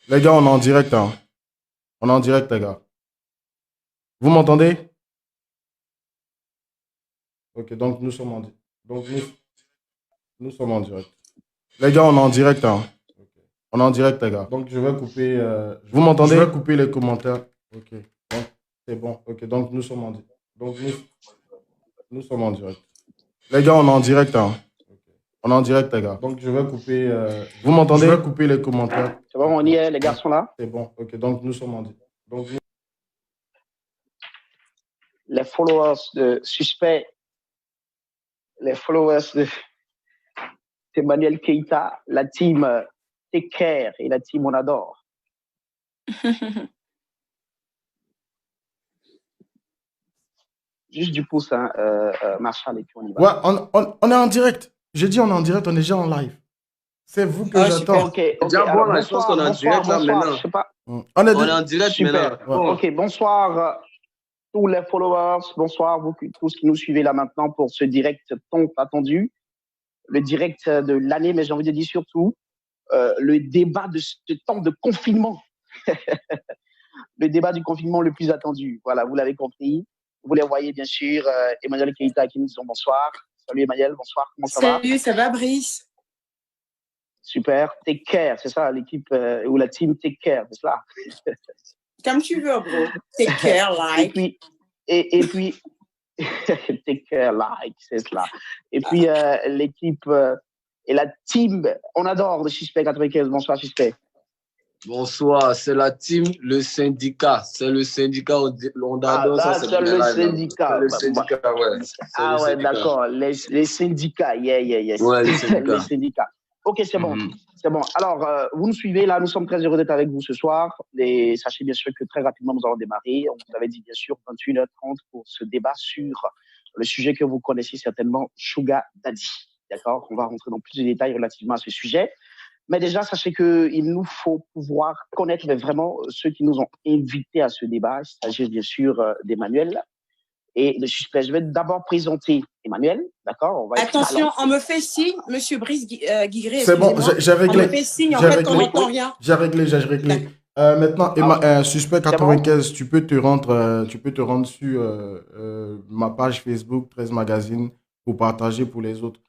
Les gars, on est en direct, hein. On est en direct, les gars. Vous m'entendez? Ok, donc nous sommes en direct. Donc nous sommes en direct. Les gars, on est en direct, hein. Ok. On est en direct, les gars. Donc je vais couper. Vous m'entendez? Je vais couper les commentaires. Ok. Donc c'est bon. Ok, donc nous sommes en direct. Donc nous sommes en direct. Les gars, on est en direct, hein. Ok. On est en direct, les gars. Donc je vais couper. Vous m'entendez? Je vais couper les commentaires. C'est bon, Ok. on y est, les Donc garçons là. c'est bon. Ok, donc nous sommes en direct. Donc Les followers de Suspect, les followers d'Emmanuel Keita, la team Take Care et la team On Adore. Juste du pouce, hein, Marshall, et puis on y va. ouais, on est en direct. J'ai dit on est en direct, on est déjà en live. C'est vous que j'attends. Ok, ok. Alors, bon, je pense qu'on est en direct là maintenant. Je sais pas. On est, On est en direct Super. maintenant. Bon. Ok, bonsoir tous les followers, bonsoir vous tous qui nous suivez là maintenant pour ce direct tant attendu, le direct de l'année, mais j'ai envie de dire surtout le débat de ce temps de confinement, le débat du confinement le plus attendu. Voilà, vous l'avez compris. Vous les voyez bien sûr, Emmanuel Keita qui nous dit bonsoir. Salut Emmanuel, bonsoir, comment ça va? Salut, ça va Brice? Super, Take Care, c'est ça l'équipe ou la team Take Care, c'est ça? Comme tu veux, bro. Take care, like. Et puis Take Care, like, c'est cela. Et puis l'équipe et la team, on adore le Suspect 95. Bonsoir Suspect. Bonsoir, c'est la team, le syndicat. C'est le syndicat, on adore ça. C'est le syndicat. Le syndicat, ouais. Ah ouais, d'accord. Les syndicats, yeah. Ouais, les syndicats. Les syndicats. Ok, c'est bon. C'est bon. Alors, vous nous suivez là, nous sommes très heureux d'être avec vous ce soir. Et sachez bien sûr que très rapidement, nous allons démarrer. On vous avait dit bien sûr 21h30 pour ce débat sur le sujet que vous connaissez certainement, Sugar Daddy. D'accord? On va rentrer dans plus de détails relativement à ce sujet. Mais déjà, sachez qu'il nous faut pouvoir connaître vraiment ceux qui nous ont invités à ce débat. Il s'agit bien sûr d'Emmanuel et de Suspect. Je vais d'abord présenter Emmanuel, d'accord? Attention, on me fait signe, Monsieur Brice Guigré. C'est bon, j'ai réglé. On me fait signe, en fait, on n'entend rien. J'ai réglé. Maintenant, Suspect 95, tu peux te rendre sur ma page Facebook 13 Magazine pour partager pour les autres.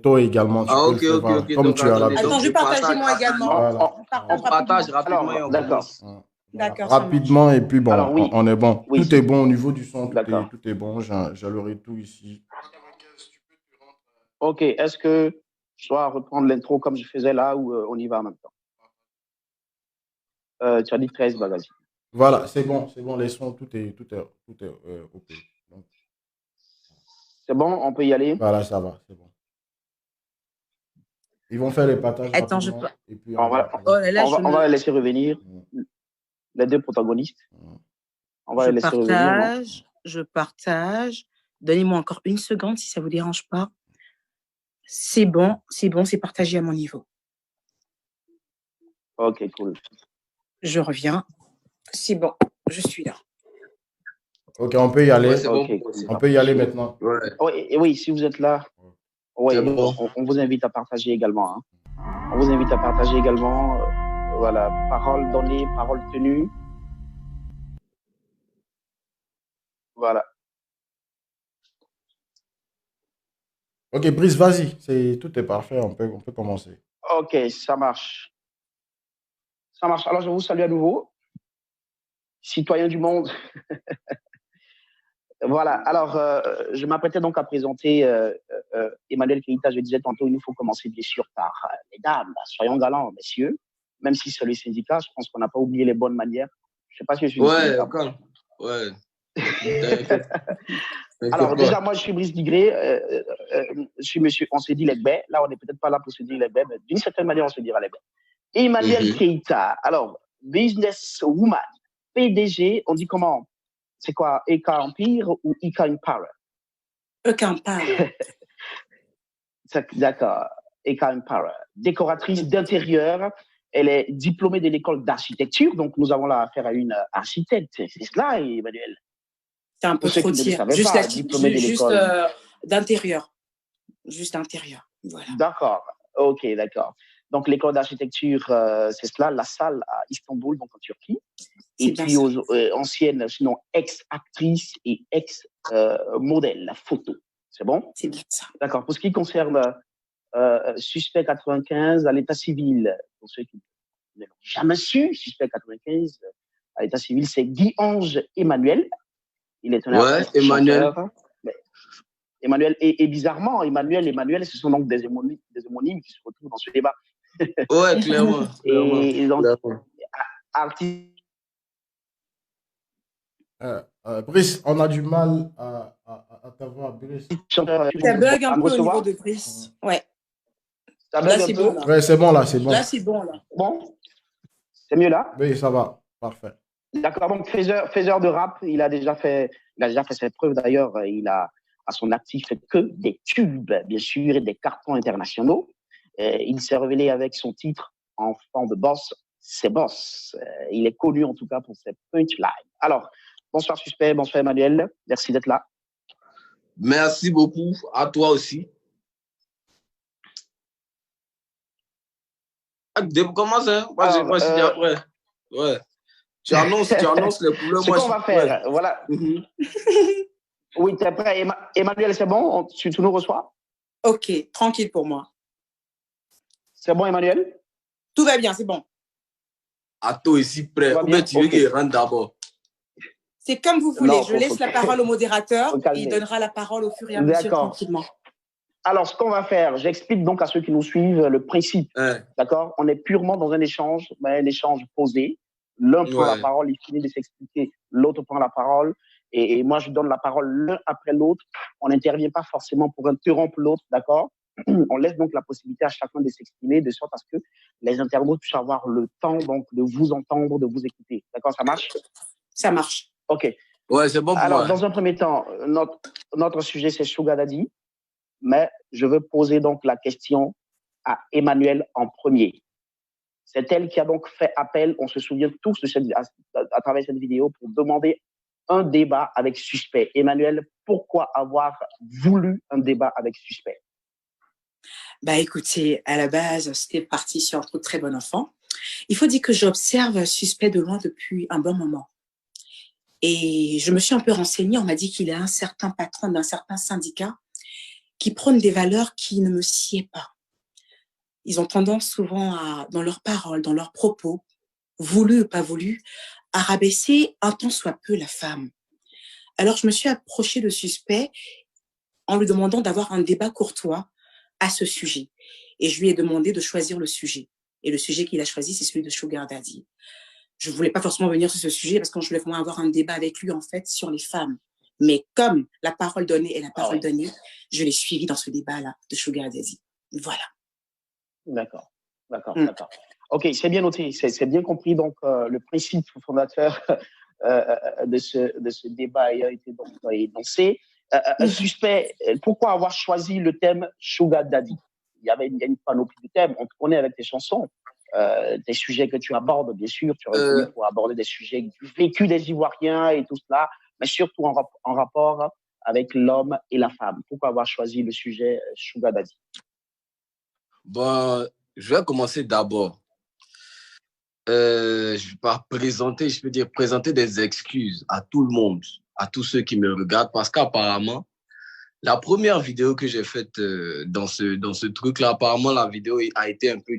Toi également, tu peux le faire, ok. comme donc, tu as l'habitude. Attends, je partage moi également. Voilà. On partage rapidement et on commence. D'accord. Rapidement, et puis bon, alors, oui. on est bon. Oui. Tout est bon au niveau du son, D'accord. tout est bon. J'allumerai tout ici. Ok, est-ce que je dois reprendre l'intro comme je faisais là ou on y va en même temps? Tu as dit 13 magazines. Voilà, c'est bon, les sons, tout est OK. Donc, c'est bon, on peut y aller? voilà, ça va, c'est bon. Ils vont faire les partages. Attends, et puis on va les laisser revenir, les deux protagonistes. On va les laisser revenir. Je partage. Donnez-moi encore une seconde si ça ne vous dérange pas. C'est bon, c'est partagé à mon niveau. Ok, cool. Je reviens. C'est bon, je suis là. Ok, on peut y aller. Ouais, okay, bon. On peut y aller maintenant. Ouais. Oui, si vous êtes là, bon. on vous invite à partager également. Hein. On vous invite à partager également. Voilà, parole donnée, parole tenue. Voilà. Ok, Brice, vas-y. Tout est parfait. On peut commencer. Ok, ça marche. Alors, je vous salue à nouveau. Citoyens du monde. Voilà. Alors, je m'apprêtais donc à présenter Emmanuel Keita. Je disais tantôt, il nous faut commencer bien sûr par les dames. Soyons galants, messieurs. Même si c'est le syndicat, je pense qu'on n'a pas oublié les bonnes manières. Je ne sais pas si je suis. Ouais. Alors, déjà, moi, je suis Brice Digré. Je suis monsieur, on se dit les baies. Là, on n'est peut-être pas là pour se dire les baies, mais d'une certaine manière, on se dira les baies. Emmanuel Keita. Alors, businesswoman, PDG, on dit comment? C'est quoi? EK Empire ou EK Empire? EK Empire. D'accord. EK Empire. Décoratrice d'intérieur. Elle est diplômée de l'école d'architecture. Donc, nous avons là affaire à une architecte. C'est cela, Emmanuel? C'est un peu trop tir. Juste d'intérieur. Juste d'intérieur. Voilà. D'accord. Ok, d'accord. Donc, l'école d'architecture, c'est cela, la salle à Istanbul, donc en Turquie. Et puis, ancienne, sinon ex-actrice et ex-modèle, la photo. C'est bon? C'est bien ça. D'accord. Pour ce qui concerne suspect 95 à l'état civil, pour ceux qui ne l'ont jamais su, suspect 95 à l'état civil, c'est Guy-Ange Emmanuel. Il est un artiste, Emmanuel. chanteur. Emmanuel, et bizarrement, Emmanuel, ce sont donc des homonymes qui se retrouvent dans ce débat. Ouais, clairement. Et donc, artiste. Brice, on a du mal à t'avoir, Brice. Ça bug un peu au niveau de Brice. Ouais. Ça bug un peu. Ouais, c'est bon là, c'est bon. Là, c'est bon là. Bon, c'est mieux là? Oui, ça va, parfait. D'accord, donc faiseur de rap, il a déjà fait ses preuves d'ailleurs. Il a à son actif fait que des tubes, bien sûr, et des cartons internationaux. Il s'est révélé avec son titre Enfant de boss, c'est boss. Il est connu en tout cas pour ses punchlines. Alors, bonsoir suspect, bonsoir Emmanuel, merci d'être là. Merci beaucoup, à toi aussi. Comment ça? Moi, je dis après. Ouais. Tu annonces les couleurs. Ce qu'on va faire, voilà. Oui, tu es prêt. Emmanuel, c'est bon? Tu nous reçois? Ok, tranquille pour moi. C'est bon, Emmanuel? Tout va bien, c'est bon. À toi ici, prêt. Ou bien tu veux qu'il rentre d'abord? C'est comme vous voulez. Je laisse la parole au modérateur et il donnera la parole au fur et à mesure tranquillement. Alors, ce qu'on va faire, j'explique donc à ceux qui nous suivent le principe. D'accord? On est purement dans un échange, mais un échange posé. L'un prend la parole, il finit de s'expliquer, l'autre prend la parole. Et moi, je donne la parole l'un après l'autre. On n'intervient pas forcément pour interrompre l'autre, d'accord? On laisse donc la possibilité à chacun de s'exprimer de sorte à ce que les internautes puissent avoir le temps donc de vous entendre, de vous écouter. D'accord, ça marche? Ça marche. OK. Ouais, c'est bon pour Alors, moi. dans un premier temps, notre sujet, c'est Sugar Daddy. Mais je veux poser donc la question à Emmanuel en premier. C'est elle qui a donc fait appel, on se souvient tous de à travers cette vidéo, pour demander un débat avec suspect. Emmanuel, pourquoi avoir voulu un débat avec suspect? Bah écoutez, à la base, c'était parti sur un truc très bon enfant. Il faut dire que j'observe suspect de loin depuis un bon moment. Et je me suis un peu renseignée, on m'a dit qu'il est un certain patron d'un certain syndicat qui prônent des valeurs qui ne me sied pas. Ils ont tendance souvent dans leurs paroles, dans leurs propos, voulu ou pas voulu, à rabaisser un tant soit peu la femme. Alors, je me suis approchée de suspect en lui demandant d'avoir un débat courtois à ce sujet. Et je lui ai demandé de choisir le sujet. Et le sujet qu'il a choisi, c'est celui de Sugar Daddy. Je ne voulais pas forcément venir sur ce sujet parce que je voulais vraiment avoir un débat avec lui, en fait, sur les femmes. Mais comme la parole donnée est la parole donnée, je l'ai suivi dans ce débat-là de Sugar Daddy. Voilà. D'accord. OK, c'est bien noté, c'est bien compris. Donc, le principe fondateur de ce débat a été donc énoncé. Suspect, pourquoi avoir choisi le thème Sugar Daddy? Il y a une panoplie de thèmes. On te connaît avec tes chansons, des sujets que tu abordes, bien sûr. Tu aurais voulu pour aborder des sujets du vécu des Ivoiriens et tout cela, mais surtout en rapport avec l'homme et la femme. Pourquoi avoir choisi le sujet Sugar Daddy? Bon, je vais commencer d'abord. Je vais présenter des excuses à tout le monde, à tous ceux qui me regardent, parce qu'apparemment, la première vidéo que j'ai faite dans ce truc-là, apparemment, la vidéo a été un peu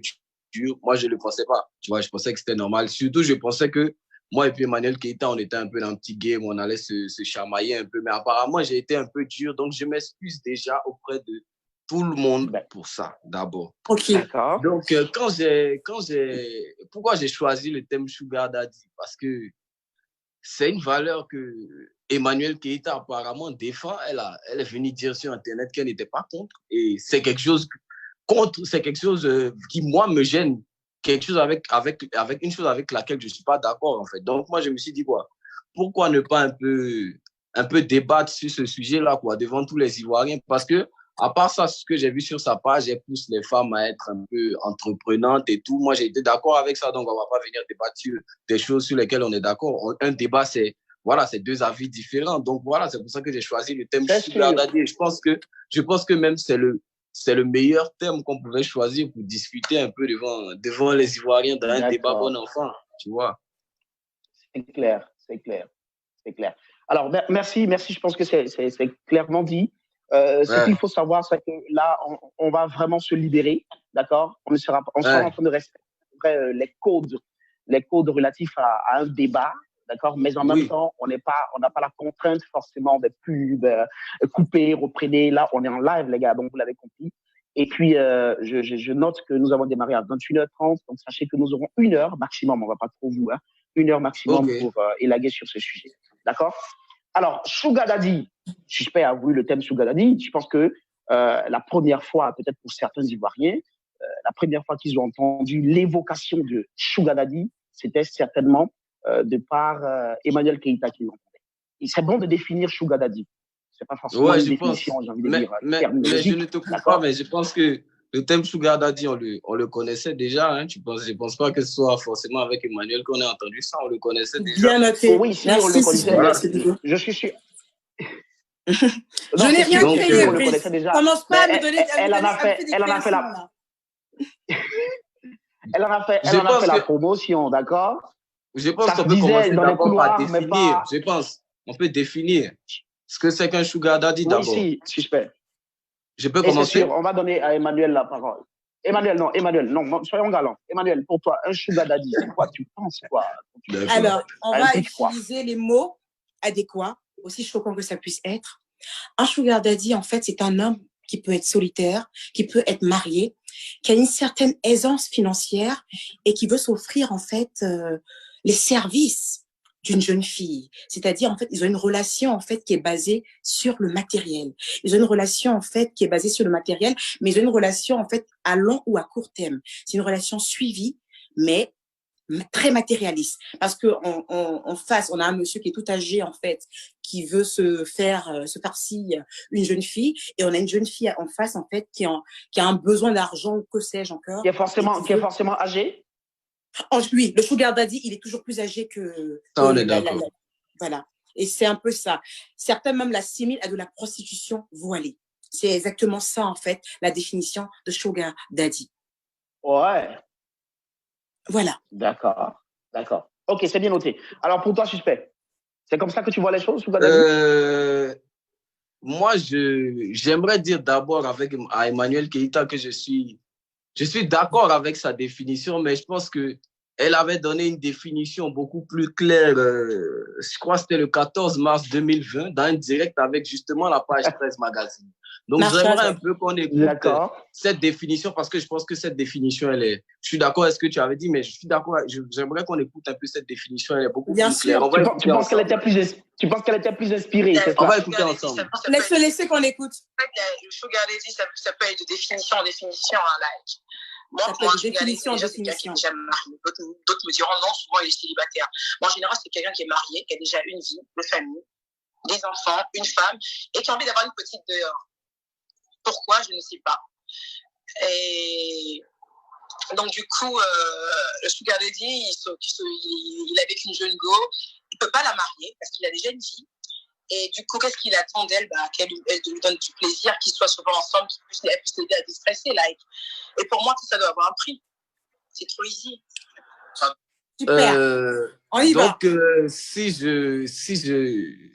dure. Moi, je ne le pensais pas. Tu vois, je pensais que c'était normal. Surtout, je pensais que moi et puis Emmanuel Keita, on était un peu dans un petit game, on allait se chamailler un peu. Mais apparemment, j'ai été un peu dur. Donc, je m'excuse déjà auprès de tout le monde pour ça, d'abord. OK. D'accord. Donc, pourquoi j'ai choisi le thème Sugar Daddy? Parce que c'est une valeur que Emmanuel Keita apparemment défend. Elle est venue dire sur Internet qu'elle n'était pas contre. Et c'est quelque chose qui, moi, me gêne. Quelque chose avec une chose avec laquelle je ne suis pas d'accord, en fait. Donc, moi, je me suis dit, pourquoi ne pas un peu débattre sur ce sujet-là, devant tous les Ivoiriens? Parce que, à part ça, ce que j'ai vu sur sa page, elle pousse les femmes à être un peu entreprenantes et tout. Moi, j'ai été d'accord avec ça, donc on ne va pas venir débattre sur des choses sur lesquelles on est d'accord. Un débat, c'est deux avis différents. Donc voilà, c'est pour ça que j'ai choisi le thème Sugar Daddy. Je pense que même c'est c'est le meilleur terme qu'on pouvait choisir pour discuter un peu devant les Ivoiriens dans un débat bon enfant, tu vois. C'est clair, c'est clair, c'est clair. Alors, merci, je pense que c'est clairement dit. Ce qu'il faut savoir, c'est que là, on va vraiment se libérer, d'accord? On sera en train de respecter les codes relatifs à un débat, d'accord? Mais en même temps, on n'a pas la contrainte forcément de pub, couper, reprenez. Là, on est en live, les gars, donc vous l'avez compris. Et puis, je note que nous avons démarré à 21h30, donc sachez que nous aurons 1 heure maximum, on ne va pas trop vous, 1 heure maximum pour élaguer sur ce sujet, d'accord? Alors, Sugar Daddy, suspect a voulu le thème Sugar Daddy. Je pense que la première fois, peut-être pour certains Ivoiriens, la première fois qu'ils ont entendu l'évocation de Sugar Daddy, c'était certainement de par Emmanuel Keïta qui l'entendait. Et c'est bon de définir Sugar Daddy. C'est pas forcément une définition, j'ai envie de dire. Mais je ne te coupe pas, mais je pense que le thème Sugar Daddy, on le connaissait déjà. Hein. Je ne pense pas que ce soit forcément avec Emmanuel qu'on a entendu ça. On le connaissait déjà. Bien noté. Oui, si, on le connaissait. Voilà. Je suis sûr. Je n'ai rien créé, Brice. Commence pas à me donner. Elle en a fait la promotion, d'accord? Je pense qu'on peut commencer d'abord par définir. Je pense qu'on peut définir ce que c'est qu'un Sugar Daddy d'abord. Oui, si, suspect. Je peux commencer. On va donner à Emmanuel la parole. Emmanuel, non, soyons galants. Emmanuel, pour toi, un Sugar Daddy, c'est quoi? Tu penses quoi? Alors, on va utiliser les mots adéquats, aussi choquant que ça puisse être. Un Sugar Daddy, en fait, c'est un homme qui peut être solitaire, qui peut être marié, qui a une certaine aisance financière et qui veut s'offrir, en fait, les services d'une jeune fille. C'est-à-dire, en fait, ils ont une relation, en fait, qui est basée sur le matériel. Ils ont une relation, en fait, qui est basée sur le matériel, mais ils ont une relation, en fait, à long ou à court terme. C'est une relation suivie, mais très matérialiste. Parce que en face, on a un monsieur qui est tout âgé, en fait, qui veut se farci une jeune fille, et on a une jeune fille en face, en fait, qui a un besoin d'argent, ou que sais-je encore. Qui est forcément âgé? Oui, le Sugar Daddy, il est toujours plus âgé que on est d'accord. Voilà. Et c'est un peu ça. Certains même l'assimilent à de la prostitution voilée. C'est exactement ça, en fait, la définition de Sugar Daddy. Ouais. Voilà. D'accord. Ok, c'est bien noté. Alors, pour toi, suspect, c'est comme ça que tu vois les choses, Sugar Daddy? Moi, j'aimerais dire d'abord à Emmanuel Keïta que je suis d'accord avec sa définition, mais je pense qu'elle avait donné une définition beaucoup plus claire, je crois que c'était le 14 mars 2020, dans un direct avec justement la page 13 Magazine. Donc, j'aimerais un peu qu'on écoute cette définition, parce que je pense que cette définition, je suis d'accord avec ce que tu avais dit, mais je suis d'accord, j'aimerais qu'on écoute un peu cette définition, elle est beaucoup plus claire. Tu penses qu'elle était plus inspirée, c'est ça? On va écouter ensemble. Laissez qu'on écoute. Le Sugar Daddy, ça peut être de définition en définition, like. Moi, définition. C'est quelqu'un qui est déjà marié. D'autres me diront non, souvent il est célibataire. Moi, en général, c'est quelqu'un qui est marié, qui a déjà une vie, de famille, des enfants, une femme, et qui a envie d'avoir une petite dehors. Pourquoi? Je ne sais pas. Et donc, du coup, le Sugar Daddy, il est avec une jeune go, il ne peut pas la marier parce qu'il a déjà une vie. Et du coup, qu'est-ce qu'il attend d'elle? Qu'elle lui donne du plaisir, qu'ils soient souvent ensemble, qu'elle puisse l'aider à déstresser. Like. Et pour moi, ça doit avoir un prix. C'est trop easy. Super. On y va. Donc,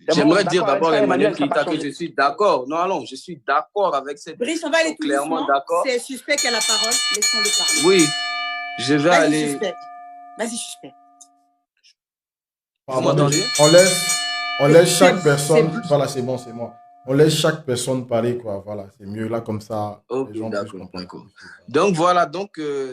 j'aimerais dire d'abord à Emmanuel Keïta que je suis d'accord. Non, allons, je suis d'accord avec cette. Brice, on va aller tout clairement d'accord. C'est suspect qui a la parole. Laissons-le parler. Oui, je vais aller. Suspect. Vas-y, suspect. Vous m'entendez? On laisse chaque personne. Voilà, c'est bon, c'est moi. On laisse chaque personne parler, quoi. Voilà, c'est mieux là comme ça. Ok, d'accord. Donc voilà,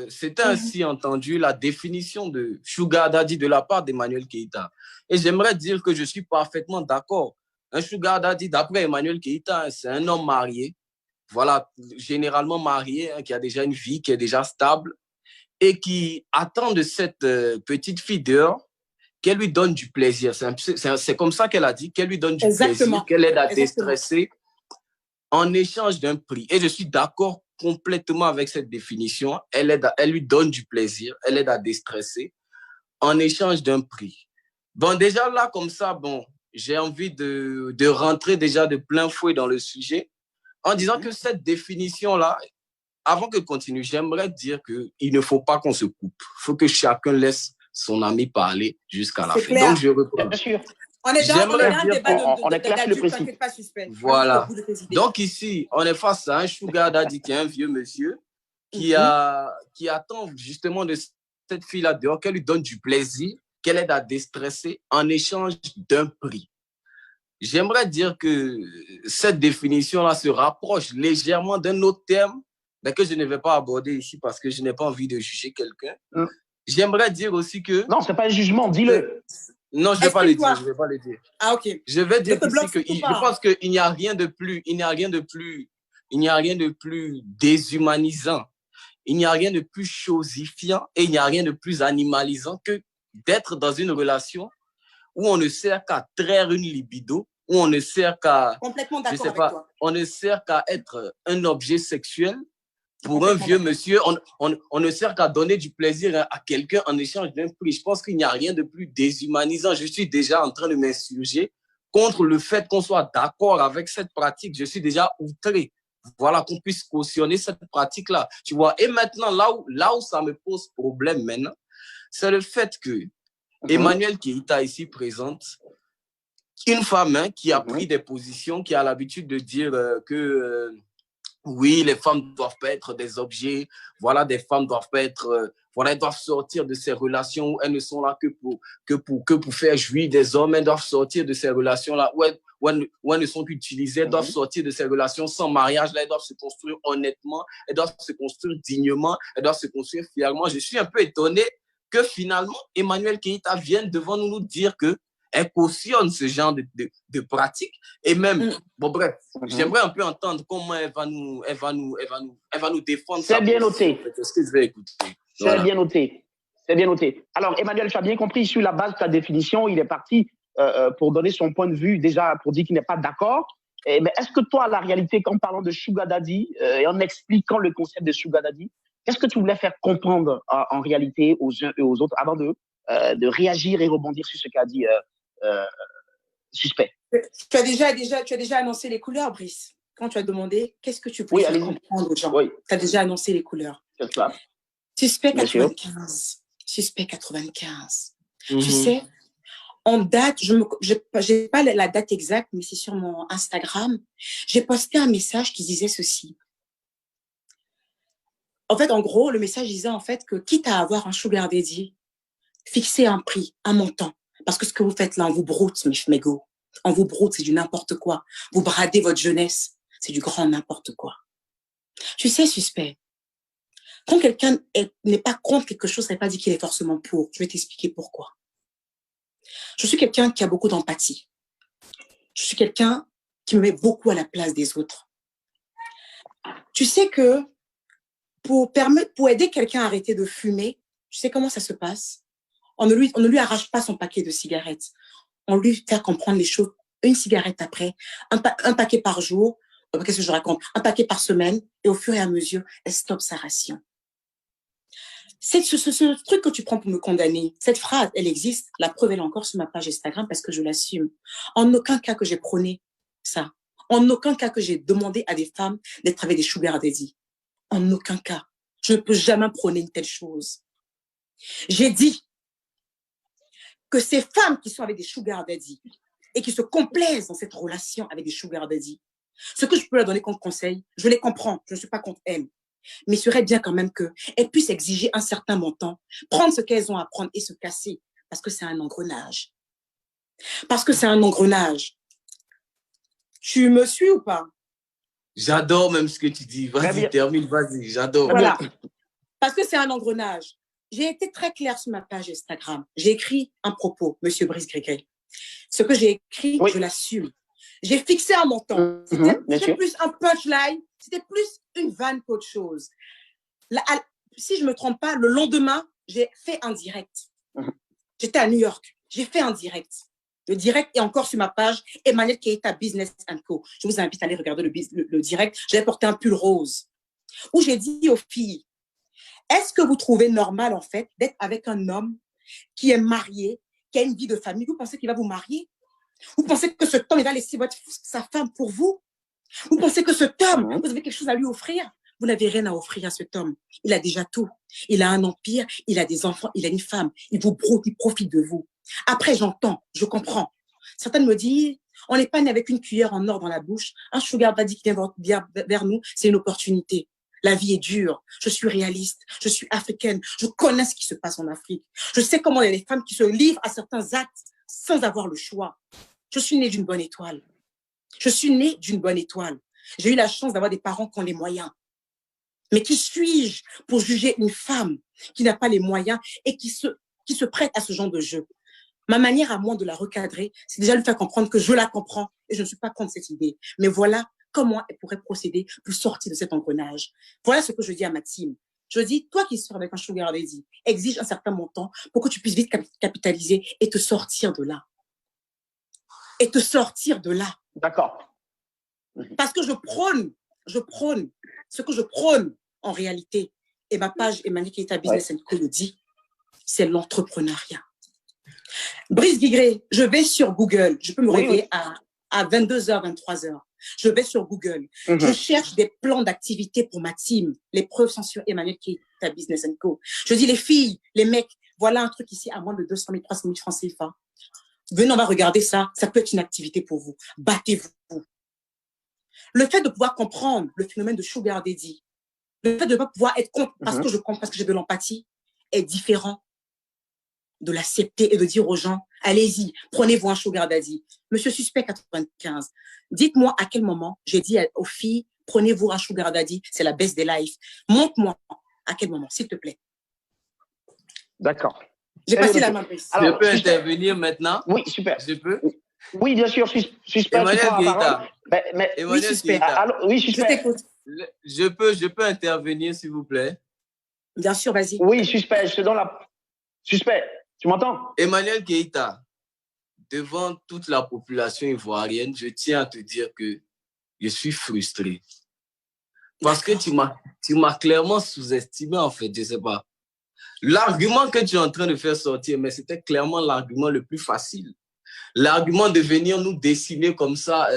c'était ainsi entendu la définition de Sugar Daddy de la part d'Emmanuel Keïta. Et j'aimerais dire que je suis parfaitement d'accord. Un Sugar Daddy, d'après Emmanuel Keïta, c'est un homme marié, voilà, généralement marié, qui a déjà une vie, qui est déjà stable et qui attend de cette petite fille dehors qu'elle lui donne du plaisir. C'est comme ça qu'elle a dit, qu'elle lui donne du plaisir, qu'elle aide à déstresser en échange d'un prix. Et je suis d'accord complètement avec cette définition. Elle lui donne du plaisir, elle aide à déstresser en échange d'un prix. Bon, déjà là, comme ça, j'ai envie de rentrer déjà de plein fouet dans le sujet. en disant que cette définition-là, avant que continue, j'aimerais dire qu'il ne faut pas qu'on se coupe. Il faut que chacun laisse son ami parler jusqu'à la fin. Clair. Donc, je reprends. Bien sûr. On est dans un débat d'adultes, t'inquiète pas, suspect. Voilà. Donc ici, on est face à un sugar daddy qui est un vieux monsieur qui attend justement de cette fille-là dehors, qu'elle lui donne du plaisir, qu'elle aide à déstresser en échange d'un prix. J'aimerais dire que cette définition-là se rapproche légèrement d'un autre terme, mais que je ne vais pas aborder ici parce que je n'ai pas envie de juger quelqu'un. J'aimerais dire aussi que... Non, ce n'est pas un jugement, dis-le. Non, je ne vais pas le dire, je vais pas le dire. Ah, ok. Je vais dire ici que je pense qu'il n'y a rien de plus, déshumanisant, il n'y a rien de plus chosifiant et il n'y a rien de plus animalisant que d'être dans une relation où on ne sert qu'à traire une libido, où on ne sert qu'à, on ne sert qu'à être un objet sexuel. Pour un vieux monsieur, on ne sert qu'à donner du plaisir à quelqu'un en échange d'un prix. Je pense qu'il n'y a rien de plus déshumanisant. Je suis déjà en train de m'insurger contre le fait qu'on soit d'accord avec cette pratique. Je suis déjà outré. Voilà, qu'on puisse cautionner cette pratique-là. Tu vois, et maintenant, là où ça me pose problème maintenant, c'est le fait que Emmanuel Keïta ici présente une femme qui a pris des positions, qui a l'habitude de dire que... oui, les femmes ne doivent pas être des objets. Voilà, des femmes doivent pas être. Voilà, elles doivent sortir de ces relations où elles ne sont là que pour faire jouir des hommes. Elles doivent sortir de ces relations-là où elles ne sont qu'utilisées. Elles doivent sortir de ces relations sans mariage. Là, elles doivent se construire honnêtement. Elles doivent se construire dignement. Elles doivent se construire fièrement. Je suis un peu étonné que finalement, Emmanuel Keïta vienne devant nous dire que elle cautionne ce genre de pratique. Et même, bon bref, j'aimerais un peu entendre comment elle va nous défendre. C'est bien noté. Est-ce que je vais écouter? C'est bien noté. C'est bien noté. Alors, Emmanuel, tu as bien compris, sur la base de ta définition, il est parti pour donner son point de vue, déjà pour dire qu'il n'est pas d'accord. Mais est-ce que toi, la réalité, qu'en parlant de Sugar Daddy et en expliquant le concept de Sugar Daddy, qu'est-ce que tu voulais faire comprendre en réalité aux uns et aux autres avant de réagir et rebondir sur ce qu'a dit suspect? Tu as déjà annoncé les couleurs, Brice. Quand tu as demandé qu'est-ce que tu pouvais faire comprendre aux gens, tu as déjà annoncé les couleurs. C'est ça. Suspect 95. Suspect 95. Tu sais, en date, je n'ai pas la date exacte, mais c'est sur mon Instagram, j'ai posté un message qui disait ceci. En fait, en gros, le message disait en fait que quitte à avoir un sugar daddy, fixez un prix, un montant. Parce que ce que vous faites là, on vous broute, mes schmegos. On vous broute, c'est du n'importe quoi. Vous bradez votre jeunesse, c'est du grand n'importe quoi. Tu sais, suspect, quand quelqu'un n'est pas contre quelque chose, ça ne veut pas dire qu'il est forcément pour. Je vais t'expliquer pourquoi. Je suis quelqu'un qui a beaucoup d'empathie. Je suis quelqu'un qui me met beaucoup à la place des autres. Tu sais que pour aider quelqu'un à arrêter de fumer, tu sais comment ça se passe? On ne lui arrache pas son paquet de cigarettes. On lui fait comprendre les choses. Une cigarette après, un paquet par jour. Qu'est-ce que je raconte? Un paquet par semaine. Et au fur et à mesure, elle stoppe sa ration. C'est ce truc que tu prends pour me condamner. Cette phrase, elle existe. La preuve, elle est encore sur ma page Instagram parce que je l'assume. En aucun cas que j'ai prôné ça. En aucun cas que j'ai demandé à des femmes d'être avec des sugar daddy. En aucun cas. Je ne peux jamais prôner une telle chose. J'ai dit que ces femmes qui sont avec des sugar daddy et qui se complaisent dans cette relation avec des sugar daddy, ce que je peux leur donner comme conseil, je les comprends, je ne suis pas contre elles, mais il serait bien quand même qu'elles puissent exiger un certain montant, prendre ce qu'elles ont à prendre et se casser, parce que c'est un engrenage. Parce que c'est un engrenage. Tu me suis ou pas? J'adore même ce que tu dis. Vas-y, termine, vas-y, j'adore. Voilà. Parce que c'est un engrenage. J'ai été très claire sur ma page Instagram. J'ai écrit un propos, Monsieur Brice Grégory. Ce que j'ai écrit, je l'assume. J'ai fixé un montant. C'était plus un punchline, c'était plus une vanne qu'autre chose. Là, si je ne me trompe pas, le lendemain, j'ai fait un direct. J'étais à New York. J'ai fait un direct. Le direct est encore sur ma page Emmanuel Keïta Business & Co. Je vous invite à aller regarder le direct. J'avais porté un pull rose où j'ai dit aux filles, est-ce que vous trouvez normal, en fait, d'être avec un homme qui est marié, qui a une vie de famille? Vous pensez qu'il va vous marier? Vous pensez que ce temps, il va laisser sa femme pour vous? Vous pensez que cet homme, vous avez quelque chose à lui offrir? Vous n'avez rien à offrir à cet homme. Il a déjà tout. Il a un empire, il a des enfants, il a une femme. Il profite de vous. Après, j'entends, je comprends. Certaines me disent, on n'est pas né avec une cuillère en or dans la bouche. Un sugar daddy qui vient vers nous, c'est une opportunité. La vie est dure. Je suis réaliste. Je suis africaine. Je connais ce qui se passe en Afrique. Je sais comment il y a des femmes qui se livrent à certains actes sans avoir le choix. Je suis née d'une bonne étoile. Je suis née d'une bonne étoile. J'ai eu la chance d'avoir des parents qui ont les moyens. Mais qui suis-je pour juger une femme qui n'a pas les moyens et qui se prête à ce genre de jeu? Ma manière à moi de la recadrer, c'est déjà lui faire comprendre que je la comprends et je ne suis pas contre cette idée. Mais voilà comment elle pourrait procéder pour sortir de cet engrenage. Voilà ce que je dis à Maxime. Je dis, toi qui sors avec un sugar daddy, exige un certain montant pour que tu puisses vite capitaliser et te sortir de là. Et te sortir de là. D'accord. Parce que je prône ce que je prône en réalité. Et ma page Emmanuel Keita Business & Co le dit, c'est l'entrepreneuriat. Brice Guigré, je vais sur Google. Je peux me réveiller à 22h, 23h. Je vais sur Google. Je cherche des plans d'activité pour ma team. Les preuves sont sur Emmanuel Keita Business & Co. Je dis les filles, les mecs, voilà un truc ici à moins de 200 000, 300 000 francs CFA. Venez, on va regarder ça. Ça peut être une activité pour vous. Battez-vous. Le fait de pouvoir comprendre le phénomène de sugar daddy, le fait de ne pas pouvoir être contre parce que je comprends, parce que j'ai de l'empathie, est différent de l'accepter et de dire aux gens, allez-y, prenez-vous un sugar daddy. Monsieur Suspect 95, dites-moi à quel moment j'ai dit aux filles, prenez-vous un sugar daddy, c'est la best des lives. Montre-moi à quel moment, s'il te plaît. D'accord. J'ai passé la main. Alors, je peux intervenir maintenant? Oui, super. Je peux? Oui, bien sûr, Suspect. Emmanuel Keita. Oui, Suspect. Oui, Suspect. Je peux intervenir, s'il vous plaît? Bien sûr, vas-y. Oui, Suspect, je te donne la... Suspect, tu m'entends? Emmanuel Keita, devant toute la population ivoirienne, je tiens à te dire que je suis frustré. Parce que tu m'as clairement sous-estimé, en fait, je ne sais pas. L'argument que tu es en train de faire sortir, mais c'était clairement l'argument le plus facile. L'argument de venir nous dessiner comme ça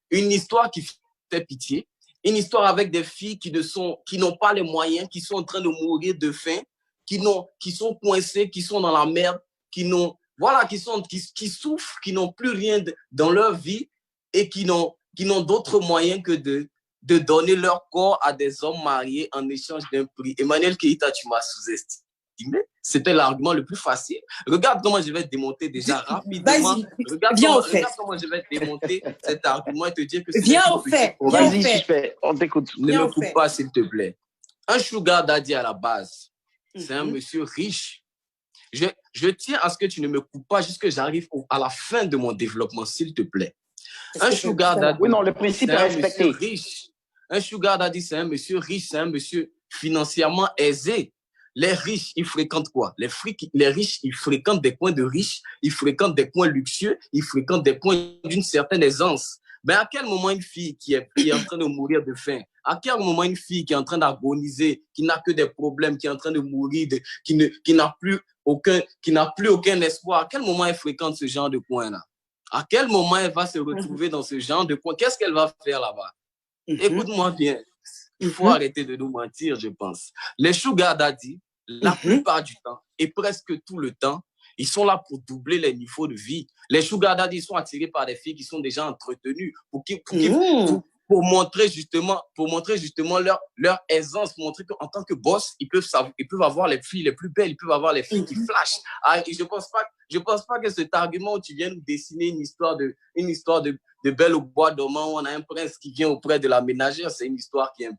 une histoire qui fait pitié, une histoire avec des filles qui n'ont pas les moyens, qui sont en train de mourir de faim, qui sont coincées, qui sont dans la merde, qui souffrent, qui n'ont plus rien dans leur vie et qui n'ont d'autres moyens que de donner leur corps à des hommes mariés en échange d'un prix. Emmanuel Keita, tu m'as sous-estimé. C'était l'argument le plus facile. Regarde comment je vais démonter déjà rapidement. Regarde comment je vais démonter cet argument et te dire que c'est... Viens au fait. Vas-y, Suspect, on t'écoute. Ne me coupe pas, s'il te plaît. Un sugar daddy à la base, c'est un monsieur riche. Je tiens à ce que tu ne me coupes pas jusqu'à ce que j'arrive à la fin de mon développement, s'il te plaît. Un sugar daddy, oui, non, le principe est respecté. Riche. Un sugar daddy, c'est un monsieur riche, c'est un monsieur financièrement aisé. Les riches, ils fréquentent quoi? Les riches, ils fréquentent des coins de riches, ils fréquentent des coins luxueux, ils fréquentent des coins d'une certaine aisance. Ben, à quel moment une fille qui est en train de mourir de faim, à quel moment une fille qui est en train d'agoniser, qui n'a que des problèmes, qui est en train de mourir, qui n'a plus aucun espoir, à quel moment elle fréquente ce genre de coin-là? À quel moment elle va se retrouver dans ce genre de coin? Qu'est-ce qu'elle va faire là-bas? Écoute-moi bien. Il faut arrêter de nous mentir, je pense. Les sugar daddy, la plupart du temps, et presque tout le temps, ils sont là pour doubler les niveaux de vie. Les sugar daddy sont attirés par des filles qui sont déjà entretenues pour montrer justement leur aisance, pour montrer qu'en tant que boss, ils peuvent avoir les filles les plus belles, ils peuvent avoir les filles qui flashent. Et je pense pas que cet argument où tu viens nous dessiner une histoire de Belle au bois dormant où on a un prince qui vient auprès de la ménagère, c'est une histoire qui est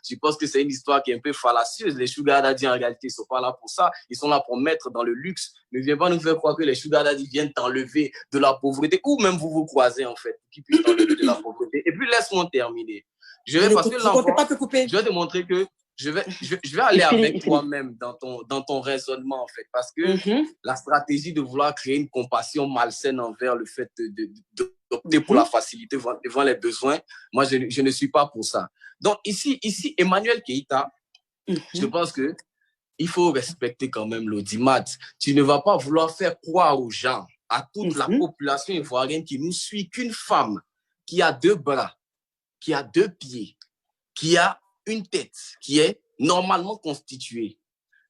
je pense que c'est une histoire qui est un peu fallacieuse. Les sugar daddy, en réalité, ils sont pas là pour ça. Ils sont là pour mettre dans le luxe. Ne viens pas nous faire croire que les sugar daddy viennent t'enlever de la pauvreté, ou même vous croisez, en fait, qui puissent t'enlever de la pauvreté. Et puis, laisse-moi terminer. Je vais te montrer que je vais aller avec toi-même dans ton raisonnement, en fait, parce que la stratégie de vouloir créer une compassion malsaine envers le fait d'opter pour la facilité devant les besoins, moi, je ne suis pas pour ça. Donc, ici Emmanuel Keita, je pense que il faut respecter quand même l'audimat. Tu ne vas pas vouloir faire croire aux gens, à toute la population ivoirienne qui nous suit, qu'une femme qui a 2 bras, qui a 2 pieds, qui a une tête qui est normalement constituée,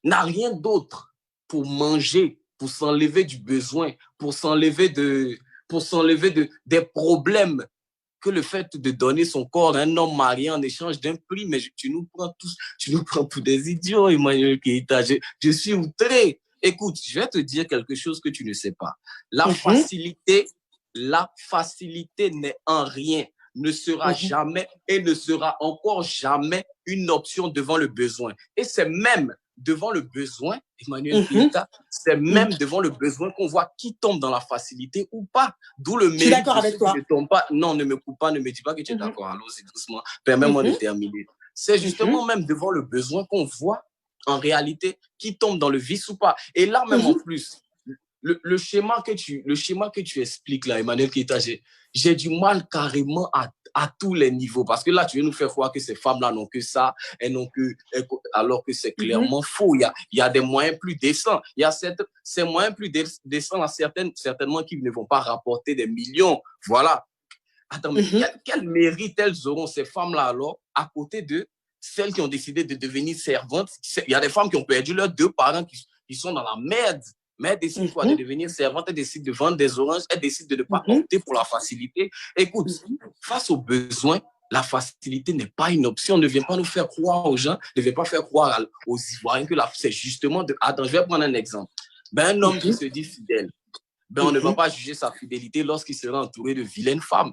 n'a rien d'autre pour manger, pour s'enlever du besoin, pour s'enlever des problèmes que le fait de donner son corps à un homme marié en échange d'un prix. Mais tu nous prends pour des idiots, Emmanuel Keita. Je suis outré. Écoute, je vais te dire quelque chose que tu ne sais pas. La facilité n'est en rien, ne sera jamais et ne sera encore jamais une option devant le besoin. Et c'est même devant le besoin, Emmanuel Keita, c'est même devant le besoin qu'on voit qui tombe dans la facilité ou pas. D'où le mérite. Je suis d'accord avec toi. Ne tombe pas. Non, ne me coupe pas, ne me dis pas que tu es d'accord. Allons-y doucement. Permets-moi de terminer. C'est justement même devant le besoin qu'on voit en réalité qui tombe dans le vice ou pas. Et là même en plus, le schéma que tu expliques là, Emmanuel Keita, j'ai du mal carrément à tous les niveaux. Parce que là, tu veux nous faire croire que ces femmes-là n'ont que ça, alors que c'est clairement faux. Il y a des moyens plus décents. Il y a ces moyens plus décents, là, certainement, qui ne vont pas rapporter des millions. Voilà. Attends, mais quel mérite elles auront, ces femmes-là, alors, à côté de celles qui ont décidé de devenir servantes? Il y a des femmes qui ont perdu leurs 2 parents qui sont dans la merde. Mais elles décident de devenir servantes, elles décident de vendre des oranges, elles décident de ne pas opter pour la facilité. Écoute, face aux besoins, la facilité n'est pas une option. Ne viens pas nous faire croire aux gens, ne viens pas faire croire aux Ivoiriens que c'est justement de... Attends, je vais prendre un exemple. Un homme qui se dit fidèle, on ne va pas juger sa fidélité lorsqu'il sera entouré de vilaines femmes.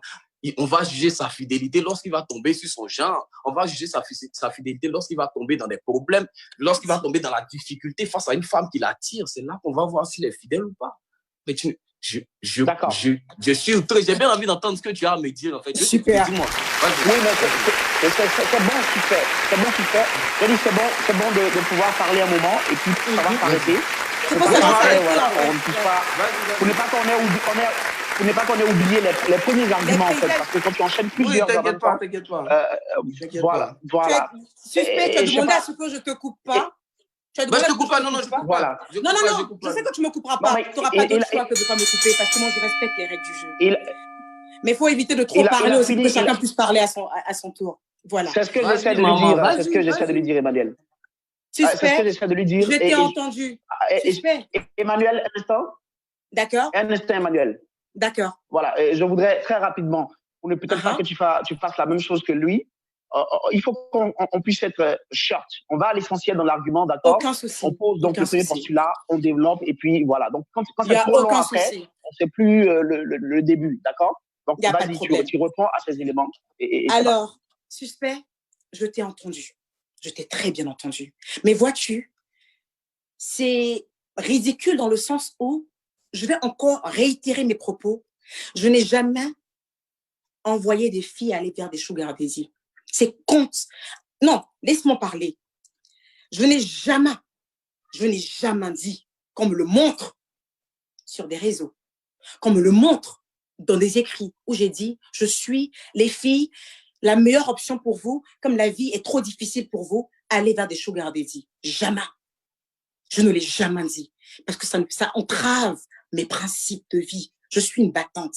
On va juger sa fidélité lorsqu'il va tomber sur son genre. On va juger sa fidélité lorsqu'il va tomber dans des problèmes, lorsqu'il va tomber dans la difficulté face à une femme qui l'attire. C'est là qu'on va voir s'il est fidèle ou pas. Mais je suis outré. J'ai bien envie d'entendre ce que tu as à me dire, en fait. Super. Dis-moi. Oui, mais c'est bon ce qu'il fait. C'est bon ce qu'il fait. Je dis c'est bon de pouvoir parler un moment et puis ça va s'arrêter. C'est pour ça Pour ne pas qu'on ait oublié les premiers arguments, en fait, parce que quand tu enchaînes plusieurs... T'inquiète pas. Voilà. Suspect, tu as demandé à ce que je te coupe pas. Je te coupe pas, non, je coupe pas. Je sais que tu ne me couperas pas. Tu n'auras pas d'autre choix que de ne pas me couper, parce que moi, je respecte les règles du jeu. Mais il faut éviter de trop parler aussi, pour que chacun puisse parler à son tour. Voilà. C'est ce que j'essaie de lui dire. C'est ce que j'essaie de lui dire, Emmanuel. Suspect, c'est ce que j'essaie de lui dire. Je t'ai entendu. Suspect. Emmanuel, un instant. D'accord. Un instant, Emmanuel. D'accord. Voilà, je voudrais très rapidement, pour ne peut-être pas que tu fasses la même chose que lui, il faut qu'on puisse être short. On va à l'essentiel dans l'argument, d'accord? Aucun souci. On pose donc le premier postulat, on développe, et puis voilà. Donc, quand c'est trop long après, on ne sait plus le début, d'accord? Donc, vas-y, tu reprends à ces éléments. Alors, suspect, je t'ai entendu. Je t'ai très bien entendu. Mais vois-tu, c'est ridicule dans le sens où, je vais encore réitérer mes propos, je n'ai jamais envoyé des filles aller vers des sugar daddy. C'est compte. Non, laisse-moi parler. Je n'ai jamais dit qu'on me le montre sur des réseaux, qu'on me le montre dans des écrits où j'ai dit, je suis les filles, la meilleure option pour vous, comme la vie est trop difficile pour vous, allez vers des sugar daddy. Jamais. Je ne l'ai jamais dit. Parce que ça entrave mes principes de vie. Je suis une battante.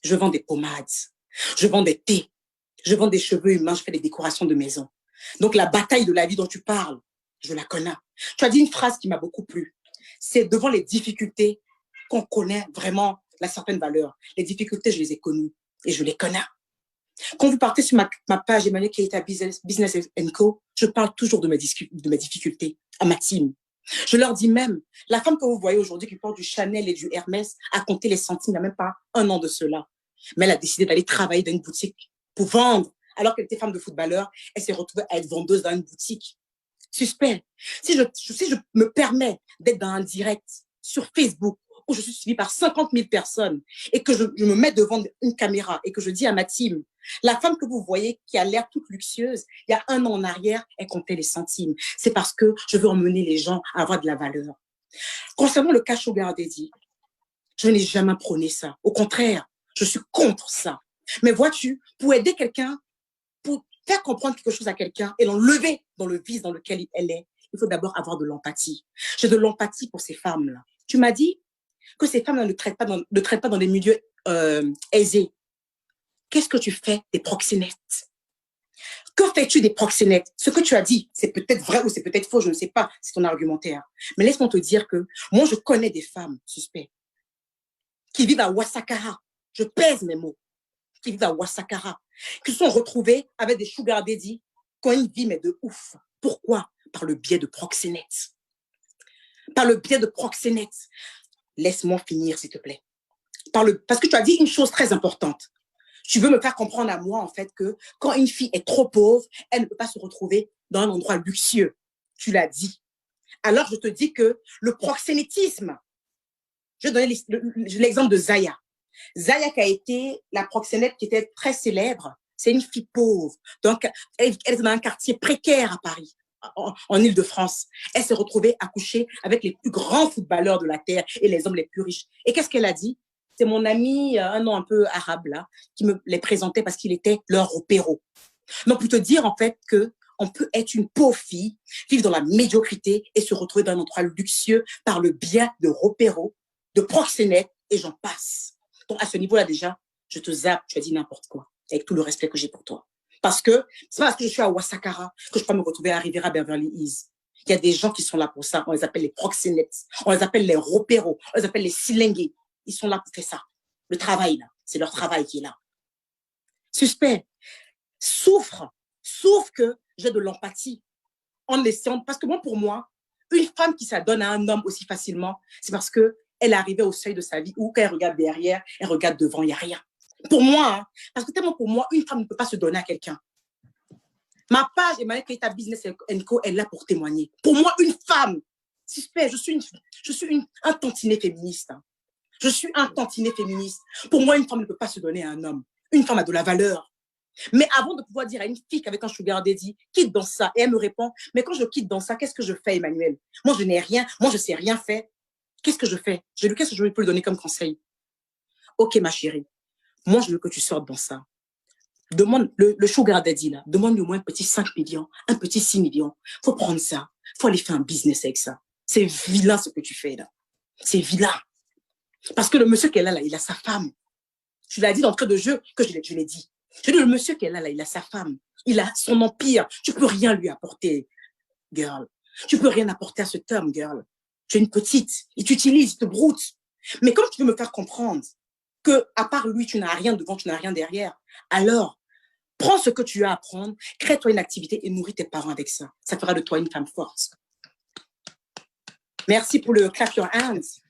Je vends des pommades. Je vends des thés. Je vends des cheveux humains. Je fais des décorations de maison. Donc, la bataille de la vie dont tu parles, je la connais. Tu as dit une phrase qui m'a beaucoup plu. C'est devant les difficultés qu'on connaît vraiment la certaine valeur. Les difficultés, je les ai connues et je les connais. Quand vous partez sur ma page Emmanuel Keita Business Co, je parle toujours de mes difficultés à ma team. Je leur dis même, la femme que vous voyez aujourd'hui qui porte du Chanel et du Hermès a compté les centimes il n'y a même pas un an de cela. Mais elle a décidé d'aller travailler dans une boutique pour vendre. Alors qu'elle était femme de footballeur, elle s'est retrouvée à être vendeuse dans une boutique. Suspect. Si je me permets d'être dans un direct sur Facebook où je suis suivie par 50 000 personnes et que je me mets devant une caméra et que je dis à ma team, la femme que vous voyez qui a l'air toute luxueuse, il y a un an en arrière, elle comptait les centimes. C'est parce que je veux emmener les gens à avoir de la valeur. Concernant le cas sugar daddy, je n'ai jamais prôné ça. Au contraire, je suis contre ça. Mais vois-tu, pour aider quelqu'un, pour faire comprendre quelque chose à quelqu'un et l'enlever dans le vice dans lequel elle est, il faut d'abord avoir de l'empathie. J'ai de l'empathie pour ces femmes-là. Tu m'as dit que ces femmes-là ne traitent pas dans des milieux aisés, qu'est-ce que tu fais des proxénètes? Que fais-tu des proxénètes? Ce que tu as dit, c'est peut-être vrai ou c'est peut-être faux, je ne sais pas, c'est ton argumentaire. Mais laisse-moi te dire que moi, je connais des femmes suspectes qui vivent à Ouassakara. Je pèse mes mots. Qui vivent à Ouassakara, qui se sont retrouvées avec des sugar daddy quand ils vivent, mais de ouf. Pourquoi? Par le biais de proxénètes. Par le biais de proxénètes. Laisse-moi finir, s'il te plaît. Parce que tu as dit une chose très importante. Tu veux me faire comprendre à moi, en fait, que quand une fille est trop pauvre, elle ne peut pas se retrouver dans un endroit luxueux. Tu l'as dit. Alors, je te dis que le proxénétisme, je vais donner l'exemple de Zaya. Zaya qui a été la proxénète qui était très célèbre, c'est une fille pauvre. Donc, elle est dans un quartier précaire à Paris, en Île-de-France. Elle s'est retrouvée à coucher avec les plus grands footballeurs de la Terre et les hommes les plus riches. Et qu'est-ce qu'elle a dit? C'est mon ami, un nom un peu arabe là, qui me les présentait parce qu'il était leur opéro. Donc, pour te dire en fait que on peut être une pauvre fille, vivre dans la médiocrité et se retrouver dans un endroit luxueux par le biais de repéros, de proxénètes et j'en passe. Donc, à ce niveau-là, déjà, je te zappe, tu as dit n'importe quoi, avec tout le respect que j'ai pour toi. Parce que c'est pas parce que je suis à Ouassakara que je peux me retrouver à Riviera Beverly Hills. Il y a des gens qui sont là pour ça. On les appelle les proxénètes. On les appelle les repéros. On les appelle les silengués. Ils sont là pour faire ça. Le travail, là. C'est leur travail qui est là. Suspect. Souffre que j'ai de l'empathie en laissant. Parce que moi, pour moi, une femme qui s'adonne à un homme aussi facilement, c'est parce que elle est arrivée au seuil de sa vie où quand elle regarde derrière, elle regarde devant, il n'y a rien. Pour moi, hein, parce que tellement pour moi, une femme ne peut pas se donner à quelqu'un. Ma page Emmanuel Keita Business & Co est là pour témoigner. Pour moi, une femme, suspect, je suis un tantinet féministe. Hein. Je suis un tantinet féministe. Pour moi, une femme ne peut pas se donner à un homme. Une femme a de la valeur. Mais avant de pouvoir dire à une fille qu'avec un sugar daddy, quitte dans ça, et elle me répond, mais quand je quitte dans ça, qu'est-ce que je fais, Emmanuel? Moi, je n'ai rien, moi, je ne sais rien faire. Qu'est-ce que je fais? Qu'est-ce que je peux lui donner comme conseil? Ok, ma chérie, moi, je veux que tu sortes dans ça. Demande le sugar daddy, là, demande-lui au moins un petit 5 millions, un petit 6 millions. Faut prendre ça. Faut aller faire un business avec ça. C'est vilain ce que tu fais, là. C'est vilain. Parce que le monsieur qui est là, il a sa femme. Tu l'as dit d'entrée de jeu que je l'ai dit. Je dis, le monsieur qui est là, il a sa femme. Il a son empire. Tu peux rien lui apporter, girl. Tu peux rien apporter à cet homme, girl. Tu es une petite. Il t'utilise, il te broute. Mais comme tu veux me faire comprendre que, à part lui, tu n'as rien devant, tu n'as rien derrière, alors, prends ce que tu as à prendre, crée-toi une activité et nourris tes parents avec ça. Ça fera de toi une femme forte. Merci pour le clap your hands.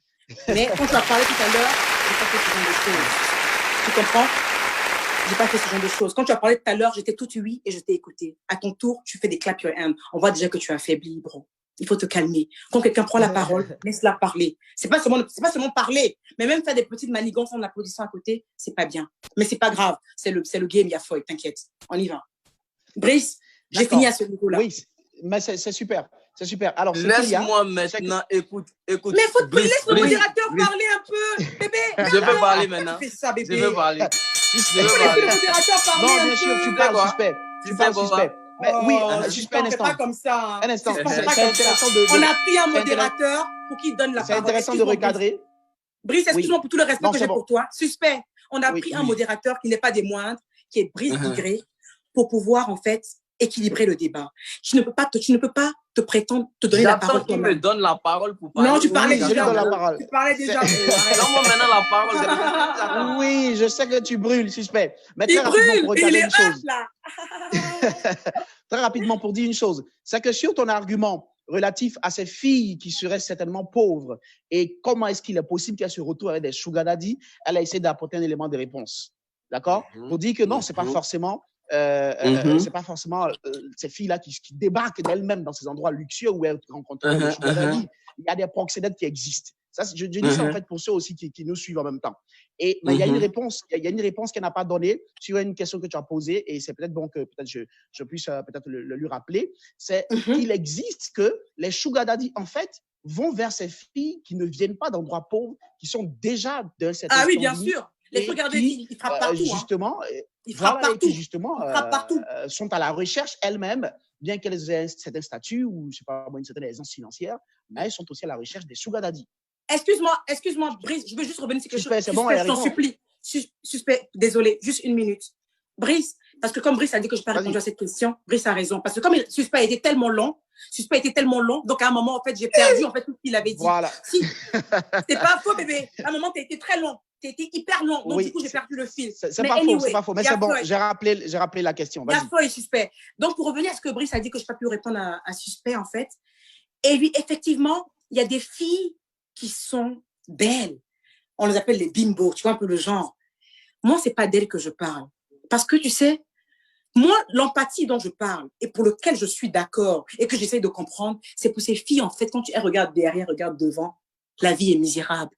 Mais quand tu as parlé tout à l'heure, j'ai pas fait ce genre de choses. Tu comprends? J'ai pas fait ce genre de choses. Quand tu as parlé tout à l'heure, j'étais toute oui et je t'ai écouté. À ton tour, tu fais des clap your hands. On voit déjà que tu as affaibli, bro. Il faut te calmer. Quand quelqu'un prend la parole, laisse-la parler. C'est pas seulement parler, mais même faire des petites manigances en applaudissant à côté, c'est pas bien. Mais c'est pas grave. C'est le game, il y a folle, t'inquiète. On y va. Brice, j'ai fini à ce niveau-là. Oui, mais c'est super. C'est super. Alors, laisse-moi maintenant, écoute. Mais faut que laisse le modérateur parler un peu, bébé. Je veux parler maintenant. Tu fais ça, bébé. Je veux parler. Je veux parler. Le modérateur parler non, un bien peu. sûr, tu parles suspect. Tu parles suspect. Mais oui, suspect, un instant. pas comme ça. Un instant. C'est intéressant de. On a pris un modérateur pour qu'il donne la parole. C'est intéressant de recadrer. Brice, excuse-moi pour tout le respect que j'ai pour toi. Suspect. On a Oui, pris un modérateur qui n'est pas des moindres, qui est Brice Digré, pour pouvoir, en fait, équilibrer le débat. Tu ne peux pas te prétendre te donner la parole. J'attends qu'il me donne la parole pour parler. Non, tu parlais Oui, déjà. la parole. Tu parlais déjà. Donne-moi maintenant la parole. Oui, je sais que tu brûles, suspect. Mais Il très rapidement pour brûle, il recadrer est une chose. là. Très rapidement pour dire une chose. C'est que sur ton argument relatif à ces filles qui seraient certainement pauvres et comment est-ce qu'il est possible qu'elles se retrouvent avec des sugar daddy, elle a essayé d'apporter un élément de réponse. D'accord? Pour dire que non, c'est pas forcément c'est pas forcément ces filles-là qui débarquent d'elles-mêmes dans ces endroits luxueux où elles rencontrent des sugar daddy. Il y a des proxénètes qui existent. Ça, je dis ça en fait pour ceux aussi qui nous suivent en même temps. Et mais il y a une réponse, qu'elle n'a pas donnée sur une question que tu as posée et c'est peut-être bon que peut-être je puisse peut-être le lui rappeler. C'est qu'il existe que les sugar daddy en fait vont vers ces filles qui ne viennent pas d'endroits pauvres, qui sont déjà d'un certain oui, bien sûr. Les sugar daddy, ils frappent partout. Justement, ils frappent partout. Qui justement sont à la recherche elles-mêmes, bien qu'elles aient un certain statut ou je sais pas une certaine aisance financière, mais elles sont aussi à la recherche des sugar daddy. Excuse-moi, Brice, je veux juste revenir sur quelque chose. C'est bon, je t'en supplie. Suspect, désolé, juste une minute. Brice, parce que comme Brice a dit que je n'ai pas répondu à cette question, Brice a raison. Parce que comme le suspect était tellement long, donc à un moment, en fait, j'ai perdu en fait, tout ce qu'il avait dit. Voilà. Si, c'est pas faux, bébé. À un moment, tu as été très long. Tu as été hyper long. Donc, du coup, j'ai perdu le fil. C'est pas faux, c'est pas faux. Mais c'est bon, j'ai rappelé la question. Il y a faux et suspect. Donc, pour revenir à ce que Brice a dit que je n'ai pas pu répondre à suspect, en fait, et oui, effectivement, il y a des filles qui sont belles. On les appelle les bimbos, tu vois un peu le genre. Moi, ce n'est pas d'elles que je parle. Parce que, tu sais, moi, l'empathie dont je parle et pour lequel je suis d'accord et que j'essaie de comprendre, c'est pour ces filles, en fait, quand elles regardent derrière, regardent devant, la vie est misérable.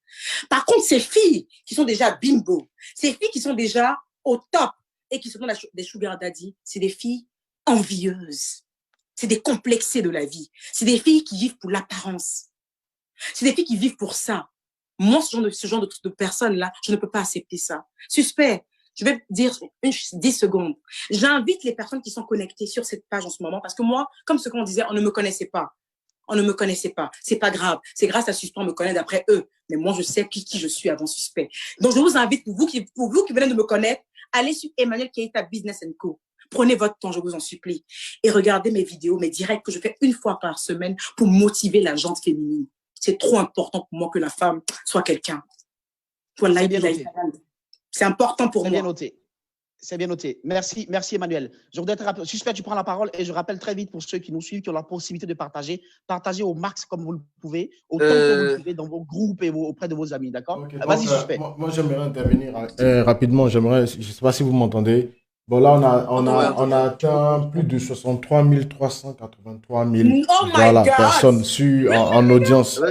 Par contre, ces filles qui sont déjà bimbo, ces filles qui sont déjà au top et qui sont des sugar daddy, c'est des filles envieuses. C'est des complexés de la vie. C'est des filles qui vivent pour l'apparence. C'est des filles qui vivent pour ça. Moi, ce genre de personnes-là, je ne peux pas accepter ça. Suspect, je vais dire 10 secondes. J'invite les personnes qui sont connectées sur cette page en ce moment parce que moi, comme ce qu'on disait, on ne me connaissait pas. On ne me connaissait pas. C'est pas grave. C'est grâce à Suspect, on me connaît d'après eux. Mais moi, je sais qui je suis avant Suspect. Donc, je vous invite, pour vous qui venez de me connaître, allez sur Emmanuel Keita Business & Co. Prenez votre temps, je vous en supplie. Et regardez mes vidéos, mes directs que je fais une fois par semaine pour motiver la gente féminine. C'est trop important pour moi que la femme soit quelqu'un. Voilà, c'est important pour moi. Bien noté. C'est bien noté. Merci Emmanuel. Je voudrais te rappeler, Suspect, tu prends la parole et je rappelle très vite pour ceux qui nous suivent, qui ont la possibilité de partager. Partagez au max comme vous le pouvez, autant que vous le pouvez dans vos groupes et auprès de vos amis, d'accord? Okay, vas-y, Suspect. Moi, j'aimerais intervenir rapidement. Je ne sais pas si vous m'entendez. Bon, là, on a atteint plus de 63 383 000 personnes en audience.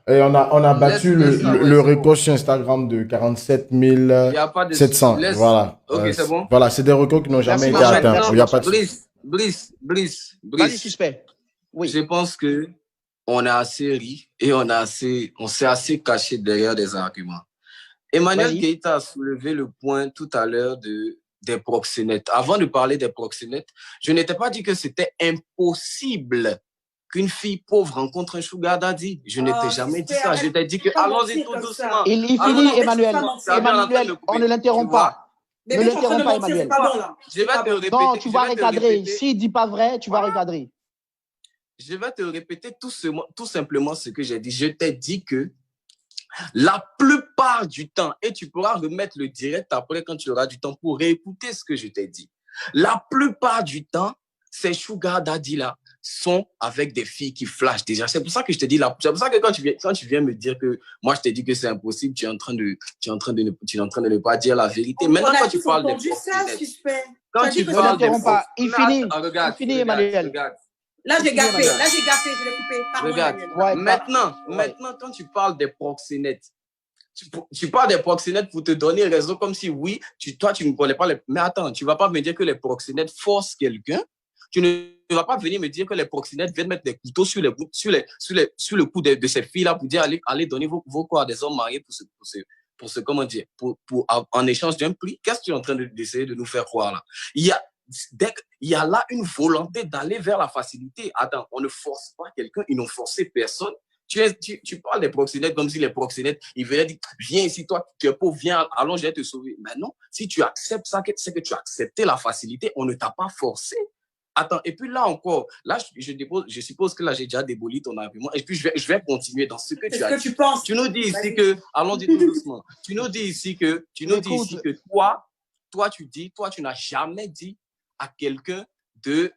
Et on a battu le record sur Instagram de 47 700. Voilà. Ok, c'est bon. Voilà, c'est des records qui n'ont jamais été atteints. Il n'y a pas de Brice. Vas-y, Suspect. Oui. Je pense que on a assez ri et on s'est assez caché derrière des arguments. Emmanuel Keita a soulevé le point tout à l'heure des proxénètes. Avant de parler des proxénètes, je n'étais pas dit que c'était impossible qu'une fille pauvre rencontre un sugar daddy. Je n'étais jamais dit ça. Je t'ai dit que allons-y tout doucement. Il finit, Emmanuel. Emmanuel, on ne l'interrompt pas. Ne l'interromps pas, Emmanuel. Je vais te répéter. Non, tu vas recadrer. S'il ne dit pas vrai, tu vas recadrer. Je vais te répéter tout simplement ce que j'ai dit. Je t'ai dit que la plupart du temps, et tu pourras remettre le direct après quand tu auras du temps pour réécouter ce que je t'ai dit. La plupart du temps, ces sugar daddy-là sont avec des filles qui flashent déjà. C'est pour ça que je te dis là. C'est pour ça que quand tu viens me dire que moi je t'ai dit que c'est impossible, tu es en train de ne pas dire la vérité. Maintenant, quand tu parles de quand tu parles de il finit, Emmanuel. Là, j'ai gaffé, je l'ai coupé. Regarde, maintenant, quand tu parles des proxénètes, tu parles des proxénètes pour te donner raison, comme si oui, toi, tu ne connais pas les... Mais attends, tu ne vas pas me dire que les proxénètes forcent quelqu'un. Tu ne vas pas venir me dire que les proxénètes viennent mettre des couteaux sur le cou de ces filles-là pour dire allez donner vos corps à des hommes mariés en échange d'un prix. Qu'est-ce que tu es en train d'essayer de nous faire croire là? Il y a là une volonté d'aller vers la facilité. Attends, on ne force pas quelqu'un, ils n'ont forcé personne. Tu parles des proxénètes comme si les proxénètes, ils venaient dire, viens ici, toi, tu es pauvre, viens, allons, je vais te sauver. Mais non, si tu acceptes ça, c'est que tu as accepté la facilité, on ne t'a pas forcé. Attends, et puis là encore, là, je suppose que là, j'ai déjà déboli ton argument, et puis je vais continuer dans ce que tu as dit. Tu penses? Tu nous dis ici que, allons-y tout doucement, tu nous dis ici que toi, tu n'as jamais dit à quelqu'un tu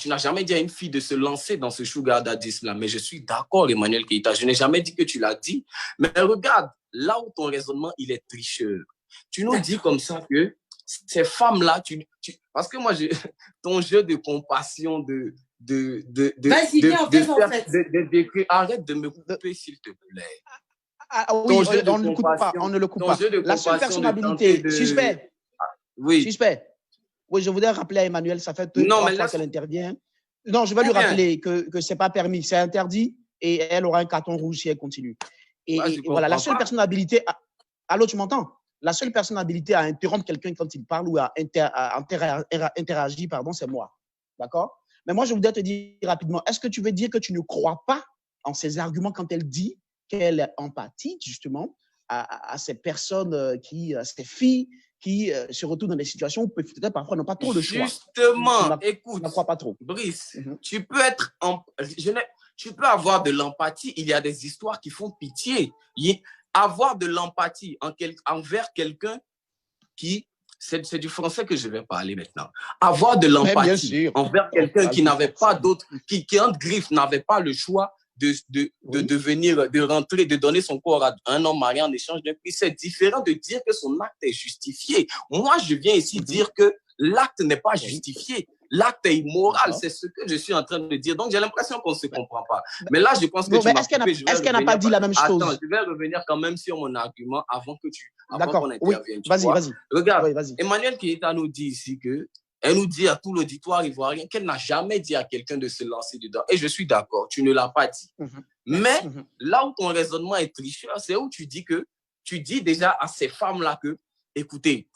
n'as jamais dit à une fille de se lancer dans ce sugar daddy-là. Mais je suis d'accord, Emmanuel Keita. Je n'ai jamais dit que tu l'as dit. Mais regarde, là où ton raisonnement, il est tricheur. Tu nous dis comme ça que ces femmes-là, parce que moi, ton jeu de compassion, arrête de me couper, s'il te plaît. Oui, on ne le coupe pas. La seule personnalité, Suspect. Oui. Suspect. Oui, je voudrais rappeler à Emmanuel, ça fait 3 fois qu'elle intervient. Non, je vais lui rappeler que ce n'est pas permis, c'est interdit et elle aura un carton rouge si elle continue. Et voilà, la seule personne habilitée. Allô, tu m'entends? La seule personne habilitée à interrompre quelqu'un quand il parle ou à interagir, c'est moi. D'accord? Mais moi, je voudrais te dire rapidement, est-ce que tu veux dire que tu ne crois pas en ses arguments quand elle dit qu'elle est empathique, justement, à ces personnes, à ces filles qui se retrouvent dans des situations où peut-être parfois n'ont pas trop de choix. Justement, écoute, je ne crois pas trop. Brice, tu peux être tu peux avoir de l'empathie. Il y a des histoires qui font pitié. Avoir de l'empathie envers quelqu'un qui, c'est du français que je vais parler maintenant. Avoir de l'empathie envers quelqu'un qui n'avait pas d'autre, qui entre griffes n'avait pas le choix de rentrer, de donner son corps à un homme marié en échange d'un prix. C'est différent de dire que son acte est justifié. Moi, je viens ici dire que l'acte n'est pas justifié. L'acte est immoral, c'est ce que je suis en train de dire. Donc, j'ai l'impression qu'on ne se comprend pas. Mais là, je pense que est-ce qu'elle n'a pas dit la même chose? Attends, je vais revenir quand même sur mon argument avant qu'on intervienne. Oui. Vas-y. Regarde, Emmanuel Keita nous dit ici elle nous dit à tout l'auditoire ivoirien qu'elle n'a jamais dit à quelqu'un de se lancer dedans. Et je suis d'accord, tu ne l'as pas dit. Mais là où ton raisonnement est tricheur, c'est où tu dis déjà à ces femmes-là que, écoutez,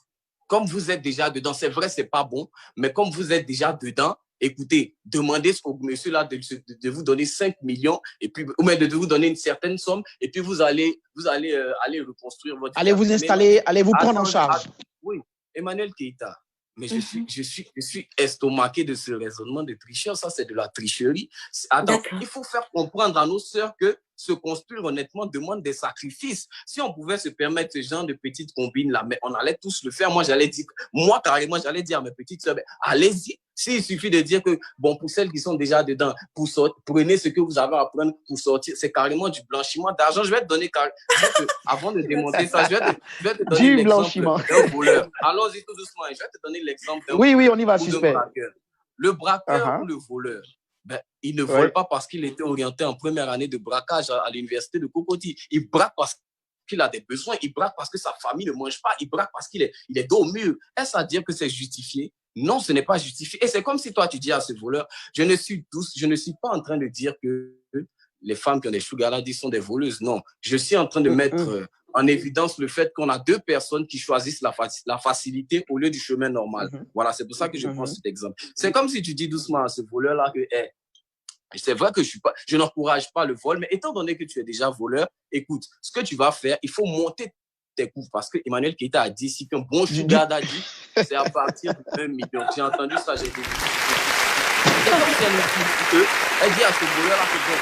comme vous êtes déjà dedans, c'est vrai, c'est pas bon, mais comme vous êtes déjà dedans, écoutez, demandez au monsieur-là de vous donner 5 millions, et puis, ou même de vous donner une certaine somme, et puis vous allez reconstruire votre... Allez vous installer, allez vous prendre en charge. Oui, Emmanuel Keita. Mais je suis estomaqué de ce raisonnement de tricheur. Ça, c'est de la tricherie. Attends, il faut faire comprendre à nos sœurs que se construire honnêtement demande des sacrifices. Si on pouvait se permettre ce genre de petites combines là, mais on allait tous le faire. Moi, carrément, j'allais dire à mes petites sœurs, allez-y. S'il suffit de dire que, bon, pour celles qui sont déjà dedans, prenez ce que vous avez à prendre pour sortir. C'est carrément du blanchiment d'argent. Je vais te donner, avant de démonter ça, je vais te donner l'exemple d'un voleur. Allons-y tout doucement. Je vais te donner l'exemple d'un voleur. Oui, on y va, suspect. Le braqueur ou le voleur, il ne vole pas parce qu'il était orienté en première année de braquage à l'université de Cocody. Il braque parce qu'il a des besoins. Il braque parce que sa famille ne mange pas. Il braque parce qu'il est dos au mur. Est-ce à dire que c'est justifié? Non, ce n'est pas justifié. Et c'est comme si toi, tu dis à ce voleur, je ne suis pas en train de dire que les femmes qui ont des sugar daddy sont des voleuses. Non, je suis en train de mettre en évidence le fait qu'on a deux personnes qui choisissent la facilité au lieu du chemin normal. Voilà, c'est pour ça que je prends cet exemple. C'est comme si tu dis doucement à ce voleur-là que, c'est vrai que je n'encourage pas le vol, mais étant donné que tu es déjà voleur, écoute, ce que tu vas faire, il faut monter tes coûts, parce que Emmanuel Keita a dit ici qu'un bon sugar daddy, c'est à partir de 1 million. J'ai entendu ça, j'ai dit. Elle dit à ce voleur-là que bon,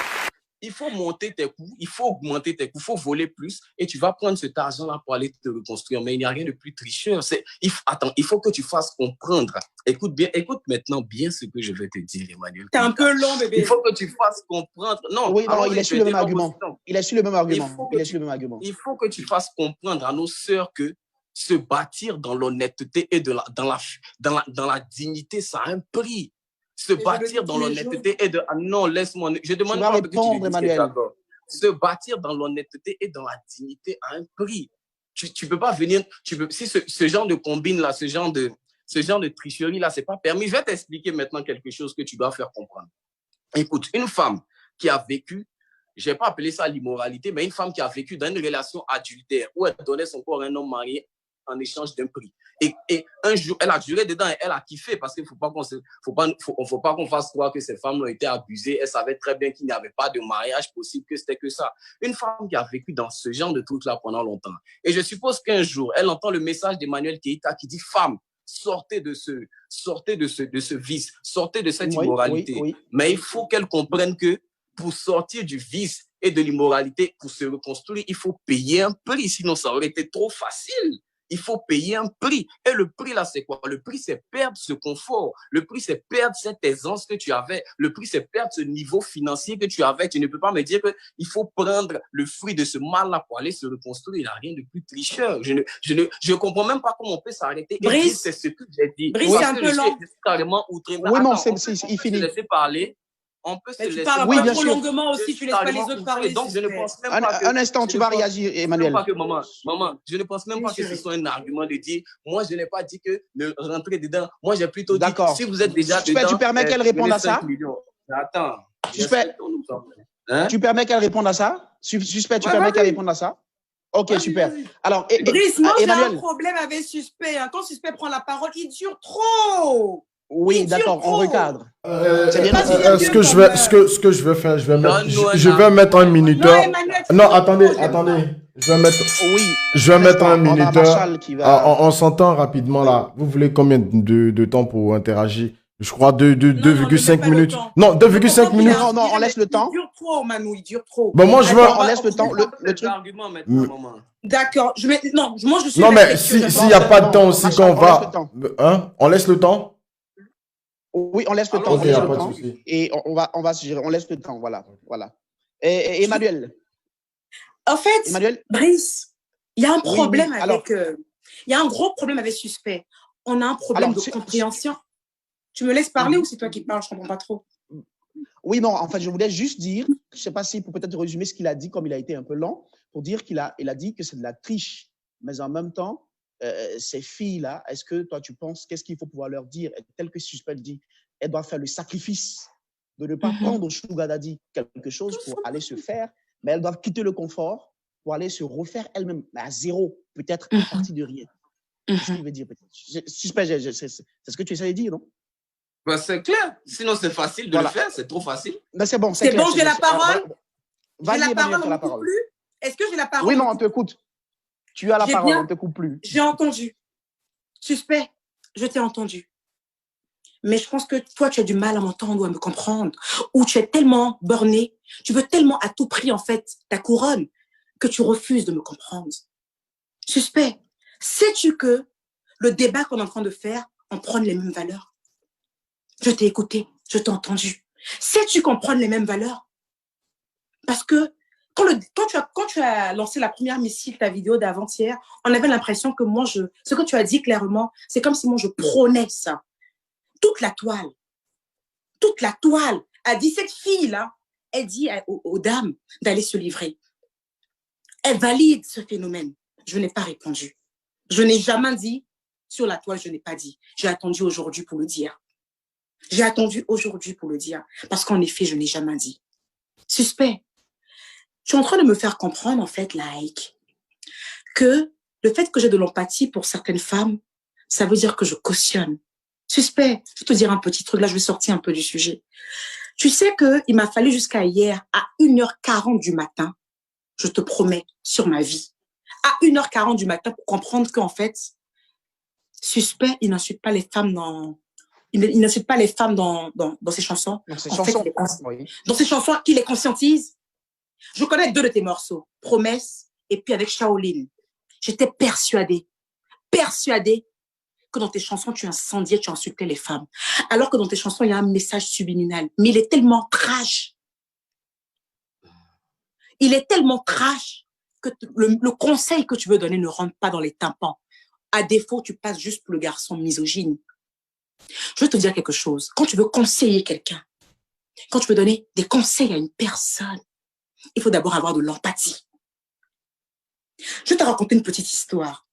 il faut monter tes coûts, il faut augmenter tes coûts, il faut voler plus et tu vas prendre cet argent-là pour aller te reconstruire. Mais il n'y a rien de plus tricheur. Attends, il faut que tu fasses comprendre. Écoute maintenant bien ce que je vais te dire, Emmanuel. T'es un peu long, bébé. Il faut que tu fasses comprendre. Non, il est sur le même argument. Il est sur le même argument. Il faut que tu fasses comprendre à nos sœurs que se bâtir dans l'honnêteté et dans la dignité, ça a un prix. Se bâtir dans l'honnêteté et de... non, laisse-moi... Je demande pas que tu me dises d'accord. Se bâtir dans l'honnêteté et dans la dignité a un prix. Tu peux pas venir... Si ce genre de combine-là, ce genre de tricherie-là, c'est pas permis. Je vais t'expliquer maintenant quelque chose que tu dois faire comprendre. Écoute, une femme qui a vécu, je vais pas appeler ça l'immoralité, mais une femme qui a vécu dans une relation adultère où elle donnait son corps à un homme marié en échange d'un prix. Et un jour, elle a juré dedans et elle a kiffé parce qu'il ne faut pas qu'on fasse croire que ces femmes ont été abusées. Elle savait très bien qu'il n'y avait pas de mariage possible, que c'était que ça. Une femme qui a vécu dans ce genre de truc-là pendant longtemps. Et je suppose qu'un jour, elle entend le message d'Emmanuel Keita qui dit « Femme, sortez de ce vice, sortez de cette immoralité. » Mais il faut qu'elle comprenne que pour sortir du vice et de l'immoralité, pour se reconstruire, il faut payer un prix. Sinon, ça aurait été trop facile. Il faut payer un prix. Et le prix, là, c'est quoi? Le prix, c'est perdre ce confort. Le prix, c'est perdre cette aisance que tu avais. Le prix, c'est perdre ce niveau financier que tu avais. Tu ne peux pas me dire qu'il faut prendre le fruit de ce mal-là pour aller se reconstruire. Il n'y a rien de plus tricheur. Je ne comprends même pas comment on peut s'arrêter. Brice, c'est ce que j'ai dit. Brice, c'est un peu lent. Je suis carrément outré. Oui, non, il finit. Laisser parler. On peut se laisser parles pas trop longuement aussi, tu laisses pas les autres parler. Donc, je ne pense même pas que... Un instant, tu vas réagir, Emmanuel. Maman, je ne pense même pas que ce soit un argument de dire, moi, je n'ai pas dit que de rentrer dedans. Moi, j'ai plutôt dit, si vous êtes déjà dedans... Tu permets qu'elle réponde à ça? Attends. Tu permets qu'elle réponde à ça? Suspect, tu permets qu'elle réponde à ça? Ok, super. Alors, Brice, moi, j'ai un problème avec Suspect. Quand Suspect prend la parole, il dure trop. Oui, d'accord, on recadre. Ce que je vais faire, je vais mettre un minuteur. Non, attendez. Je vais mettre, Oui, je vais mettre un on a minuteur. Marshall qui va... On s'entend rapidement là. Vous voulez combien de temps pour interagir? Je crois Non, ne mets 2,5 pas le minutes. temps. Non, 2,5 minutes. Non, on laisse le temps. Il dure trop, Manou, il dure trop. Bon, moi, je veux. On laisse le temps. Le Les truc... arguments maintenant, maman. D'accord. Non, moi je suis Non, mais respectueuse. s'il n'y a pas de temps aussi, Marshall, quand on on laisse va. le temps. Hein? On laisse le temps? Oui, on laisse le temps. Ok, On y laisse a le pas de temps. souci. Et on va se gérer. On laisse le temps. Voilà. Voilà. Et Emmanuel. En fait, Emmanuel. Brice, il y a un problème oui. Alors, avec. Il y a un gros problème avec Suspect. On a un problème de compréhension. Tu me laisses parler ou c'est toi qui parles? Je ne comprends pas trop. Oui, non, en fait, je voulais juste dire, je ne sais pas si pour peut-être résumer ce qu'il a dit, comme il a été un peu lent, pour dire il a dit que c'est de la triche. Mais en même temps, ces filles-là, est-ce que toi, tu penses, qu'est-ce qu'il faut pouvoir leur dire? Tel que Suspect dit, elles doivent faire le sacrifice de ne pas prendre au Sugar Daddy quelque chose pour aller se faire, mais elles doivent quitter le confort pour aller se refaire elles-mêmes, mais à zéro, peut-être à partir de rien. C'est ce qu'il veut dire, peut-être. Suspect, c'est ce que tu essaies de dire, non? Ben, c'est clair. Sinon, c'est facile de le faire. C'est trop facile. Mais c'est bon, c'est bon, j'ai la parole. J'ai la parole, on ne coupe plus. Est-ce que j'ai la parole? Oui, non, on te écoute. Tu as la parole, on ne te coupe plus. J'ai entendu. Suspect, je t'ai entendu. Mais je pense que toi, tu as du mal à m'entendre ou à me comprendre. Ou tu es tellement borné, tu veux tellement à tout prix, en fait, ta couronne, que tu refuses de me comprendre. Suspect, sais-tu que le débat qu'on est en train de faire, on prend les mêmes valeurs? Je t'ai écouté, je t'ai entendu. Sais-tu qu'on prend les mêmes valeurs? Parce que quand tu as lancé la première missile, ta vidéo d'avant-hier, on avait l'impression que moi, ce que tu as dit clairement, c'est comme si moi, je prônais ça. Toute la toile a dit cette fille-là, elle dit aux dames d'aller se livrer. Elle valide ce phénomène. Je n'ai pas répondu. Je n'ai jamais dit sur la toile, je n'ai pas dit. J'ai attendu aujourd'hui pour le dire. J'ai attendu aujourd'hui pour le dire. Parce qu'en effet, je n'ai jamais dit. Suspect. Tu es en train de me faire comprendre, en fait, que le fait que j'ai de l'empathie pour certaines femmes, ça veut dire que je cautionne. Suspect. Je vais te dire un petit truc. Là, je vais sortir un peu du sujet. Tu sais qu'il m'a fallu jusqu'à hier, à 1h40 du matin, je te promets, sur ma vie, à 1h40 du matin pour comprendre qu'en fait, Suspect, il n'insulte pas les femmes il n'insulte pas les femmes dans ses chansons. Dans ses chansons. Dans ses chansons, qu'il les conscientise. Je connais 2 de tes morceaux, Promesse et puis avec Shaolin. J'étais persuadée que dans tes chansons, tu incendiais, tu insultais les femmes. Alors que dans tes chansons, il y a un message subliminal. Mais il est tellement trash. Il est tellement trash que le conseil que tu veux donner ne rentre pas dans les tympans. À défaut, tu passes juste pour le garçon misogyne. Je veux te dire quelque chose. Quand tu veux conseiller quelqu'un, quand tu veux donner des conseils à une personne, il faut d'abord avoir de l'empathie. Je vais te raconter une petite histoire.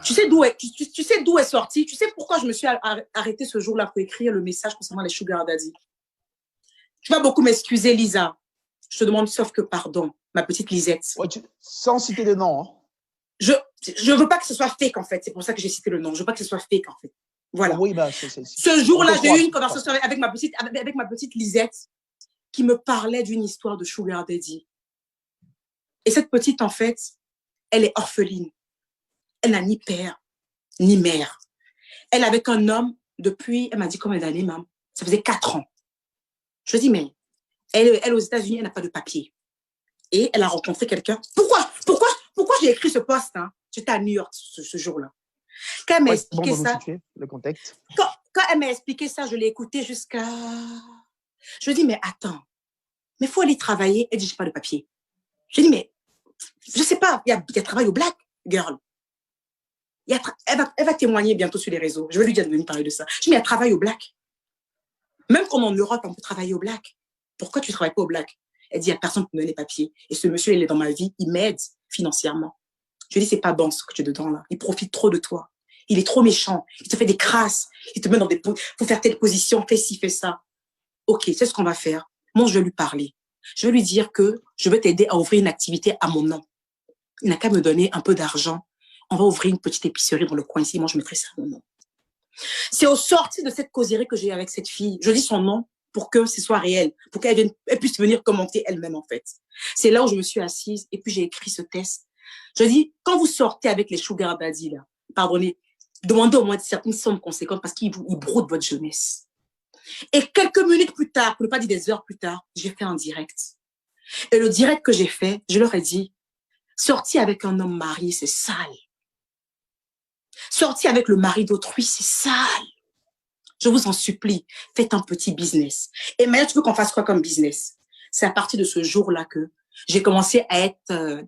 Tu sais d'où est sorti? Tu sais pourquoi je me suis arrêtée ce jour-là pour écrire le message concernant les Sugar Daddy? Tu vas beaucoup m'excuser, Lisa. Je te demande sauf que pardon, ma petite Lisette. Ouais, sans citer de nom. Hein. Je veux pas que ce soit fake, en fait. C'est pour ça que j'ai cité le nom. Je veux pas que ce soit fake, en fait. Voilà. Oui, bah, ce jour-là, j'ai eu une conversation avec ma petite Lisette qui me parlait d'une histoire de Sugar Daddy. Et cette petite, en fait, elle est orpheline. Elle n'a ni père, ni mère. Elle est avec un homme depuis, elle m'a dit combien d'années, même? Ça faisait 4 ans. Je dis, mais elle aux États-Unis, elle n'a pas de papier. Et elle a rencontré quelqu'un. Pourquoi j'ai écrit ce post, hein? J'étais à New York ce jour-là. Quand elle m'a expliqué ça, le contexte. Quand elle m'a expliqué ça, je l'ai écouté jusqu'à... Je lui dis, mais attends, mais il faut aller travailler. Elle dit, j'ai pas de papier. Je dis, mais je sais pas, il y a travail au black, girl. Elle va témoigner bientôt sur les réseaux. Je vais lui dire de venir parler de ça. Je dis, mais il y a travail au black. Même comme en Europe, on peut travailler au black. Pourquoi tu ne travailles pas au black? Elle dit, il n'y a personne pour me donner les papiers. Et ce monsieur, il est dans ma vie, il m'aide financièrement. Je lui dis, c'est pas bon ce que tu es dedans là. Il profite trop de toi. Il est trop méchant. Il te fait des crasses. Il te met dans pour faire telle position, fais ci, fais ça. Ok, c'est ce qu'on va faire. Moi, je vais lui parler. Je vais lui dire que je vais t'aider à ouvrir une activité à mon nom. Il n'a qu'à me donner un peu d'argent. On va ouvrir une petite épicerie dans le coin ici. Moi, je mettrai ça à mon nom. C'est au sortir de cette causerie que j'ai eu avec cette fille. Je dis son nom pour que ce soit réel, pour qu'elle puisse venir commenter elle-même, en fait. C'est là où je me suis assise et puis j'ai écrit ce test. Je dis, quand vous sortez avec les sugar daddy, là, pardonnez, demandez au moins une somme conséquente parce qu'ils brodent votre jeunesse. Et quelques minutes plus tard, pour ne pas dire des heures plus tard, j'ai fait un direct. Et le direct que j'ai fait, je leur ai dit, sortir avec un homme marié, c'est sale. Sortir avec le mari d'autrui, c'est sale. Je vous en supplie, faites un petit business. Et maintenant, tu veux qu'on fasse quoi comme business? C'est à partir de ce jour-là que j'ai commencé à être...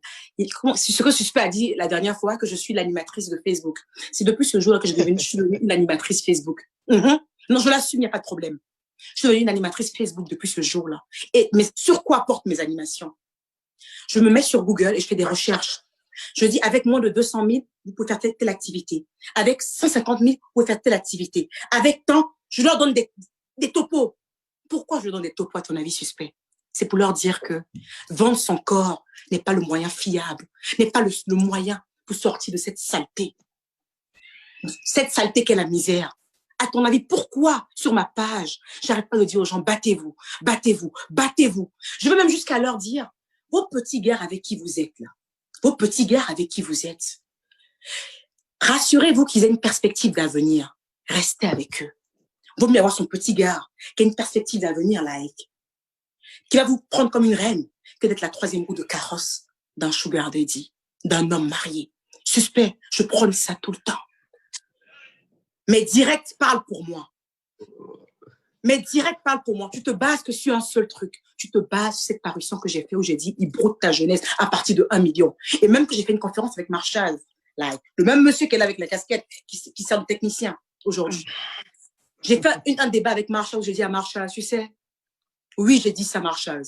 c'est ce que Suspect a dit la dernière fois, que je suis l'animatrice de Facebook. C'est depuis ce jour-là que je suis devenue une animatrice Facebook. Non, je l'assume, il n'y a pas de problème. Je suis devenue une animatrice Facebook depuis ce jour-là. Mais sur quoi portent mes animations? Je me mets sur Google et je fais des recherches. Je dis, avec moins de 200 000, vous pouvez faire telle activité. Avec 150 000, vous pouvez faire telle activité. Avec tant, je leur donne des topos. Pourquoi je leur donne des topos, à ton avis, Suspect? C'est pour leur dire que vendre son corps n'est pas le moyen fiable, n'est pas le moyen pour sortir de cette saleté. Cette saleté qu'est la misère. À ton avis, pourquoi sur ma page, j'arrête pas de dire aux gens, battez-vous, battez-vous, battez-vous. Je veux même jusqu'à leur dire, vos petits gars avec qui vous êtes là, vos petits gars avec qui vous êtes, rassurez-vous qu'ils aient une perspective d'avenir. Restez avec eux. Vaut mieux avoir son petit gars qui a une perspective d'avenir, like, qui va vous prendre comme une reine, que d'être la troisième roue de carrosse d'un sugar daddy, d'un homme marié. Suspect, je prône ça tout le temps. Mais direct parle pour moi. Mais direct parle pour moi. Tu te bases que sur un seul truc. Tu te bases sur cette parution que j'ai fait où j'ai dit, il brode ta jeunesse à partir de 1 million. Et même que j'ai fait une conférence avec Marshall, là, le même monsieur qui est là avec la casquette, qui sert de technicien aujourd'hui. J'ai fait un débat avec Marshall où j'ai dit à Marshall, tu sais, oui, j'ai dit ça, Marshall.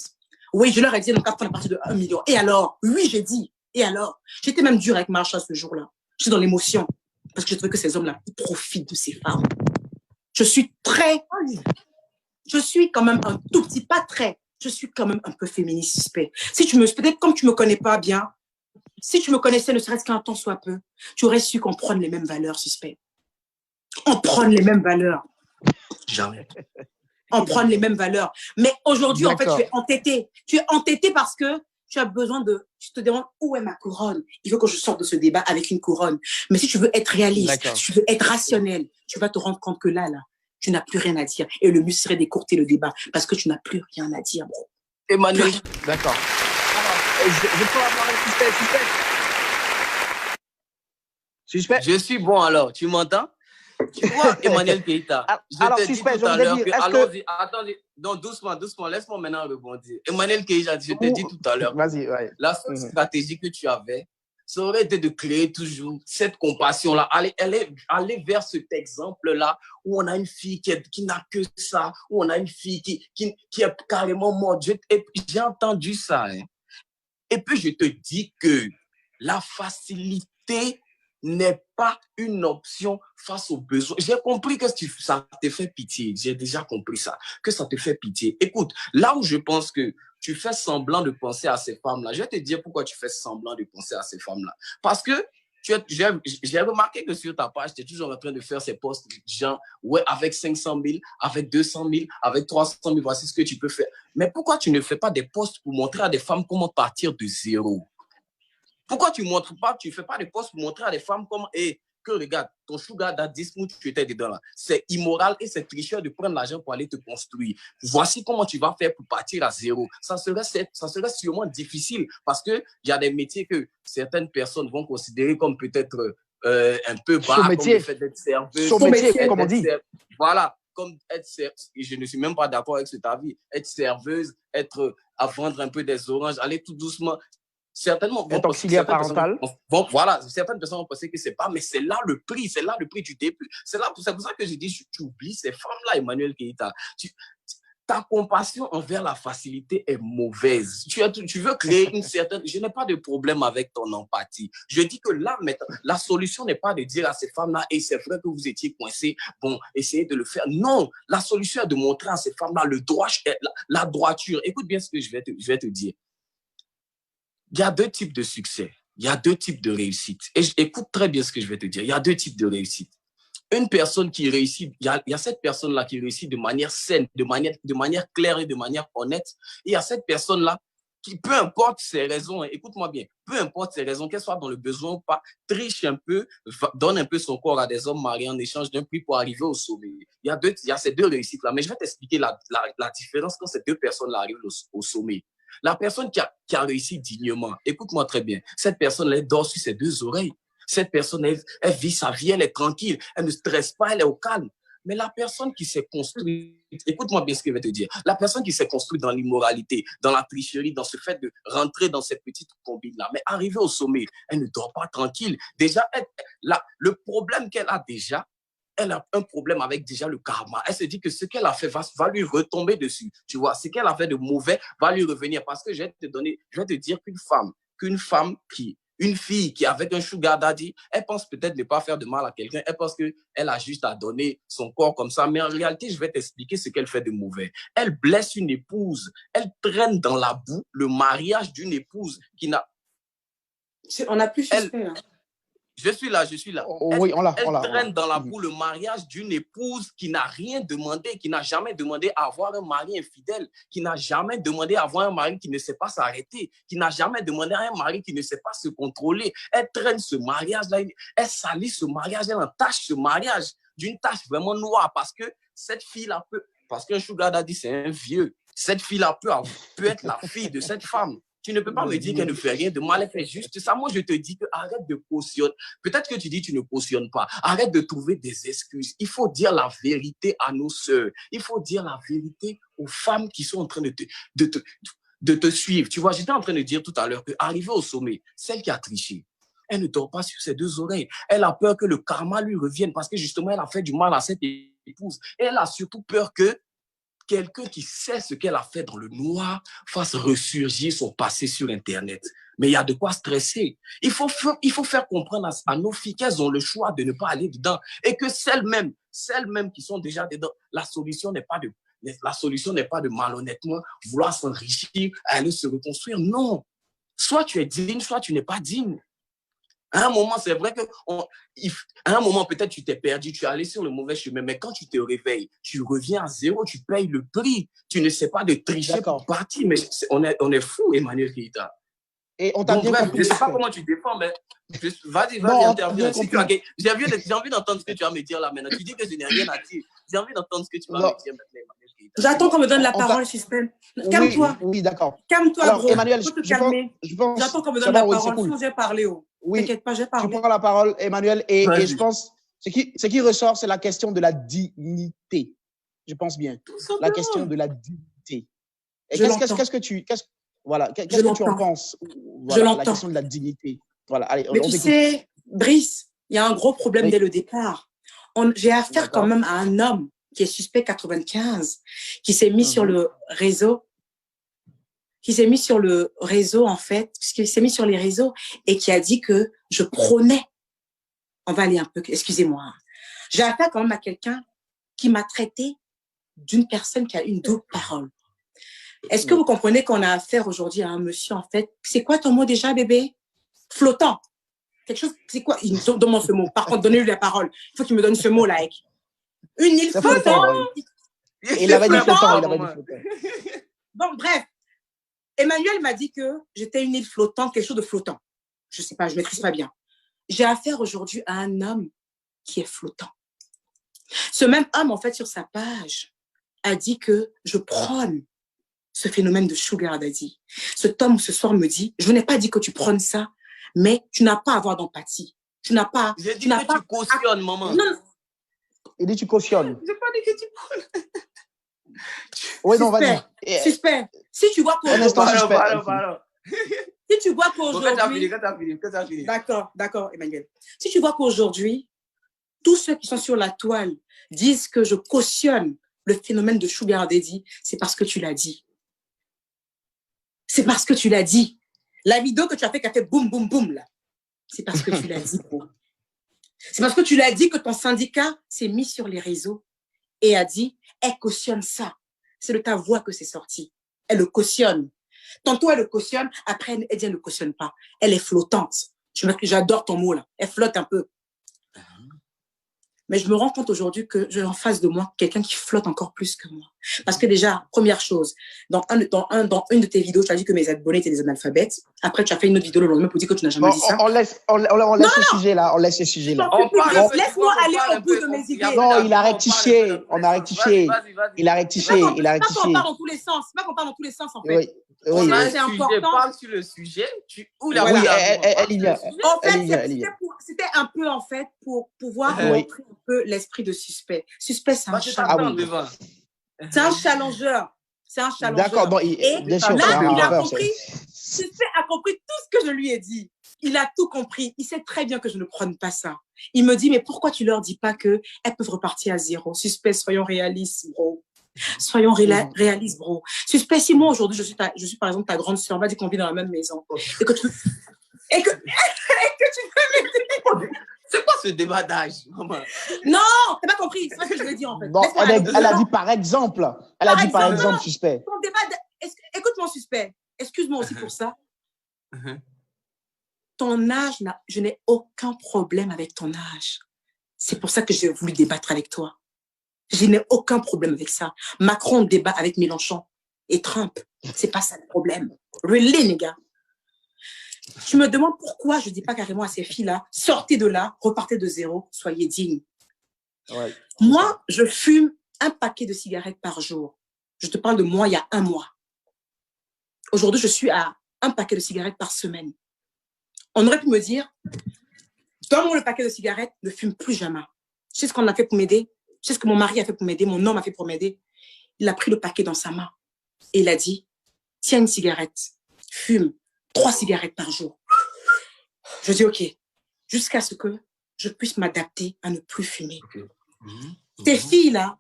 Oui, je leur ai dit, donc après, à partir de 1 million. Et alors? Oui, j'ai dit. Et alors? J'étais même dur avec Marshall ce jour-là. J'étais dans l'émotion. Parce que je trouvais que ces hommes-là profitent de ces femmes. Je suis quand même un tout petit, pas très, je suis quand même un peu féministe, Suspect. Peut-être comme tu me connais pas bien, si tu me connaissais ne serait-ce qu'un temps soit peu, tu aurais su qu'on prenne les mêmes valeurs, Suspect. On prenne les mêmes valeurs. Jamais. On prenne les mêmes valeurs. Mais aujourd'hui, en fait, tu es entêté. Tu es entêté parce que tu as besoin tu te demandes où est ma couronne. Il faut que je sorte de ce débat avec une couronne. Mais si tu veux être réaliste, si tu veux être rationnel, tu vas te rendre compte que là, tu n'as plus rien à dire. Et le mieux serait d'écourter le débat parce que tu n'as plus rien à dire, bro. Emmanuel. D'accord. Alors, je peux avoir un suspect. Je suis bon alors, tu m'entends? Tu vois, Emmanuel Keïta, je te dis tout à l'heure que... Allons-y, attendez, donc doucement, laisse-moi maintenant rebondir. Emmanuel Keïta, je te dis tout à l'heure, la seule stratégie que tu avais, ça aurait été de créer toujours cette compassion-là, aller vers cet exemple-là, où on a une fille qui n'a que ça, où on a une fille qui est carrément morte. J'ai entendu ça. Hein. Et puis, je te dis que la facilité n'est pas une option face aux besoins. J'ai compris que ça te fait pitié. J'ai déjà compris ça, que ça te fait pitié. Écoute, là où je pense que tu fais semblant de penser à ces femmes-là, je vais te dire pourquoi tu fais semblant de penser à ces femmes-là. Parce que j'ai remarqué que sur ta page, tu es toujours en train de faire ces posts, genre, ouais, avec 500 000, avec 200 000, avec 300 000, voici ce que tu peux faire. Mais pourquoi tu ne fais pas des posts pour montrer à des femmes comment partir de zéro? Pourquoi tu ne fais pas de posts pour montrer à des femmes comment, que regarde, ton sugar daddy, tu étais dedans là. C'est immoral et c'est tricheur de prendre l'argent pour aller te construire. Voici comment tu vas faire pour partir à zéro. Ça serait sûrement difficile parce qu'il y a des métiers que certaines personnes vont considérer comme peut-être un peu bas, comme le fait d'être serveuse. Son métier, comme on dit. Voilà, comme être serveuse. Je ne suis même pas d'accord avec cet avis. Être serveuse, à vendre un peu des oranges, aller tout doucement. Certainement, auxiliaire parental. Certaines personnes vont penser que c'est pas, mais c'est là le prix du début. C'est pour ça que je dis, tu oublies ces femmes-là, Emmanuel Keïta. Ta compassion envers la facilité est mauvaise. Tu veux créer une certaine... Je n'ai pas de problème avec ton empathie. Je dis que là, maintenant, la solution n'est pas de dire à ces femmes-là, et c'est vrai que vous étiez coincés, bon, essayez de le faire. Non, la solution est de montrer à ces femmes-là la droiture. Écoute bien ce que je vais te dire. Il y a 2 types de succès. Il y a 2 types de réussite. Et écoute très bien ce que je vais te dire. Il y a 2 types de réussite. une personne qui réussit, il y a cette personne-là qui réussit de manière saine, de manière claire et de manière honnête. Et il y a cette personne-là qui, peu importe ses raisons, écoute-moi bien, peu importe ses raisons, qu'elle soit dans le besoin ou pas, triche un peu, donne un peu son corps à des hommes mariés en échange d'un prix pour arriver au sommet. Il y a ces deux réussites-là. Mais je vais t'expliquer la différence quand ces deux personnes-là arrivent au sommet. La personne qui a réussi dignement, écoute-moi très bien, cette personne-là, elle dort sur ses deux oreilles. Cette personne, elle vit sa vie, elle est tranquille, elle ne stresse pas, elle est au calme. Mais la personne qui s'est construite, écoute-moi bien ce que je vais te dire, la personne qui s'est construite dans l'immoralité, dans la tricherie, dans ce fait de rentrer dans cette petite combine-là, mais arriver au sommet, elle ne dort pas tranquille. Déjà, le problème qu'elle a déjà, elle a un problème avec déjà le karma. Elle se dit que ce qu'elle a fait va lui retomber dessus. Tu vois, ce qu'elle a fait de mauvais va lui revenir. Parce que je vais te dire une fille qui avec un sugar daddy, elle pense peut-être ne pas faire de mal à quelqu'un. Elle pense qu'elle a juste à donner son corps comme ça. Mais en réalité, je vais t'expliquer ce qu'elle fait de mauvais. Elle blesse une épouse. Elle traîne dans la boue le mariage d'une épouse qui n'a... On n'a plus suspect, là. Je suis là. Oui, on l'a. Traîne dans la boue le mariage d'une épouse qui n'a rien demandé, qui n'a jamais demandé à avoir un mari infidèle, qui n'a jamais demandé à avoir un mari qui ne sait pas s'arrêter, qui n'a jamais demandé à un mari qui ne sait pas se contrôler. Elle traîne ce mariage-là, elle salit ce mariage, elle entache ce mariage d'une tache vraiment noire parce que cette fille-là parce qu'un sugar daddy, c'est un vieux. Cette fille-là peut être la fille de cette femme. Tu ne peux pas me dire qu'elle ne fait rien de mal, elle fait juste ça. Moi, je te dis que arrête de cautionner. Peut-être que tu dis que tu ne cautionnes pas. Arrête de trouver des excuses. Il faut dire la vérité à nos sœurs. Il faut dire la vérité aux femmes qui sont en train de te suivre. Tu vois, j'étais en train de dire tout à l'heure qu'arriver au sommet, celle qui a triché, elle ne dort pas sur ses deux oreilles. Elle a peur que le karma lui revienne parce que justement, elle a fait du mal à cette épouse. Et elle a surtout peur que quelqu'un qui sait ce qu'elle a fait dans le noir fasse ressurgir son passé sur Internet. Mais il y a de quoi stresser. Il faut faire comprendre à nos filles qu'elles ont le choix de ne pas aller dedans et que celles-mêmes qui sont déjà dedans, la solution n'est pas de malhonnêtement vouloir s'enrichir, aller se reconstruire. Non. Soit tu es digne, soit tu n'es pas digne. À un moment, c'est vrai à un moment, peut-être tu t'es perdu, tu es allé sur le mauvais chemin, mais quand tu te réveilles, tu reviens à zéro, tu payes le prix. Tu ne sais pas de tricher pour partir, mais on est fou, Emmanuel Keita. Et on t'a bien compris. Je ne sais pas comment tu défends, mais vas-y, interviens. J'ai envie d'entendre ce que tu vas me dire là maintenant. Tu dis que je n'ai rien à dire. J'ai envie d'entendre ce que tu vas me dire maintenant, Emmanuel Keita. J'attends qu'on me donne la parole, Suspect. Calme-toi. Oui, d'accord. Calme-toi, alors, gros. Emmanuel, faut te calmer. J'attends qu'on me donne la parole. Cool. J'ai parlé. Oui, t'inquiète pas, j'ai parlé. Tu prends la parole, Emmanuel, et je pense, ce qui ressort, c'est la question de la dignité. Je pense bien. La question de la dignité. Et qu'est-ce que tu en penses? Voilà, la question de la dignité. Voilà, allez, mais tu sais, Brice, il y a un gros problème dès le départ. J'ai affaire quand même à un homme qui est suspect 95, qui s'est mis sur le réseau, en fait, puisqu'il s'est mis sur les réseaux et qui a dit que je prônais. On va aller un peu, excusez-moi. J'ai affaire quand même à quelqu'un qui m'a traité d'une personne qui a une double parole. Est-ce que vous comprenez qu'on a affaire aujourd'hui à un monsieur, en fait? C'est quoi ton mot déjà, bébé? Flottant. Quelque chose, c'est quoi? Donne-moi ce mot. Par contre, donnez-lui la parole. Il faut qu'il me donne ce mot, là. Une île flottante. Il avait dit flottant. Bon, bref. Emmanuel m'a dit que j'étais une île flottante, quelque chose de flottant. Je sais pas, je maîtrise pas bien. J'ai affaire aujourd'hui à un homme qui est flottant. Ce même homme, en fait, sur sa page, a dit que je prône ce phénomène de sugar daddy. Cet homme, ce soir, me dit, je n'ai pas dit que tu prônes ça, mais tu n'as pas à avoir d'empathie. Tu n'as pas... J'ai dit que tu cautionnes, maman. Non. Il dit tu cautionnes. Je n'ai pas dit que tu prônes. Oui, non, vas-y. Suspect. Si tu vois qu'aujourd'hui... Si tu vois qu'aujourd'hui... D'accord, Emmanuel. Si tu vois qu'aujourd'hui, tous ceux qui sont sur la toile disent que je cautionne le phénomène de sugar daddy, c'est parce que tu l'as dit. C'est parce que tu l'as dit. La vidéo que tu as fait qui a fait boum, boum, boum, là, c'est parce que tu l'as dit, bro. C'est parce que tu l'as dit que ton syndicat s'est mis sur les réseaux et a dit, elle cautionne ça. C'est de ta voix que c'est sorti. Elle le cautionne. Tantôt, elle le cautionne, après, elle dit, elle ne le cautionne pas. Elle est flottante. J'adore ton mot, là. Elle flotte un peu. Mais je me rends compte aujourd'hui que j'ai en face de moi quelqu'un qui flotte encore plus que moi. Parce que déjà, première chose, dans une de tes vidéos, tu as dit que mes abonnés étaient des analphabètes. Après, tu as fait une autre vidéo le lendemain pour dire que tu n'as jamais dit ça. On laisse ce sujet-là. On laisse ce sujet-là. Laisse-moi aller au bout de mes idées. Non, il a rectifié. On a rectifié. Il a rectifié. Il a rectifié. C'est pas qu'on parle dans tous les sens. C'est pas qu'on parle dans tous les sens, en fait. Oui. Oui, c'est important. Parle sur le sujet. Oui, elle y vient. En fait, c'était un peu, en fait, pour pouvoir montrer un peu l'esprit de Suspect. Suspect, c'est un challengeur. C'est un challenger. C'est un challenger. D'accord, bon, bien sûr, là, il a compris. Suspect a compris tout ce que je lui ai dit. Il a tout compris. Il sait très bien que je ne prône pas ça. Il me dit, mais pourquoi tu leur dis pas qu'elles peuvent repartir à zéro? Suspect, soyons réalistes, bro. Soyons réalistes, bro. Suspect, si moi, aujourd'hui, je suis par exemple ta grande sœur, on va dire qu'on vit dans la même maison. Et que tu veux m'aider. C'est quoi ce débat d'âge, maman? Non, t'as pas compris. C'est pas ce que je veux dire, en fait. Non, elle a dit par exemple. Elle a dit par exemple, Suspect. Écoute-moi, Suspect. Excuse-moi aussi pour ça. Ton âge, je n'ai aucun problème avec ton âge. C'est pour ça que j'ai voulu débattre avec toi. Je n'ai aucun problème avec ça. Macron débat avec Mélenchon et Trump. C'est pas ça le problème. Really, les gars. Tu me demandes pourquoi je dis pas carrément à ces filles-là, sortez de là, repartez de zéro, soyez dignes. Ouais. Moi, je fume un paquet de cigarettes par jour. Je te parle de moi il y a 1 mois. Aujourd'hui, je suis à un paquet de cigarettes par semaine. On aurait pu me dire, donne-moi le paquet de cigarettes, ne fume plus jamais. Tu sais ce qu'on a fait pour m'aider? Tu sais ce que mon mari a fait pour m'aider? Mon homme a fait pour m'aider? Il a pris le paquet dans sa main et il a dit, tiens une cigarette, fume 3 cigarettes par jour. Je dis, OK, jusqu'à ce que je puisse m'adapter à ne plus fumer. Ces filles-là,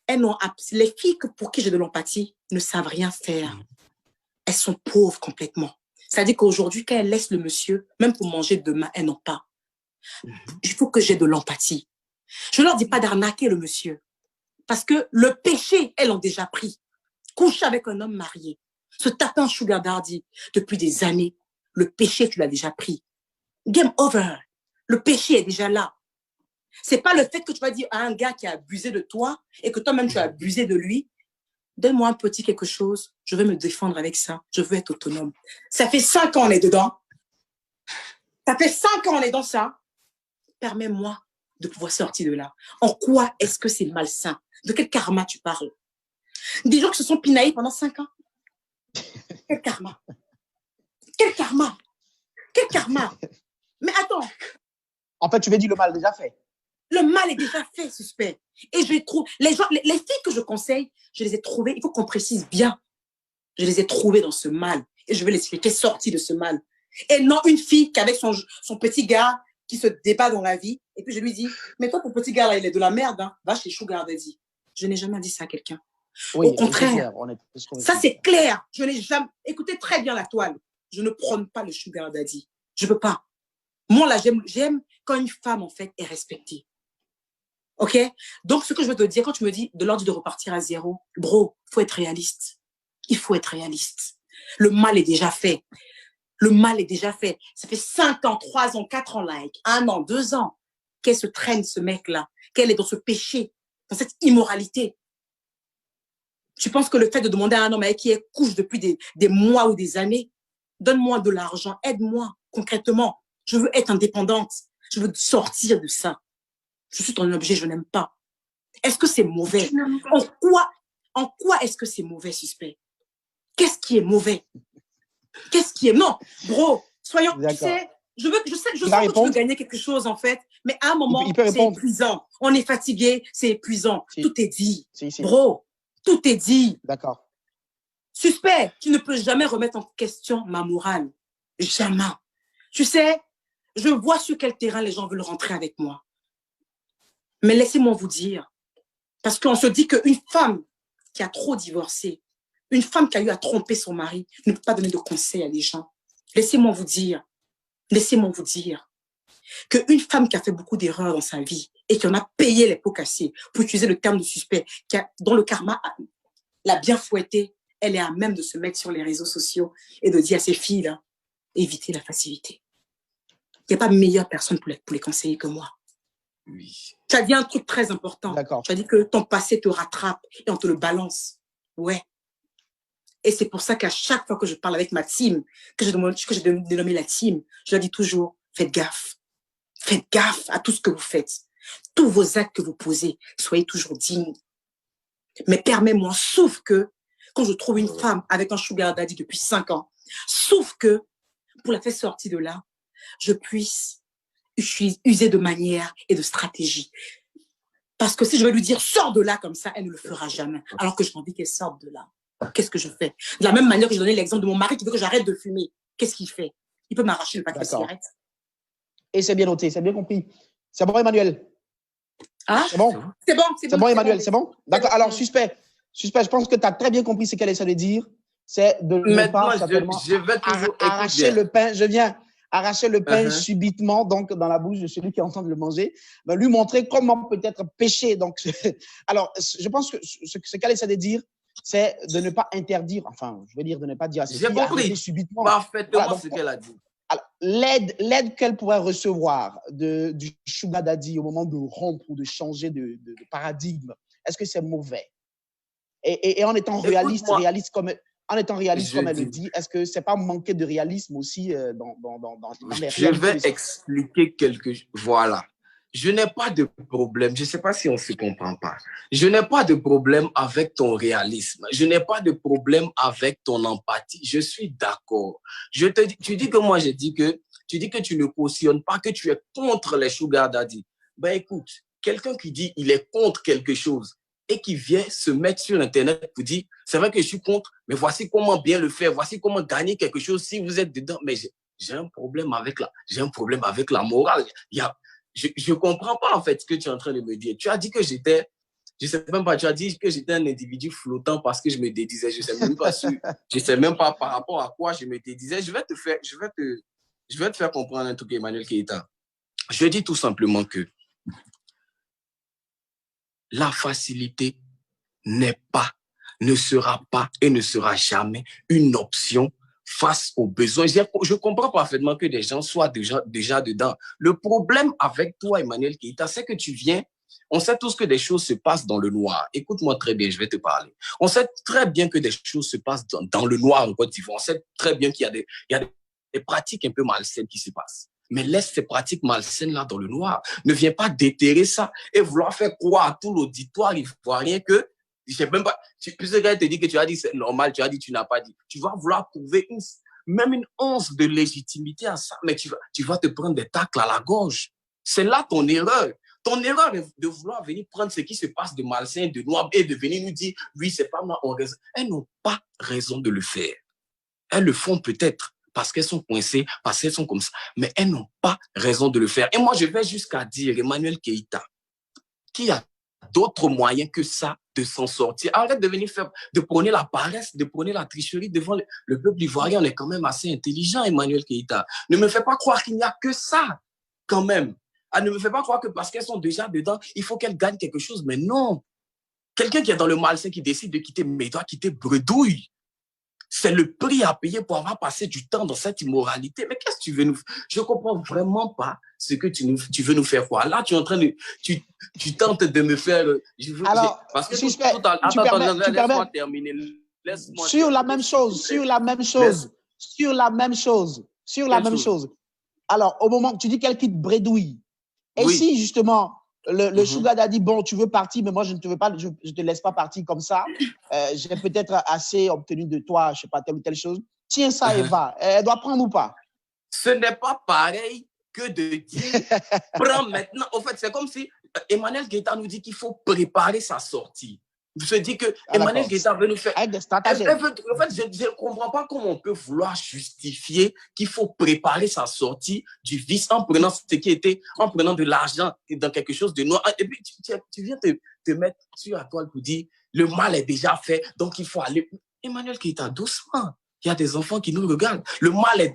les filles pour qui j'ai de l'empathie ne savent rien faire. Elles sont pauvres complètement. C'est-à-dire qu'aujourd'hui, quand elles laissent le monsieur, même pour manger demain, elles n'ont pas. Il faut que j'ai de l'empathie. Je ne leur dis pas d'arnaquer le monsieur. Parce que le péché, elles l'ont déjà pris. Coucher avec un homme marié, se taper un sugar daddy depuis des années, le péché, tu l'as déjà pris. Game over. Le péché est déjà là. C'est pas le fait que tu vas dire à un gars qui a abusé de toi et que toi-même tu as abusé de lui, donne-moi un petit quelque chose, je vais me défendre avec ça, je veux être autonome. Ça fait 5 ans on est dedans. Ça fait 5 ans on est dans ça. Permets-moi de pouvoir sortir de là. En quoi est-ce que c'est malsain? De quel karma tu parles? Des gens qui se sont pinaillés pendant 5 ans. Quel karma? Quel karma? Quel karma? Mais attends. En fait, tu veux dire le mal déjà fait. Le mal est déjà fait, Suspect. Et je trouve, les filles que je conseille, je les ai trouvées, il faut qu'on précise bien. Je les ai trouvées dans ce mal. Et je vais les faire sortir de ce mal. Et non une fille qui avec son petit gars qui se débat dans la vie. Et puis je lui dis, mais toi, ton petit gars là, il est de la merde, hein. Va chez Sugar Daddy. Je n'ai jamais dit ça à quelqu'un. Oui, au contraire, ça c'est clair. Je n'ai jamais, écoutez très bien la toile. Je ne prône pas le Sugar Daddy. Je peux pas. Moi là, j'aime quand une femme en fait est respectée. Ok? Donc, ce que je veux te dire, quand tu me dis de l'ordre de repartir à zéro, bro, faut être réaliste. Il faut être réaliste. Le mal est déjà fait. Le mal est déjà fait. Ça fait 5 ans, 3 ans, 4 ans, 1 an, 2 ans qu'elle se traîne, ce mec-là, qu'elle est dans ce péché, dans cette immoralité. Tu penses que le fait de demander à un homme avec qui elle couche depuis des mois ou des années, donne-moi de l'argent, aide-moi concrètement. Je veux être indépendante. Je veux sortir de ça. Je suis ton objet, je n'aime pas. Est-ce que c'est mauvais? En quoi est-ce que c'est mauvais, Suspect? Qu'est-ce qui est mauvais? Qu'est-ce qui est... Non, bro, soyons... Tu sais, je sais que tu veux gagner quelque chose, en fait, mais à un moment, c'est épuisant. On est fatigué, c'est épuisant. Si. Tout est dit. Si. Bro, tout est dit. D'accord. Suspect, tu ne peux jamais remettre en question ma morale. Jamais. Tu sais, je vois sur quel terrain les gens veulent rentrer avec moi. Mais laissez-moi vous dire, parce qu'on se dit qu'une femme qui a trop divorcé, une femme qui a eu à tromper son mari, ne peut pas donner de conseils à des gens. Laissez-moi vous dire qu'une femme qui a fait beaucoup d'erreurs dans sa vie et qui en a payé les pots cassés, pour utiliser le terme de Suspect, dont le karma l'a bien fouettée, elle est à même de se mettre sur les réseaux sociaux et de dire à ses filles, là, évitez la facilité. Il n'y a pas meilleure personne pour les conseiller que moi. Oui. Tu as dit un truc très important. D'accord. Tu as dit que ton passé te rattrape et on te le balance. Ouais. Et c'est pour ça qu'à chaque fois que je parle avec ma team, que j'ai dénommé la team, je leur dis toujours, faites gaffe. Faites gaffe à tout ce que vous faites. Tous vos actes que vous posez, soyez toujours dignes. Mais permets-moi, sauf que, quand je trouve une femme avec un sugar daddy depuis 5 ans, sauf que, pour la faire sortir de là, je puisse user de manière et de stratégie. Parce que si je vais lui dire, sors de là comme ça, elle ne le fera jamais. Alors que j'ai envie qu'elle sorte de là. Qu'est-ce que je fais? De la même manière que j'ai donné l'exemple de mon mari qui veut que j'arrête de fumer. Qu'est-ce qu'il fait? Il peut m'arracher le paquet de cigarettes. Et c'est bien noté, c'est bien compris. C'est bon, Emmanuel? Ah, c'est bon? C'est bon, c'est bon, Emmanuel, c'est bon? D'accord, alors, suspect, je pense que tu as très bien compris ce qu'elle essaie de dire. C'est de ne pas certainement je vais toujours arracher le pain. Je viens arracher le pain subitement, donc dans la bouche de celui qui est en train de le manger, ben, lui montrer comment peut-être pécher. Donc, alors, je pense que ce qu'elle essaie de dire, c'est de ne pas interdire, enfin, je veux dire de ne pas dire à ses filles, arrêter subitement. Parfaitement voilà, ce qu'elle a dit. L'aide qu'elle pourrait recevoir du sugar daddy au moment de rompre ou de changer de paradigme, est-ce que c'est mauvais? Et en étant réaliste comme elle le dit, est-ce que c'est pas manquer de réalisme aussi dans les Je vais expliquer quelque chose. Voilà. Je n'ai pas de problème. Je ne sais pas si on ne se comprend pas. Je n'ai pas de problème avec ton réalisme. Je n'ai pas de problème avec ton empathie. Je suis d'accord. Tu dis que moi, tu dis que tu ne cautionnes pas, que tu es contre les sugar daddy. Ben écoute, quelqu'un qui dit il est contre quelque chose et qui vient se mettre sur Internet pour dire, c'est vrai que je suis contre, mais voici comment bien le faire, voici comment gagner quelque chose si vous êtes dedans. Mais j'ai un problème avec la morale. Je comprends pas en fait ce que tu es en train de me dire. Tu as dit que j'étais, je sais même pas, tu as dit que j'étais un individu flottant parce que je me dédisais. Je sais même pas par rapport à quoi je me dédisais. Je vais te faire comprendre un truc, Emmanuel Keita. Je dis tout simplement que la facilité n'est pas, ne sera pas et ne sera jamais une option face aux besoins. Je comprends parfaitement que des gens soient déjà dedans. Le problème avec toi, Emmanuel Keita, c'est que tu viens, on sait tous que des choses se passent dans le noir. Écoute-moi très bien, je vais te parler. On sait très bien que des choses se passent dans le noir en Côte d'Ivoire. On sait très bien qu'il y a des pratiques un peu malsaines qui se passent. Mais laisse ces pratiques malsaines-là dans le noir. Ne viens pas déterrer ça et vouloir faire croire à tout l'auditoire ivoirien que, je sais même pas, puisque quelqu'un te dit que tu as dit c'est normal, tu as dit tu n'as pas dit. Tu vas vouloir prouver même une once de légitimité à ça, mais tu vas te prendre des tacles à la gorge. C'est là ton erreur. Ton erreur est de vouloir venir prendre ce qui se passe de malsain, de noir et de venir nous dire, oui, c'est pas moi, on raison. Elles n'ont pas raison de le faire. Elles le font peut-être parce qu'elles sont coincées, parce qu'elles sont comme ça. Mais elles n'ont pas raison de le faire. Et moi, je vais jusqu'à dire, Emmanuel Keita, qui a d'autres moyens que ça de s'en sortir. Arrête de venir de prôner la paresse, de prôner la tricherie devant le peuple ivoirien. On est quand même assez intelligent, Emmanuel Keita. Ne me fais pas croire qu'il n'y a que ça, quand même. Ne me fais pas croire que parce qu'elles sont déjà dedans, il faut qu'elles gagnent quelque chose. Mais non. Quelqu'un qui est dans le malsain, qui décide de quitter, mais il doit quitter bredouille. C'est le prix à payer pour avoir passé du temps dans cette immoralité. Mais qu'est-ce que tu veux nous... Je ne comprends vraiment pas ce que tu veux nous faire croire. Là, tu es en train de... Tu tentes de me faire... Alors, parce que tu permets terminer. Sur la même chose. Alors, au moment où tu dis qu'elle quitte bredouille, et oui. Si justement... Le sugar daddy, bon, tu veux partir, mais moi, je ne te veux pas, je te laisse pas partir comme ça. J'ai peut-être assez obtenu de toi, je sais pas, telle ou telle chose. Tiens ça et va. Elle doit prendre ou pas? Ce n'est pas pareil que de dire, prends maintenant. En fait, c'est comme si Emmanuel Keita nous dit qu'il faut préparer sa sortie. Je dis que Emmanuel Keita veut nous faire... En fait, je ne comprends pas comment on peut vouloir justifier qu'il faut préparer sa sortie du vice en prenant de l'argent dans quelque chose de noir. Et puis, tu viens te mettre sur la toile pour dire le mal est déjà fait, donc il faut aller... Emmanuel Keita, doucement. Il y a des enfants qui nous regardent. Le mal est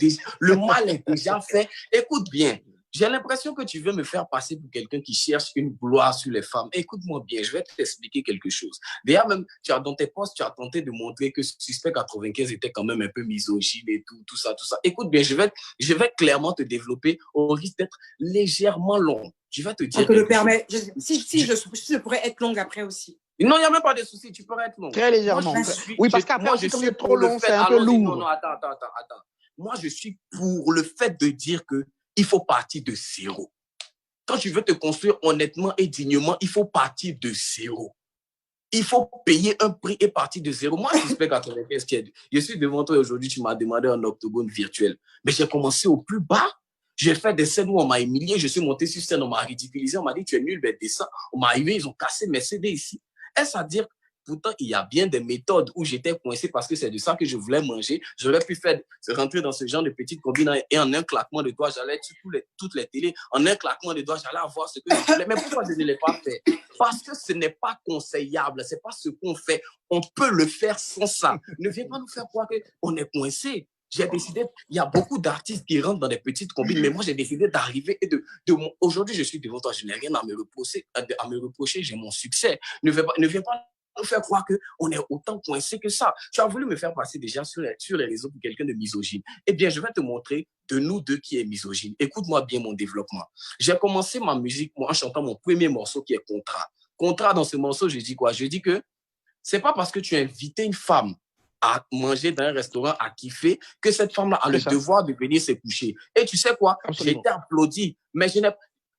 déjà fait. Écoute bien. J'ai l'impression que tu veux me faire passer pour quelqu'un qui cherche une gloire sur les femmes. Écoute-moi bien, je vais t'expliquer quelque chose. D'ailleurs, même, dans tes posts, tu as tenté de montrer que Suspect 95 était quand même un peu misogyne et tout ça, tout ça. Écoute bien, je vais clairement te développer au risque d'être légèrement long. Je vais te dire. On te le permet. Je pourrais être longue après aussi. Non, il n'y a même pas de souci, tu peux être long. Très légèrement. Oui, parce qu'après, quand c'est trop long, c'est un peu lourd. Non, attends. Moi, je suis pour le fait de dire qu'il faut partir de zéro. Quand tu veux te construire honnêtement et dignement, il faut partir de zéro. Il faut payer un prix et partir de zéro. Moi, Suspect 95, je suis devant toi aujourd'hui, tu m'as demandé un octogone virtuel. Mais j'ai commencé au plus bas. J'ai fait des scènes où on m'a humilié, je suis monté sur scène, on m'a ridiculisé, on m'a dit tu es nul, ben descends. On m'a arrivé, ils ont cassé mes CD ici. Est-ce à dire, pourtant, il y a bien des méthodes où j'étais coincé parce que c'est de ça que je voulais manger. J'aurais pu rentrer dans ce genre de petites combines et en un claquement de doigts, j'allais sur toutes les télés. En un claquement de doigts, j'allais avoir ce que je voulais. Mais pourquoi je ne l'ai pas fait? Parce que ce n'est pas conseillable. Ce n'est pas ce qu'on fait. On peut le faire sans ça. Ne viens pas nous faire croire qu'on est coincé. J'ai décidé, il y a beaucoup d'artistes qui rentrent dans des petites combines, mais moi, j'ai décidé d'arriver et aujourd'hui, je suis devant toi, je n'ai rien à me reprocher, j'ai mon succès. Ne viens pas nous faire croire qu'on est autant coincé que ça. Tu as voulu me faire passer déjà sur les réseaux pour quelqu'un de misogyne. Eh bien, je vais te montrer de nous deux qui est misogyne. Écoute-moi bien mon développement. J'ai commencé ma musique, moi, en chantant mon premier morceau qui est Contrat. Contrat, dans ce morceau, je dis quoi? Je dis que c'est pas parce que tu as invité une femme à manger dans un restaurant, à kiffer, que cette femme-là a le devoir de venir se coucher. Et tu sais quoi? J'ai été applaudi. Mais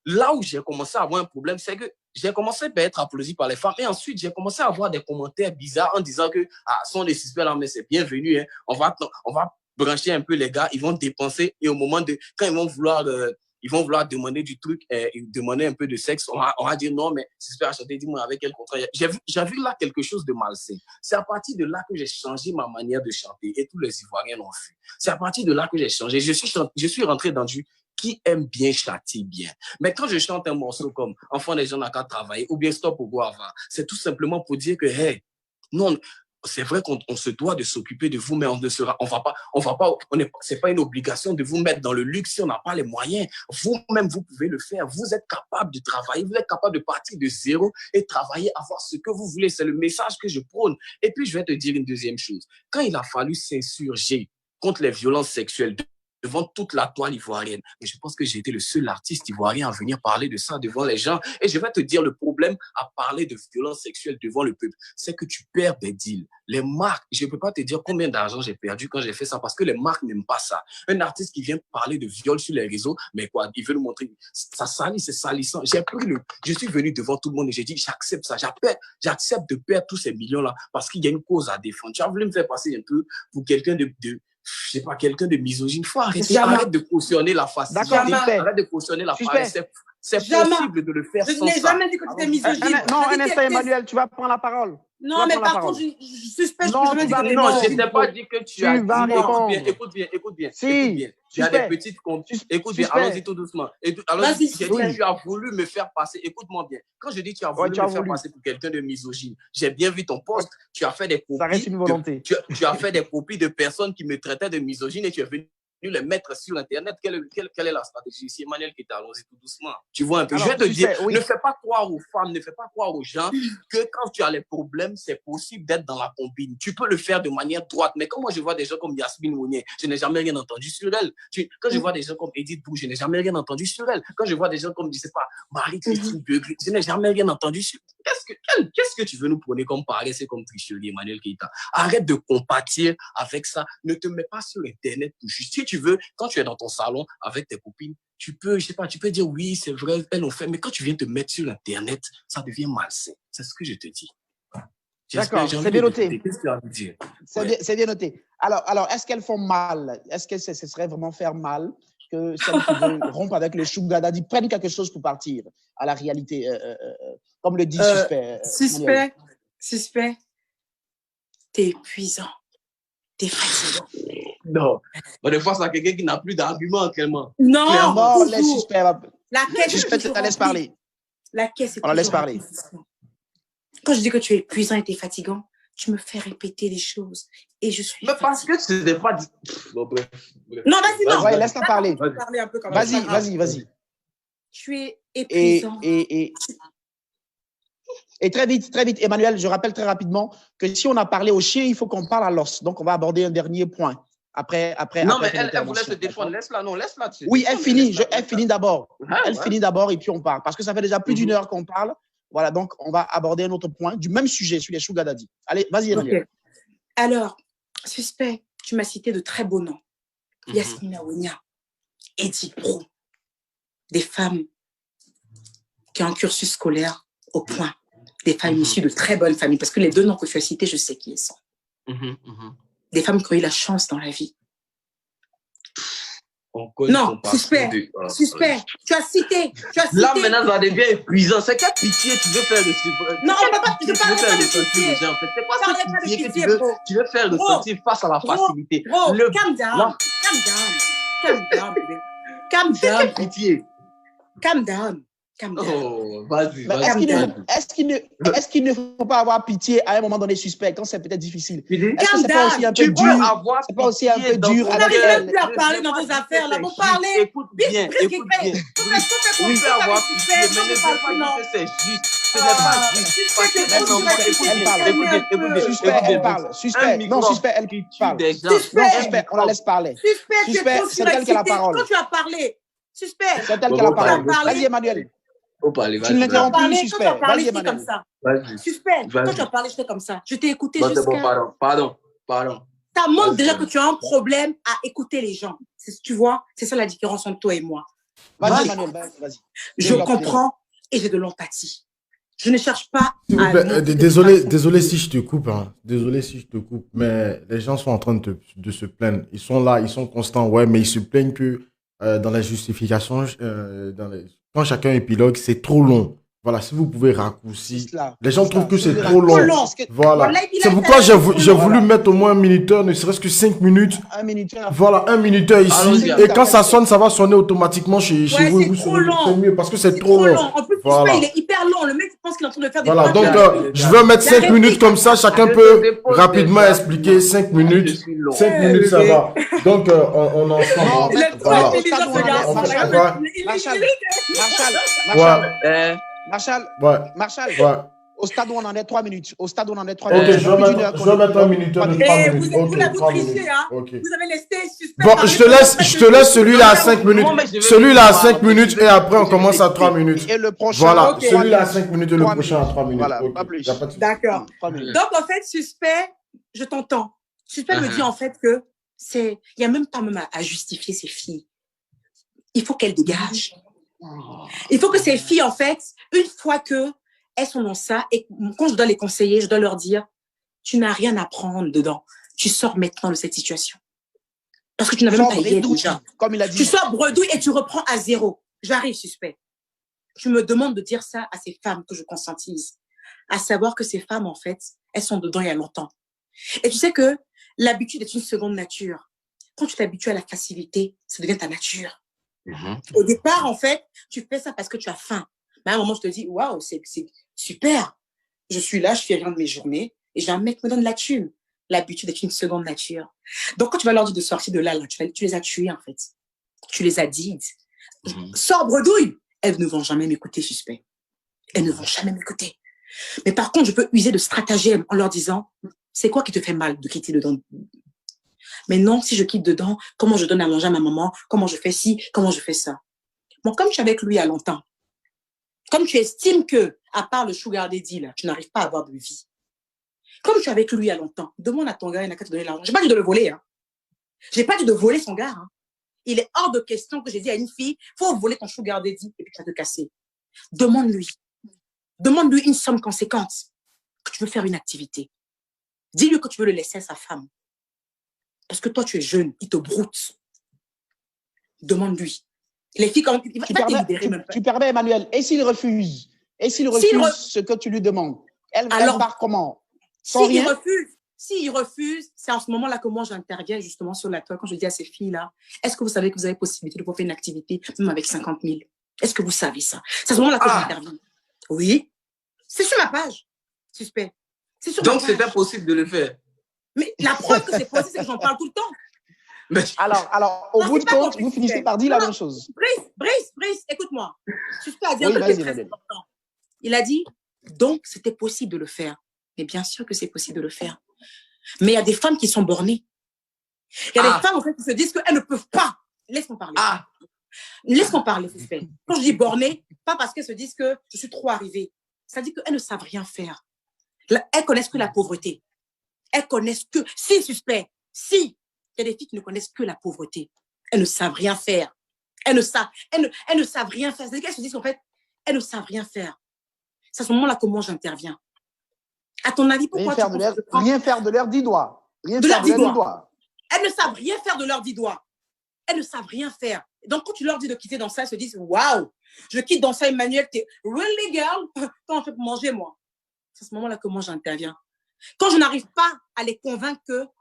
là où j'ai commencé à avoir un problème, c'est que j'ai commencé à être applaudi par les femmes. Et ensuite, j'ai commencé à avoir des commentaires bizarres en disant que sont des suspects là, mais c'est bienvenu. Hein. On va brancher un peu les gars. Ils vont dépenser. Et au moment quand ils vont vouloir demander du truc, demander un peu de sexe, on va dire non, mais Suspect a chanté, dis-moi avec quel contrat. J'ai vu là quelque chose de malsain. C'est à partir de là que j'ai changé ma manière de chanter et tous les Ivoiriens l'ont vu. C'est à partir de là que j'ai changé. Je suis rentré dans du qui aime bien châtie bien. Mais quand je chante un morceau comme Enfant des gens n'a qu'à travailler ou bien Stop au Guava, c'est tout simplement pour dire que, hey, non, c'est vrai qu'on se doit de s'occuper de vous, mais c'est pas une obligation de vous mettre dans le luxe si on n'a pas les moyens. Vous-même, vous pouvez le faire. Vous êtes capable de travailler, vous êtes capable de partir de zéro et travailler, avoir ce que vous voulez. C'est le message que je prône. Et puis, je vais te dire une deuxième chose. Quand il a fallu s'insurger contre les violences sexuelles devant toute la toile ivoirienne. Mais je pense que j'ai été le seul artiste ivoirien à venir parler de ça devant les gens. Et je vais te dire, le problème à parler de violence sexuelle devant le peuple, c'est que tu perds des deals. Les marques, je ne peux pas te dire combien d'argent j'ai perdu quand j'ai fait ça, parce que les marques n'aiment pas ça. Un artiste qui vient parler de viol sur les réseaux, mais quoi, il veut nous montrer, ça salit, c'est salissant. Je suis venu devant tout le monde et j'ai dit, j'accepte ça, j'accepte de perdre tous ces millions-là, parce qu'il y a une cause à défendre. Tu as voulu me faire passer un peu pour quelqu'un je sais pas, quelqu'un de misogyne. Faut arrêter. Arrête de cautionner la facilité. Arrête de cautionner la paresse. C'est possible de le faire sans ça. Je n'ai jamais dit que tu étais misogyne. Non, un instant, Emmanuel, tu vas prendre la parole. Non, mais par contre, je suspecte que je veux dire. Non, je n'ai pas dit que tu as dit. Écoute bien. Si. Il y a des petites comptes. Écoute bien, allons-y tout doucement. Alors, j'ai dit, tu as voulu me faire passer. Écoute-moi bien. Quand je dis tu as voulu me faire passer pour quelqu'un de misogyne, j'ai bien vu ton poste. Tu as fait des copies. Ça reste une volonté. Tu as fait des copies de personnes qui me traitaient de misogyne et tu es venu les mettre sur Internet. Quelle est la stratégie? C'est Emmanuel qui t'a allons-y tout doucement. Tu vois un peu. Alors, je vais te dire, ne fais pas croire aux femmes, ne fais pas croire aux gens que quand tu as les problèmes, c'est possible d'être dans la combine. Tu peux le faire de manière droite. Mais quand moi je vois des gens comme Yasmine Mounier, je n'ai jamais rien entendu sur elle. Quand je vois des gens comme Edith Bou, je n'ai jamais rien entendu sur elle. Quand je vois des gens comme, je sais pas, Marie-Christine Beugri, je n'ai jamais rien entendu sur elle. Qu'est-ce que tu veux nous prôner comme paresse et comme tricherie, Emmanuel Keita? Arrête de compatir avec ça. Ne te mets pas sur Internet pour juste. Si tu veux, quand tu es dans ton salon avec tes copines, tu peux dire oui, c'est vrai, elles l'ont fait, mais quand tu viens te mettre sur Internet, ça devient malsain. C'est ce que je te dis. D'accord, c'est bien noté. Qu'est-ce que tu as à me dire? C'est bien noté. Alors, est-ce qu'elles font mal? Est-ce que ce serait vraiment faire mal que celles qui veulent rompre avec le sugar daddy prennent quelque chose pour partir à la réalité, comme le dit Suspect? Suspect, t'es épuisant. T'es fatigant. Non. Des fois, c'est quelqu'un qui n'a plus d'arguments, clairement. Non. Clairement, les suspects. La caisse. Suspect, tu la laisses parler. La caisse est on la laisse parler. Quand je dis que tu es épuisant et t'es fatigant, tu me fais répéter les choses. Et je suis. Mais parce que ce n'est pas dit. Bon, bref. Non, vas-y, non. Ouais, laisse-la parler. Vas-y. Vas-y. Tu es Et, épuisant. et très vite, Emmanuel, je rappelle très rapidement que si on a parlé au chien, il faut qu'on parle à l'os. Donc, on va aborder un dernier point après Non, mais ton elle voulait intervention. se défendre. Laisse-la, non, laisse-la. Oui, elle finit d'abord. Elle Ouais. finit d'abord et puis on parle. Parce que ça fait déjà plus Mhm. d'une heure qu'on parle. Voilà, donc on va aborder un autre point du même sujet sur les sugar daddy. Allez, vas-y, Emmanuel. Ok. Alors, suspect, tu m'as cité de très beaux noms. Mhm. Yasmina Ounia, Edith Pro, des femmes qui ont un cursus scolaire au point, des femmes issues de très bonnes familles, parce que les deux noms que tu as cités, je sais qui elles sont. Mhm, mhm. Des femmes qui ont eu la chance dans la vie. On connaît Non, son parcours suspect, de- suspect, tu as cité. Là, maintenant, ça devient épuisant. C'est quelle pitié tu veux faire de ce... Non, on peut pas, Tu je veux parlerai faire pas de ressentir pitié. les gens, en fait. C'est quoi Je parlerai cette pas de pitié que pitié, bro. tu veux faire Bro. ressentir face à la facilité? Bro, Le... calm down, Non. calm down, calm down, baby. Calm C'est down, quelle pitié? calm down, calm down. Oh, vas-y, Mais vas-y. est-ce qu'il ne faut pas avoir pitié à un moment donné suspect quand c'est peut-être difficile? Tu dis, Est-ce que c'est pas aussi un peu tu peux dur? avoir C'est pas aussi un pitié peu dans dur ton On avec n'arrive cœur. même plus à Je parler vais dans pas vos dire affaires, que là. c'est Vous juste. parlez. Écoute bien, écoute bien. Tu peux avoir pitié, mais ne veux pas dire que c'est juste. Ce n'est pas juste. Parce que Merci, un enfant, écoute bien. Suspect, elle parle. Suspect, non, suspect, elle qui tue parle. des gens. Non, suspect, on la laisse parler. Suspect, tu es Suspect, trop c'est elle qui a la surexcité. parole. Quand tu as parlé, suspect. C'est elle qui a la Bon, parole. parler. Vas-y, Emmanuel. Faut pas aller, Tu ne vas-y. l'interromps plus, Quand tu as suspect. parlé, Vas-y, j'étais comme Emmanuel. ça. Vas-y. Suspect, quand Vas-y. tu as parlé, j'étais comme ça. Je t'ai écouté Bon, c'est bon, jusqu'à... pardon. Ça montre Vas-y. déjà que tu as un problème à écouter les gens. Tu vois, c'est ça la différence entre toi et moi. Vas-y, Moi, Emmanuel, vas-y. je Développe. comprends et j'ai de l'empathie. Je ne cherche pas S'il vous à... plaît, désolé si je te coupe, hein. Désolé si je te coupe, mais les gens sont en train de se plaindre. Ils sont là, ils sont constants, ouais, mais ils se plaignent que dans la justification, quand chacun épilogue, c'est trop long. Voilà, si vous pouvez raccourcir. Les gens trouvent que c'est trop long. Voilà. C'est pourquoi j'ai voulu mettre au moins un minuteur, ne serait-ce que 5 minutes. Un minuteur. Voilà, un minuteur ici. Allons-y. Et quand ça sonne, ça va sonner automatiquement chez vous. Et vous c'est mieux parce que c'est trop long. En plus, Voilà. il est hyper long. Le mec pense qu'il est en train de faire des Voilà, points. donc je vais mettre 5 minutes comme ça. Chacun peut rapidement expliquer 5 minutes. 5 minutes, ça va. Donc, on en Non, mais voilà. Marshall, au stade où on en est 3 minutes. Au stade où on en est 3 Ok, minutes. je vais mettre un minuteur de 3 minutes. Vous Ok, 3 minutes. trichez, hein. Ok. Vous avez laissé suspect. Bon, je te laisse celui-là à 5 minutes. Celui-là à 5 minutes et après on commence à 3 minutes. Et le prochain. Voilà, Ok. celui-là à 5 minutes et le 3 prochain à 3 minutes. Voilà, Ok, pas plus. y a pas de souci. D'accord. 3 minutes. Donc, en fait, suspect, je t'entends. Suspect me dit en fait que il n'y a même pas même à justifier ces filles. Il faut qu'elles dégagent. Il faut que ces filles, en fait, une fois que elles sont dans ça, et quand je dois les conseiller, je dois leur dire, tu n'as rien à prendre dedans. Tu sors maintenant de cette situation. Parce que tu n'avais même pas idée déjà. Comme il a dit. Tu sors bredouille et tu reprends à zéro. J'arrive, suspect. Tu me demandes de dire ça à ces femmes que je conscientise. À savoir que ces femmes, en fait, elles sont dedans il y a longtemps. Et tu sais que l'habitude est une seconde nature. Quand tu t'habitues à la facilité, ça devient ta nature. Au départ, en fait, tu fais ça parce que tu as faim. Mais à un moment, je te dis, waouh, c'est super. Je suis là, je fais rien de mes journées et j'ai un mec qui me donne la thune. L'habitude est une seconde nature. Donc, quand tu vas leur dire de sortir de là, tu les as tués, en fait. Tu les as dit. Sors bredouille. Elles ne vont jamais m'écouter, suspect. Elles ne vont jamais m'écouter. Mais par contre, je peux user de stratagèmes en leur disant, c'est quoi qui te fait mal de quitter dedans? Mais non, si je quitte dedans, comment je donne à manger à ma maman? Comment je fais ci? Comment je fais ça? Bon, comme tu es avec lui il y a longtemps, comme tu estimes que, à part le sugar daddy, là, tu n'arrives pas à avoir de vie. Comme tu es avec lui il y a longtemps, demande à ton gars, il n'a qu'à te donner l'argent. J'ai pas dit de le voler, hein. J'ai pas dit de voler son gars, hein. Il est hors de question que j'ai dit à une fille, faut voler ton sugar daddy et puis tu vas te casser. Demande-lui. Demande-lui une somme conséquente, que tu veux faire une activité. Dis-lui que tu veux le laisser à sa femme. Parce que toi, tu es jeune, il te broute. Demande-lui. Les filles, quand il va te libérer même pas. Tu permets, Emmanuel. Et s'il refuse? Et s'il refuse ce que tu lui demandes? Elle part comment? S'il refuse, c'est en ce moment-là que moi, j'interviens justement sur la toile quand je dis à ces filles-là, est-ce que vous savez que vous avez possibilité de pouvoir faire une activité, même avec 50 000? Est-ce que vous savez ça? C'est à ce moment-là que j'interviens. Oui. C'est sur ma page, suspect. Donc, c'était possible de le faire. Mais la preuve que c'est possible, c'est que j'en parle tout le temps. Alors, au bout de compte, vous finissez par dire la même chose. Brice, écoute-moi. Suspect a dit un Oui, truc qui est vas-y, très Rebelle. important. Il a dit, donc, c'était possible de le faire. Mais bien sûr que c'est possible de le faire. Mais il y a des femmes qui sont bornées. Il y a des femmes, en fait, qui se disent qu'elles ne peuvent pas. Laisse-moi parler. Laisse-moi parler, Suspect. Quand je dis bornées, pas parce qu'elles se disent que je suis trop arrivée. Ça dit qu'elles ne savent rien faire. Elles connaissent que la pauvreté. Elles connaissent que... Si, Suspect, si. Il y a des filles qui ne connaissent que la pauvreté. Elles ne savent rien faire. Elles ne savent rien faire. C'est-à-dire qu'elles se disent qu'en fait, elles ne savent rien faire. C'est à ce moment-là que moi, j'interviens. À ton avis, pourquoi rien faire de leurs 10 doigts. Rien faire de leurs 10 doigts. Elles ne savent rien faire de leurs 10 doigts. Elles ne savent rien faire. Donc, quand tu leur dis de quitter dans ça, elles se disent, waouh, je quitte dans ça, Emmanuel, t'es really girl? Quand on fait pour manger, moi. C'est à ce moment-là que moi, j'interviens. Quand je n'arrive pas à les convaincre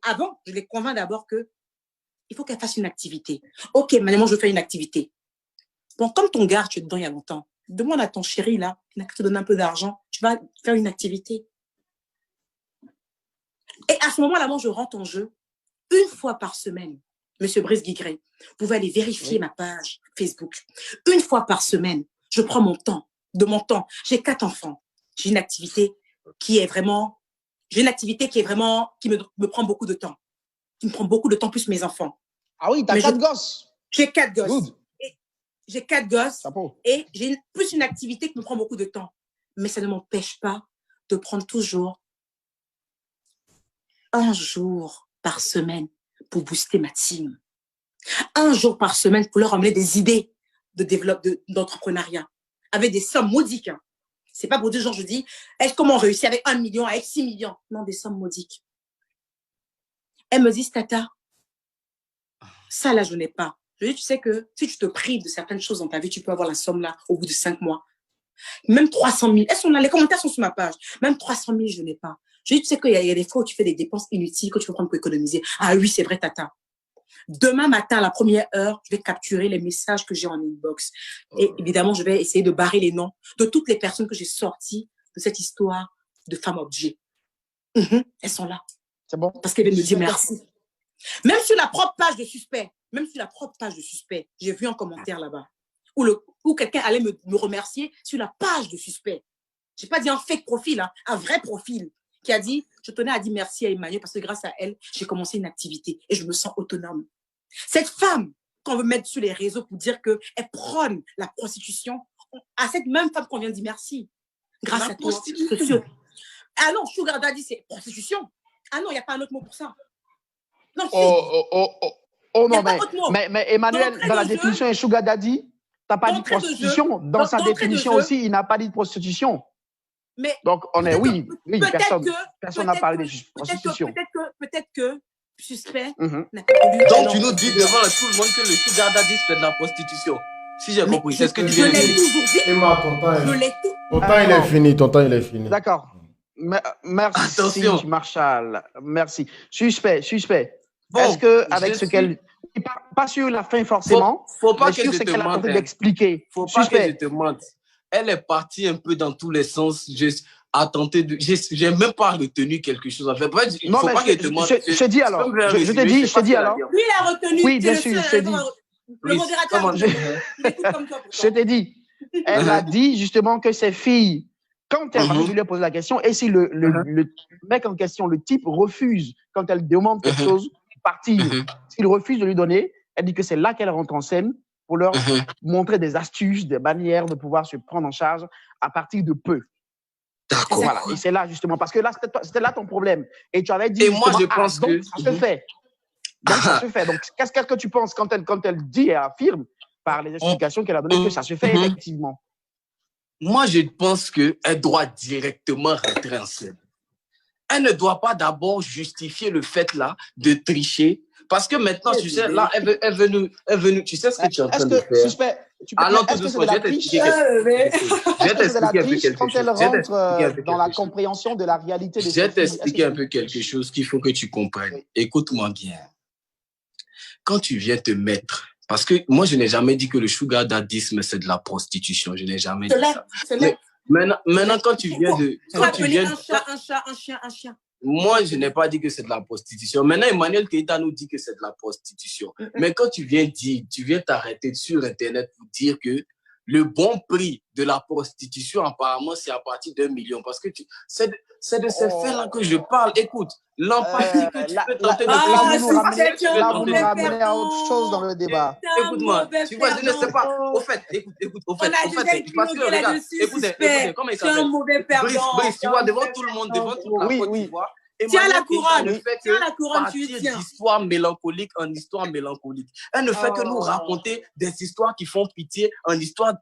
avant, je les convainc d'abord que il faut qu'elles fassent une activité. Ok, maintenant, je fais une activité. Bon, comme ton gars, tu es dedans il y a longtemps, demande à ton chéri, là, il n'a qu'à te donner un peu d'argent, tu vas faire une activité. Et à ce moment-là, moi, je rentre en jeu une fois par semaine. Monsieur Brice Guigret, vous pouvez aller vérifier ma page Facebook. Une fois par semaine, je prends mon temps. J'ai 4 enfants. J'ai une activité qui me prend beaucoup de temps. Qui me prend beaucoup de temps, plus mes enfants. Ah oui, t'as 4 gosses. J'ai 4 gosses. J'ai 4 gosses. Et j'ai plus une activité qui me prend beaucoup de temps. Mais ça ne m'empêche pas de prendre toujours un jour par semaine pour booster ma team. Un jour par semaine pour leur amener des idées d'entrepreneuriat. Avec des sommes modiques. Hein. C'est pas pour dire, genre, je dis, comment on réussit avec 1 million, avec 6 millions. Non, des sommes modiques. Elles me disent, Tata, ça là, je n'ai pas. Je dis, tu sais que si tu te prives de certaines choses dans ta vie, tu peux avoir la somme là au bout de 5 mois. Même 300 000. Elles sont là, les commentaires sont sur ma page. Même 300 000, je n'ai pas. Je dis, tu sais qu'il y a des fois où tu fais des dépenses inutiles que tu peux prendre pour économiser. Ah oui, c'est vrai, Tata. Demain matin, à la première heure, je vais capturer les messages que j'ai en inbox. Et évidemment, je vais essayer de barrer les noms de toutes les personnes que j'ai sorties de cette histoire de femme objet. Elles sont là. C'est bon. Parce qu'elles viennent me dire merci. Même sur la propre page de Suspect, j'ai vu un commentaire là-bas où quelqu'un allait me remercier sur la page de Suspect. Je n'ai pas dit un fake profil, hein, un vrai profil qui a dit, je tenais à dire merci à Emmanuel parce que grâce à elle, j'ai commencé une activité et je me sens autonome. Cette femme qu'on veut mettre sur les réseaux pour dire qu'elle prône la prostitution, à cette même femme qu'on vient de dire merci. Grâce à toi. Ah non, Sugar Daddy, c'est prostitution. Ah non, il n'y a pas un autre mot pour ça. Non, non, mais Emmanuel, dans la définition de Sugar Daddy, tu n'as pas dit prostitution. Dans sa définition aussi, il n'a pas dit prostitution. Mais donc, on est, oui, personne n'a parlé de prostitution. Peut-être que Suspect n'a pas voulu. Donc, tu nous dis devant tout le monde que le Sugar Daddy, c'est de la prostitution. Si j'ai compris, c'est ce que tu viens de dire. Emma, ton temps, il est fini. D'accord. Merci, attention. Marshall. Merci. Suspect. Bon, est-ce que, avec ce qu'elle. Pas sur la fin forcément, faut pas mais que sur je ce te qu'elle a mente. tenté d'expliquer. Faut pas que je te mente. Elle est partie un peu dans tous les sens. J'ai même pas retenu quelque chose. En fait, non, mais je te dis alors. Je te dis alors. Lui, il a retenu. Oui, bien sûr, je te dis. Le modérateur, je t'ai dit. Elle a dit justement que ces filles, quand elle lui a posé la question, et si le mec en question, le type, refuse, quand elle demande quelque chose, partir, s'il refuse de lui donner, elle dit que c'est là qu'elle rentre en scène pour leur montrer des astuces, des manières de pouvoir se prendre en charge à partir de peu. D'accord. Voilà. Et c'est là justement, parce que là, c'était là ton problème. Et tu avais dit, et moi, je pense que ça se fait. Donc, ça se fait. Donc, qu'est-ce que tu penses quand elle dit et affirme par les explications qu'elle a données que ça se fait effectivement? Moi, je pense qu'elle doit directement rentrer en scène. Elle ne doit pas d'abord justifier le fait là de tricher. Parce que maintenant, tu sais, là, elle veut nous, tu sais ce que tu es en train de faire. Allons tout doucement, je vais t'expliquer quand elle rentre dans la compréhension de la réalité des choses. Je vais t'expliquer un peu quelque chose qu'il faut que tu comprennes. Oui. Écoute-moi bien. Quand tu viens te mettre, parce que moi, je n'ai jamais dit que le sugar daddisme, c'est de la prostitution. Je n'ai jamais dit ça. Maintenant, quand tu viens de... Quand tu viens un chat, un chien. Moi, je n'ai pas dit que c'est de la prostitution. Maintenant, Emmanuel Keïta nous dit que c'est de la prostitution. Mais quand tu viens t'arrêter sur Internet pour dire que le bon prix de la prostitution, apparemment, c'est à partir d'1 million. Parce que c'est de ces faits-là que je parle. Écoute, l'empathie que tu peux tenter de là, vous nous ramenez à autre chose dans le débat. Écoute-moi, tu vois, je ne sais pas. Au fait, écoute, parce que, regarde, écoutez, comment il s'appelle? Brice, tu vois, devant tout le monde, devant toute la Côte d'Ivoire. Tiens la couronne, tiens la couronne, tu tiens. D'histoire mélancolique en histoire mélancolique. Elle ne fait que nous raconter des histoires qui font pitié en histoire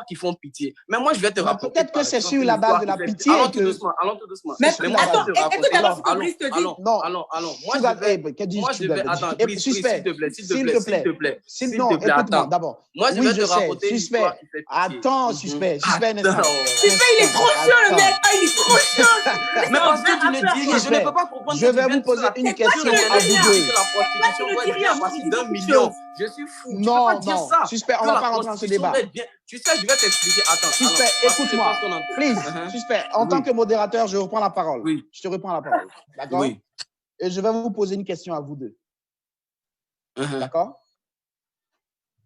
qui font pitié. Mais moi, je vais te raconter. Peut-être que c'est sur la base de la pitié. Allons tout doucement. Mais attends, écoute alors ce que Brice te dit. Allons. Moi, je vais attends, Brice, s'il te plaît. Écoute-moi d'abord. Moi, je vais te raconter une histoire qui fait pitié. Attends, suspect, il est trop chiant, le mec. Il est trop chiant. Mais parce que tu ne dis rien. Je ne peux pas comprendre. Je vais vous poser une question à vous deux. La prostitution doit être à partir d'1 million. Je suis fou. Non, suspect, on ne va pas rentrer dans ce débat. Tu sais, je vais t'expliquer. Attends. Suspect, écoute-moi. Please, suspect, en tant que modérateur, je reprends la parole. Oui. Je te reprends la parole. D'accord? Oui. Et je vais vous poser une question à vous deux. D'accord?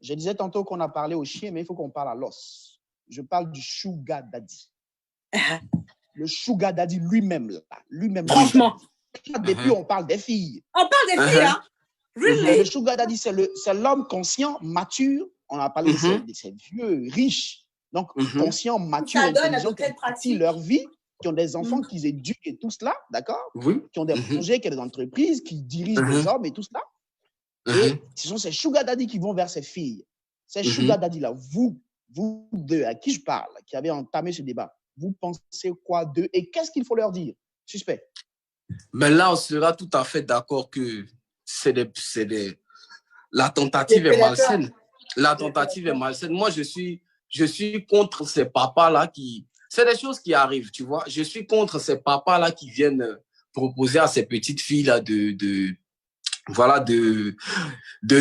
Je disais tantôt qu'on a parlé au chien, mais il faut qu'on parle à l'os. Je parle du sugar daddy. Le sugar daddy lui-même, là. Franchement. Depuis, on parle des filles. On parle des filles, hein? Really? Le sugar daddy, c'est l'homme conscient, mature. On a parlé de ces vieux riches. Donc, conscient, mature, intelligent, qui pratiquent leur vie, qui ont des enfants qu'ils éduquent et tout cela, d'accord? Oui. Qui ont des projets, qui ont des entreprises, qui dirigent des hommes et tout cela. Et ce sont ces sugar daddy qui vont vers ces filles. Ces sugar daddy-là, vous deux, à qui je parle, qui avez entamé ce débat, vous pensez quoi d'eux et qu'est-ce qu'il faut leur dire? Suspect. Mais là, on sera tout à fait d'accord que la tentative est malsaine. La tentative est malsaine. Moi, je suis contre ces papas-là qui... C'est des choses qui arrivent, tu vois. Je suis contre ces papas-là qui viennent proposer à ces petites filles-là de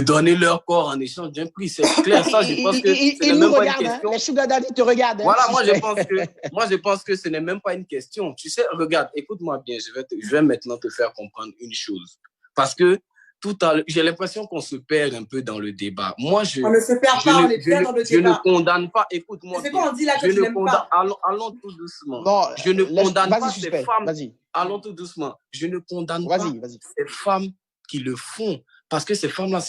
donner leur corps en échange d'un prix. C'est clair, ça, je pense que ce n'est même pas une question. Les sugar daddy te regardent. Voilà, moi, je pense que ce n'est même pas une question. Tu sais, regarde, écoute-moi bien, je vais maintenant te faire comprendre une chose. Parce que j'ai l'impression qu'on se perd un peu dans le débat. Moi, on ne se perd pas, on est bien dans le débat. Je ne condamne pas, écoute-moi. C'est quoi on dit là que tu n'aimes pas? Allons tout doucement. Non, je ne condamne pas ces femmes. Allons tout doucement. Je ne condamne pas ces femmes qui le font. Parce que ces femmes-là,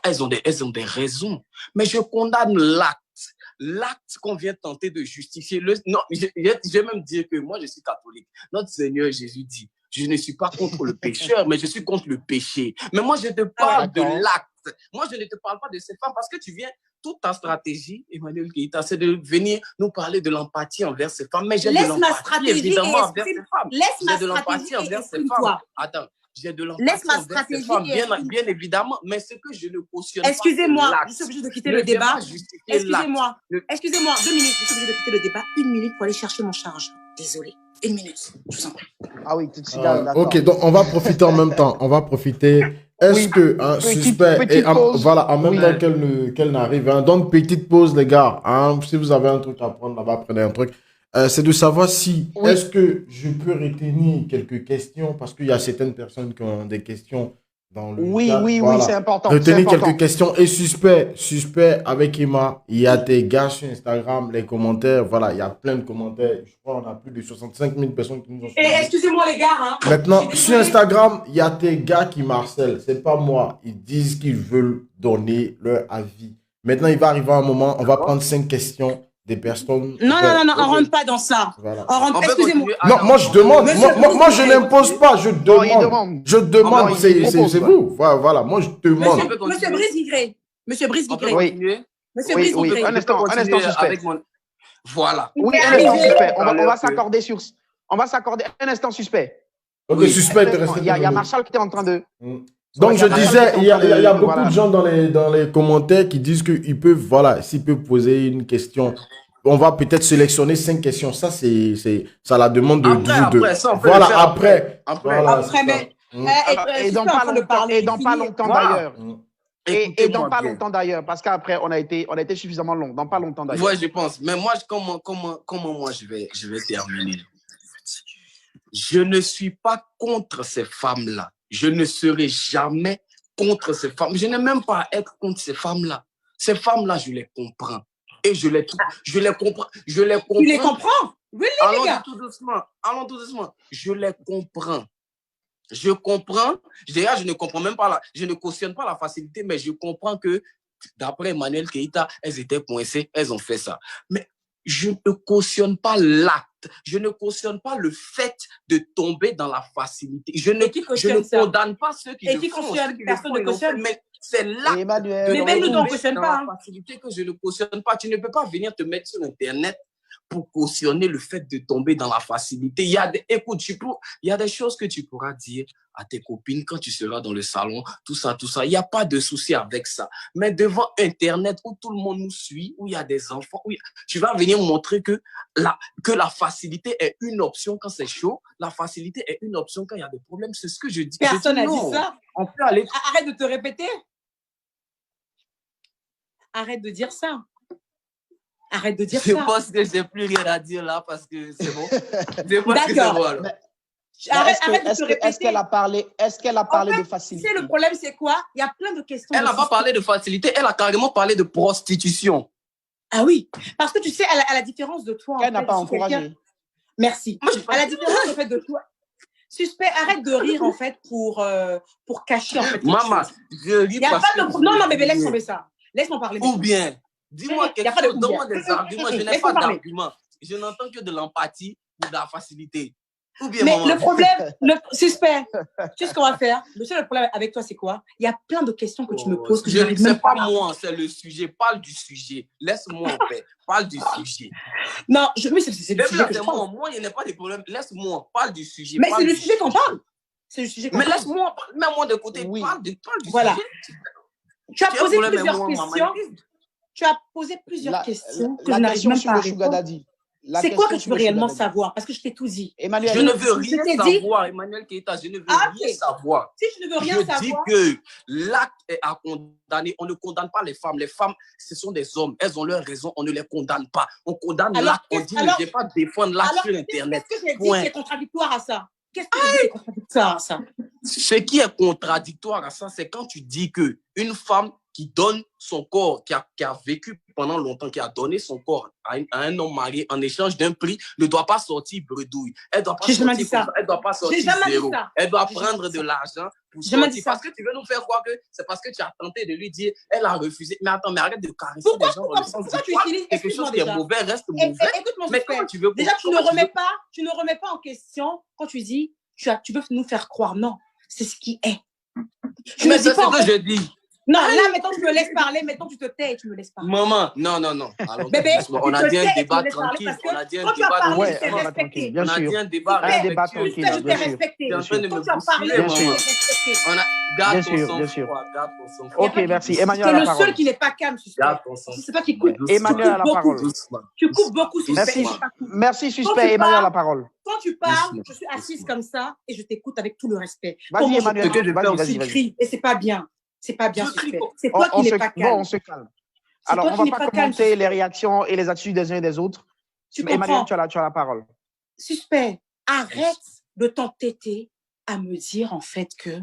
elles ont des raisons. Mais je condamne l'acte. L'acte qu'on vient tenter de justifier. Non, je vais même dire que moi, je suis catholique. Notre Seigneur Jésus dit, je ne suis pas contre le pécheur, mais je suis contre le péché. Mais moi, je te parle de l'acte. Moi, je ne te parle pas de ces femmes parce que tu viens, toute ta stratégie, Emmanuel Keïta, c'est de venir nous parler de l'empathie envers ces femmes. Mais j'ai de l'empathie, évidemment, envers ces femmes. J'ai de l'empathie envers ces femmes. Attends. J'ai de l'empathie envers ces femmes, bien évidemment, mais ce que je ne cautionne pas. Excusez-moi, je suis obligée de quitter le débat. Excusez-moi, 2 minutes, je suis obligée de quitter le débat. 1 minute pour aller chercher mon charge. Désolée. 1 minute, je vous en prie. Ah oui, tout de suite. Ok, donc on va profiter en même temps. On va profiter. Est-ce que un suspect, voilà, en même temps qu'elle n'arrive, donc petite pause, les gars. Si vous avez un truc à prendre là-bas, prenez un truc. C'est de savoir si, est-ce que je peux retenir quelques questions, parce qu'il y a certaines personnes qui ont des questions dans le chat. Oui, c'est important. Retenir quelques questions. Et suspect avec Emma, il y a des gars sur Instagram, les commentaires, voilà, il y a plein de commentaires. Je crois qu'on a plus de 65 000 personnes qui nous ont suivis. Excusez-moi les gars. Maintenant, sur Instagram, il y a des gars qui marcellent, c'est pas moi. Ils disent qu'ils veulent donner leur avis. Maintenant, il va arriver un moment, on va prendre 5 questions. Des personnes. Non, on rentre pas dans ça. Voilà. Excusez-moi. Non, moi je demande. Moi je n'impose pas, je demande. Je demande, c'est vous. Voilà, moi je demande. Monsieur Brice-Guigré. Monsieur Brice-Guigré. Oui. Monsieur Brice-Guigré. Un instant, suspect. Voilà. Oui, un instant, suspect. On va s'accorder sur. On va s'accorder. Un instant, suspect. Ok, suspect. Il y a Marshall qui était en train de. Donc je disais, il y a beaucoup de gens dans les commentaires qui disent qu'ils peuvent, voilà, s'ils peuvent poser une question, on va peut-être sélectionner 5 questions. Ça, ça la demande de vous deux. Voilà, après. Et dans pas longtemps d'ailleurs. Et dans pas longtemps d'ailleurs, parce qu'après, on a été suffisamment long. Dans pas longtemps d'ailleurs. Ouais, je pense. Mais moi, comment moi je vais terminer? Je ne suis pas contre ces femmes-là. Je ne serai jamais contre ces femmes. Je n'ai même pas à être contre ces femmes-là. Ces femmes-là, je les comprends. Et je les comprends. Tu les comprends? Really, les gars? Allons tout doucement. Je les comprends. Je comprends. Déjà, je ne comprends même pas je ne cautionne pas la facilité, mais je comprends que d'après Emmanuel Keïta, elles étaient coincées, elles ont fait ça. Mais je ne cautionne pas l'acte. Je ne cautionne pas le fait de tomber dans la facilité. Je ne condamne pas ceux qui le font. Et qui cautionne? Personne ne cautionne. Mais c'est l'acte mais nous, on ne cautionne pas. La facilité que je ne cautionne pas. Tu ne peux pas venir te mettre sur Internet pour cautionner le fait de tomber dans la facilité. Écoute, il y a des choses que tu pourras dire à tes copines quand tu seras dans le salon, tout ça. Il n'y a pas de souci avec ça. Mais devant Internet, où tout le monde nous suit, où il y a des enfants, tu vas venir montrer que la facilité est une option quand c'est chaud, la facilité est une option quand il y a des problèmes. C'est ce que je dis. Personne n'a dit ça. On peut aller... Arrête de te répéter. Arrête de dire ça. Arrête de dire ça. Je pense que j'ai plus rien à dire là parce que c'est bon. D'accord. Arrête de te répéter. Est-ce qu'elle a parlé de facilité? Tu sais, le problème, c'est quoi? Il y a plein de questions. Elle n'a pas parlé de facilité, elle a carrément parlé de prostitution. Ah oui, parce que tu sais, à la différence de toi. Elle n'a pas encouragé. Merci. À la différence en fait, de toi. Suspect, arrête de rire en fait pour cacher en fait. Maman, je ris parce que... Non, mais laisse tomber ça. Laisse-moi parler. Ou bien, dis-moi quelque chose, donne-moi des arguments. Je n'ai pas d'arguments. Je n'entends que de l'empathie ou de la facilité. Ou bien, mais maman. le problème, Suspect, tu sais ce qu'on va faire? Le seul problème avec toi, c'est quoi? Il y a plein de questions que tu me poses que je n'arrive même pas. C'est pas moi, c'est le sujet. Parle du sujet. Laisse-moi en paix. Parle du sujet. Non, c'est le sujet que je parle. Moi, il n'y a pas de problème. Laisse-moi. Parle du sujet. Mais c'est le sujet qu'on parle. C'est le sujet qu'on parle. Mais laisse-moi, mets-moi de côté. Oui. Parle du voilà. sujet. Tu as posé plusieurs questions. Tu as posé plusieurs questions que je n'arrive même pas à répondre. C'est quoi que tu veux réellement savoir? Parce que je t'ai tout dit. Emmanuel, je ne veux rien savoir, Emmanuel Keïta. Je ne veux rien savoir. Si tu ne veux rien savoir. Je dis que l'acte est à condamner. On ne condamne pas les femmes. Les femmes, ce sont des hommes. Elles ont leurs raisons. On ne les condamne pas. On condamne l'acte. On dit ne vais pas défendre l'acte sur Internet. Qu'est-ce que j'ai dit qui est contradictoire à ça? Qu'est-ce que j'ai dit qui est contradictoire à ça? Ce qui est contradictoire à ça, c'est quand tu dis que une femme qui donne son corps, qui a vécu pendant longtemps, qui a donné son corps à un homme marié en échange d'un prix, ne doit pas sortir bredouille. Elle doit pas sortir ça. Elle doit pas sortir zéro. Elle doit prendre de l'argent pour sortir. Parce que tu veux nous faire croire que c'est parce que tu as tenté de lui dire, elle a refusé. Mais attends, mais arrête de caresser les gens dans le sens du poil. Quelque chose qui est mauvais reste mauvais. Mais comment tu veux... Déjà, tu ne remets pas en question quand tu dis, tu veux nous faire croire. Non, c'est ce qui est. Mais c'est ce que je dis. Non, là, maintenant, tu me laisses parler. Maintenant, tu te tais et tu me laisses parler. Maman, non. Alors, bébé, on a dit un débat tranquille. On a dit un débat tranquille. Bien sûr. On a dit un débat tranquille. Je t'ai respecté. Tu es en train de me parler, Garde ton sang. Ok, merci. Emmanuel a la parole. C'est le seul qui n'est pas calme, Suspect. C'est toi qui coupe. Emmanuel a la parole. Tu coupes beaucoup, Suspect. Merci, Suspect. Emmanuel a la parole. Quand tu parles, je suis assise comme ça et je t'écoute avec tout le respect. Vas-y, Emmanuel. Tu cries et c'est pas bien. C'est pas bien, Suspect. C'est toi qui n'es pas calme. Bon, on se calme. Alors, on ne va pas commenter les réactions et les attitudes des uns et des autres. Emmanuel, tu as la parole. Suspect, arrête de t'entêter à me dire en fait que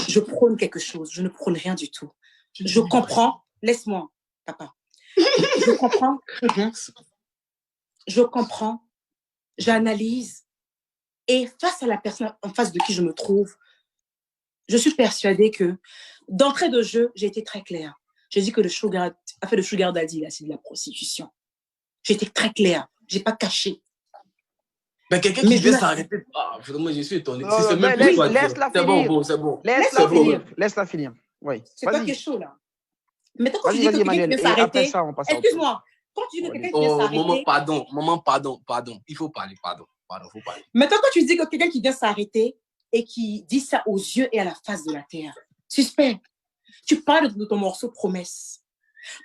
je prône quelque chose. Je ne prône rien du tout. Je comprends. Laisse-moi, papa. Je comprends. Je comprends. J'analyse. Et face à la personne en face de qui je me trouve, je suis persuadée que, d'entrée de jeu, j'ai été très claire. J'ai dit que le sugar daddy, là, c'est de la prostitution. J'ai été très claire. Je n'ai pas caché. Mais quelqu'un qui veut s'arrêter. Vraiment, je suis étonné. C'est bon. Laisse-la finir. Oui. C'est toi qui es chaud, là. Maintenant, quand tu dis que quelqu'un qui veut s'arrêter, excuse-moi, quand tu dis que quelqu'un qui veut s'arrêter... Maman, pardon. Il faut parler, pardon. Faut parler. Maintenant, quand tu dis que quelqu'un qui vient s'arrêter, et qui dit ça aux yeux et à la face de la terre. Suspect, tu parles de ton morceau Promesse.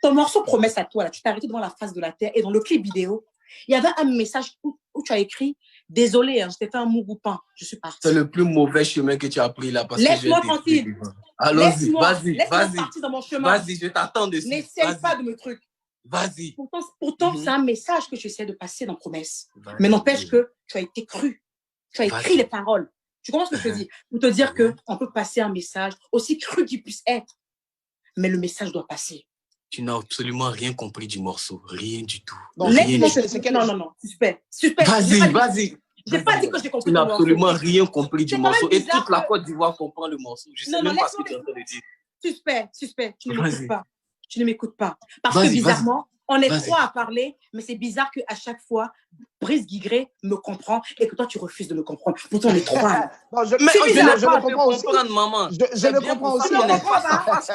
Ton morceau Promesse à toi, là, tu t'es arrêté devant la face de la terre et dans le clip vidéo, il y avait un message où tu as écrit « Désolé, je t'ai fait un mougoupin, je suis partie. » C'est le plus mauvais chemin que tu as pris là. Laisse-moi tranquille. Allons-y, vas-y. Laisse-moi partir dans mon chemin. Vas-y, je t'attends dessus. N'essaye pas de me truc. Vas-y. Pourtant c'est un message que tu essaies de passer dans Promesse. Mais n'empêche que tu as été cru. Tu as écrit les paroles. Tu comprends ce que je te dis? Pour te dire qu'on peut passer un message aussi cru qu'il puisse être. Mais le message doit passer. Tu n'as absolument rien compris du morceau. Rien du tout. Non, suspect. Vas-y. J'ai pas dit que j'ai compris. Tu n'as absolument rien compris du morceau. Et toute la Côte d'Ivoire comprend le morceau. Je sais même pas ce que tu es en train de dire. Suspect. Tu ne m'écoutes pas. Tu ne m'écoutes pas. Parce que bizarrement, on est trois à parler, mais c'est bizarre qu'à chaque fois, Brice Guigré me comprend et que toi, tu refuses de me comprendre. Pourtant, on est trois. Non, je le comprends aussi. Maman. Je le comprends aussi.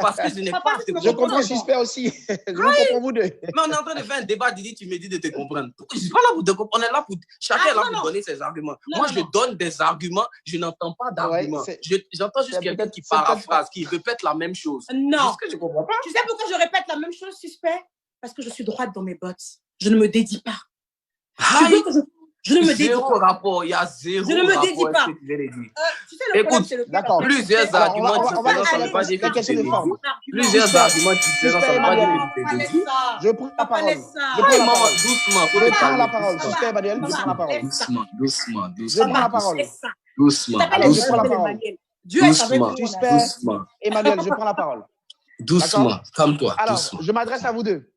Parce que je n'ai pas de Je comprends Suspect aussi. Je comprends vous deux. Mais on est en train de faire un débat, Didi, tu me dis de te comprendre. Je ne suis pas là pour te comprendre. On est là pour... Chacun est là pour donner ses arguments. Moi, je donne des arguments, je n'entends pas d'arguments. J'entends juste quelqu'un qui paraphrase, qui répète la même chose. Non. C'est ce que je comprends pas. Tu sais pourquoi je répète la même chose, Suspect? Parce que je suis droite dans mes bottes. Je ne me dédie pas. Je ne me dédie pas. Zéro rapport, il y a zéro rapport. Je ne me dédie pas. Tu sais, le problème, c'est le d'accord. Plusieurs arguments différents, ça ne veut pas dire que tu t'es dit. Plusieurs arguments différents, ça ne veut pas dire que tu t'es dit. Je prends la parole. Doucement. Je prends la parole. Suspect, Emmanuel, je prends la parole. Doucement. Je prends la parole. Doucement. Je prends la parole. Dieu est avec vous. Doucement. Emmanuel, je prends la parole. Doucement. Calme-toi. Alors, je m'adresse à vous deux.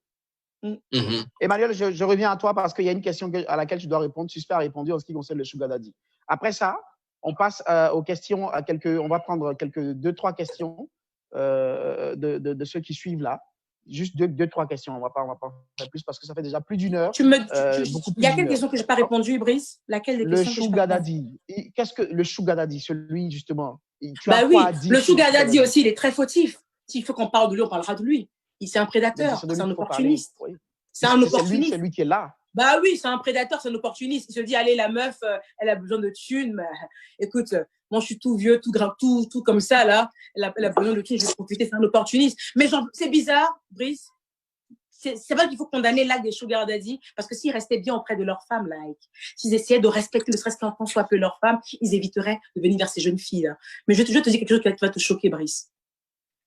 Emmanuel, je reviens à toi parce qu'il y a une question à laquelle tu dois répondre. Suspect a répondu en ce qui concerne le Sugar Daddy. Après ça, on passe aux questions, on va prendre deux, trois questions de ceux qui suivent là. Juste deux, trois questions. On va pas faire plus parce que ça fait déjà plus d'une heure. Il y a quelle question que je n'ai pas répondu, Brice? Laquelle des questions? Le Sugar Daddy. Qu'est-ce que le Sugar Daddy, celui justement? Le Sugar Daddy aussi, il est très fautif. S'il faut qu'on parle de lui, on parlera de lui. C'est un prédateur, c'est un opportuniste. C'est un opportuniste. C'est lui qui est là. Bah oui, c'est un prédateur, c'est un opportuniste. Il se dit, allez, la meuf, elle a besoin de thunes. Mais, écoute, moi, je suis tout vieux, tout grand, tout comme ça, là. Elle a besoin de thunes, je vais profiter, c'est un opportuniste. Mais c'est bizarre, Brice. C'est vrai qu'il faut condamner l'acte des Sugar Daddy, parce que s'ils restaient bien auprès de leurs femmes, s'ils essayaient de respecter, ne serait-ce qu'un temps soit peu leurs femmes, ils éviteraient de venir vers ces jeunes filles-là. Mais je te dis quelque chose qui va te choquer, Brice.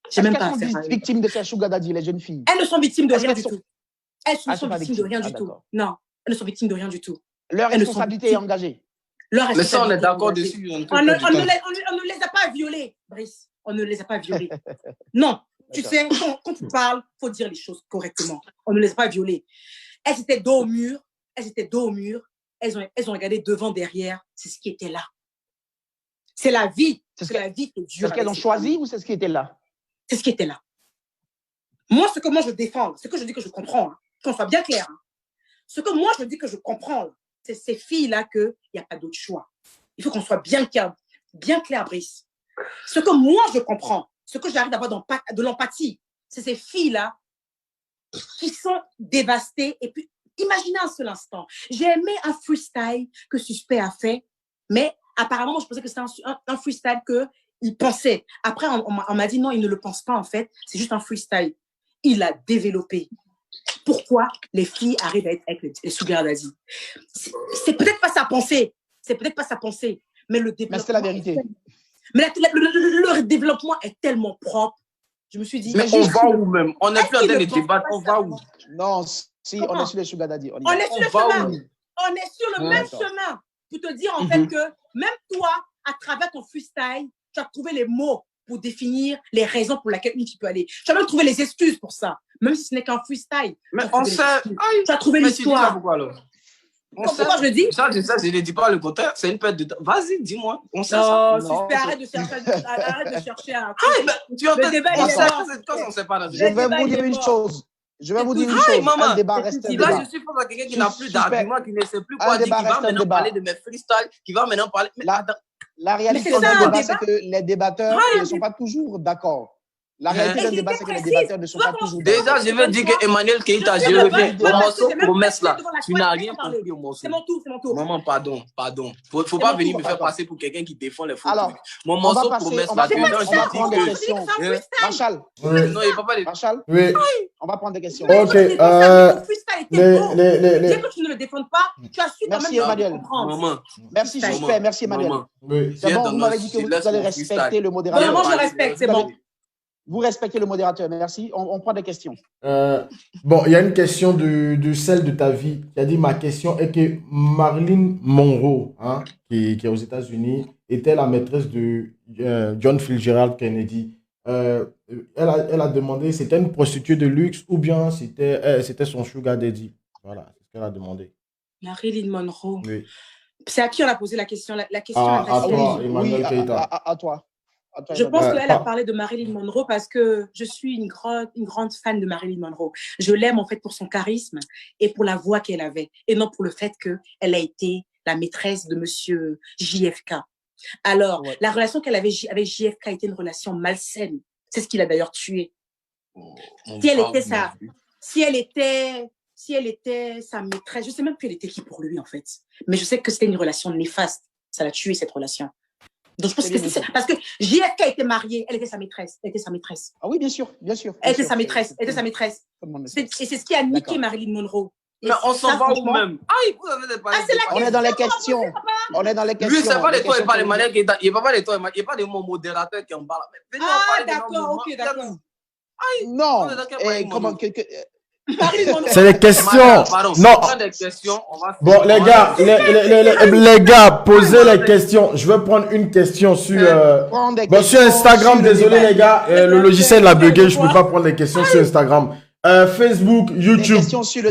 J'ai même pas sont victimes de ces Sugar Daddy, les jeunes filles? Elles ne sont victimes de rien du tout. Elles ne sont victimes de rien du tout. Non, elles ne sont victimes de rien du tout. Leur responsabilité est engagée. Mais ça, on est d'accord dessus. On ne les a pas violées, Brice. On ne les a pas violées. Non, tu sais, quand tu parles, il faut dire les choses correctement. On ne les a pas violées. Elles étaient dos au mur. Elles ont regardé devant, derrière. C'est ce qui était là. C'est la vie. C'est la vie qui est dure. C'est ce qu'elles ont choisi ou c'est ce qui était là? C'est ce qui était là. Moi, ce que je défends, ce que je dis que je comprends, qu'on soit bien clair. Ce que moi, je dis que je comprends, c'est ces filles-là qu'il n'y a pas d'autre choix. Il faut qu'on soit bien clair, Brice. Ce que moi, je comprends, ce que j'arrive d'avoir de l'empathie, c'est ces filles-là qui sont dévastées. Et puis, imaginez un seul instant. J'ai aimé un freestyle que Suspect a fait, mais apparemment, je pensais que c'était un freestyle qu'il pensait. Après, on m'a dit non, il ne le pense pas en fait. C'est juste un freestyle. Il l'a développé. Pourquoi les filles arrivent à être avec les Sugar Daddy? C'est peut-être pas sa pensée. Mais le développement. Mais c'est la vérité. Mais le développement est tellement propre. Je me suis dit. Mais on va où même? On n'est plus en train de débattre. On va où? Non, si, on est sur les Sugar Daddy. On est sur le chemin. On est sur le même chemin. Pour te dire en fait que même toi, à travers ton freestyle, tu as trouvé les mots pour définir les raisons pour lesquelles tu peux aller. Tu as même trouvé les excuses pour ça, même si ce n'est qu'un freestyle. Mais on sait. Tu as trouvé l'histoire. Pourquoi alors? Pourquoi je le dis? Ça, je ne dis pas le contraire. C'est une perte de temps. Vas-y, dis-moi. On sait ça. Suspect, arrête de chercher un. Tu as le débat, on ne sait pas. Je vais vous dire une chose. Un débat reste un débat. Là, je suis face à quelqu'un qui n'a plus d'arguments, qui ne sait plus quoi dire, qui va maintenant parler de mes freestyles, qui va maintenant parler. La réalité d'un débat, c'est que les débatteurs ne sont pas toujours d'accord. La réalité d'un débat, c'est que les débatteurs ne sont pas toujours d'accord. Déjà, je veux dire que Emmanuel Keita, je reviens au morceau Promesse là. Tu n'as rien compris au morceau. C'est mon tour. Maman, pardon. Faut pas venir me faire passer pour quelqu'un qui défend les faux trucs. Mon morceau Promesse là, dedans, on va prendre des questions. Marshall. Non, il n'y a pas de... Marshall. Oui. On va prendre des questions. Ok. Bien que tu ne le défendes pas, tu as su quand même comprendre. Merci Suspect, merci Emmanuel. C'est bon, vous m'avez dit que vous allez respecter le modérateur. Vraiment, je respecte, c'est bon. Vous respectez le modérateur, merci. On prend des questions. Bon, il y a une question de celle de ta vie qui a dit ma question est que Marilyn Monroe, hein, qui est aux États-Unis, était la maîtresse de John Fitzgerald Kennedy. Elle a demandé, c'était une prostituée de luxe ou bien c'était son sugar daddy. Voilà, c'est ce qu'elle a demandé. Marilyn Monroe. Oui. C'est à qui on a posé la question? La question À adressée toi, Oui, Emmanuel Keita. à toi. Je pense qu'elle a parlé de Marilyn Monroe parce que je suis une grande fan de Marilyn Monroe. Je l'aime en fait pour son charisme et pour la voix qu'elle avait et non pour le fait qu'elle a été la maîtresse de monsieur JFK. Alors, Ouais. la relation qu'elle avait avec JFK était une relation malsaine. C'est ce qui l'a d'ailleurs tuée. Si elle était sa maîtresse, je sais même plus elle était qui pour lui en fait. Mais je sais que c'était une relation néfaste. Ça l'a tué cette relation. Donc je pense que c'est parce que JFK était mariée, elle était sa maîtresse. Ah oui, bien sûr, bien sûr. Elle était sa maîtresse. Et c'est ce qui a niqué Marilyn Monroe. Mais on s'en va où même? On est dans les questions. Lui, c'est pas de toi, il parle de manière qui il parle pas de toi, il parle de mon modérateur qui en parle. Ah, d'accord, ok, d'accord. Non, comment C'est les questions. Non. Bon, les gars, posez les questions. Je vais prendre une question sur Instagram. Désolé, les gars. Le logiciel l'a bugué. Je ne peux pas prendre les questions sur Instagram. Facebook, YouTube.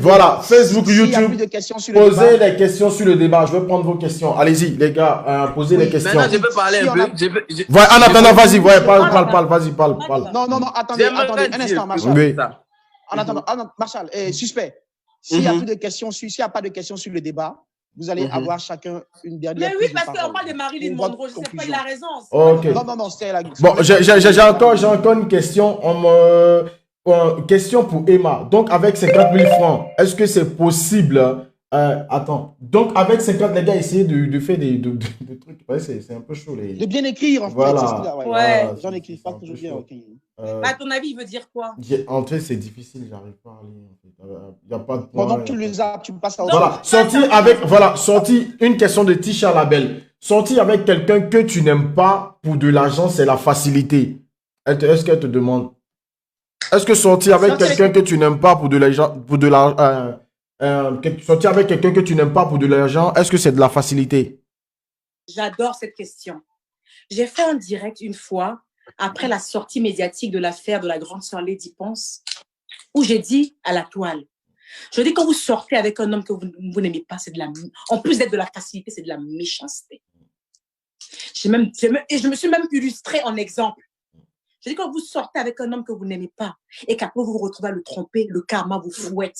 Voilà, Facebook, YouTube. Posez les questions sur le débat. Je vais prendre vos questions. Allez-y, les gars. Posez les questions. Maintenant, je peux parler un peu. En attendant, vas-y. Parle. Vas-y, parle. Non, attendez, un instant, Marshall. Oui. En attendant, Marshall, suspect. S'il n'y a plus de questions, s'il n'y a pas de questions sur le débat, vous allez avoir chacun une dernière. Mais oui, parce qu'on parle de Marilyn Monroe, je ne sais pas, il a raison. Ok. Non, c'était la. Bon, j'ai encore une question. Question pour Emma. Donc, avec 50 000 francs, est-ce que c'est possible? Attends. Donc, avec 50, les gars, essayez de faire des trucs. Ouais, c'est un peu chaud. De bien écrire, en fait. Voilà. Ouais. J'en écris pas toujours bien. Ok. À ton avis, il veut dire quoi? En fait, c'est difficile, j'arrive pas à lire. Il n'y a pas de point. Pendant que tu les as, tu passes à autre Voilà. Sortir une question de Tisha Labelle. Sortir avec quelqu'un que tu n'aimes pas pour de l'argent, c'est la facilité. Est-ce qu'elle te demande? Est-ce que sortir avec quelqu'un que tu n'aimes pas pour de l'argent, sortir avec quelqu'un que tu n'aimes pas pour de l'argent, est-ce que c'est de la facilité? J'adore cette question. J'ai fait un direct une fois, après la sortie médiatique de l'affaire de la grande sœur Lady Ponce, où j'ai dit à la toile, je dis quand vous sortez avec un homme que vous n'aimez pas, c'est en plus d'être de la facilité, c'est de la méchanceté. Et je me suis même illustrée en exemple. Je dis quand vous sortez avec un homme que vous n'aimez pas et qu'après vous vous retrouvez à le tromper, le karma vous fouette.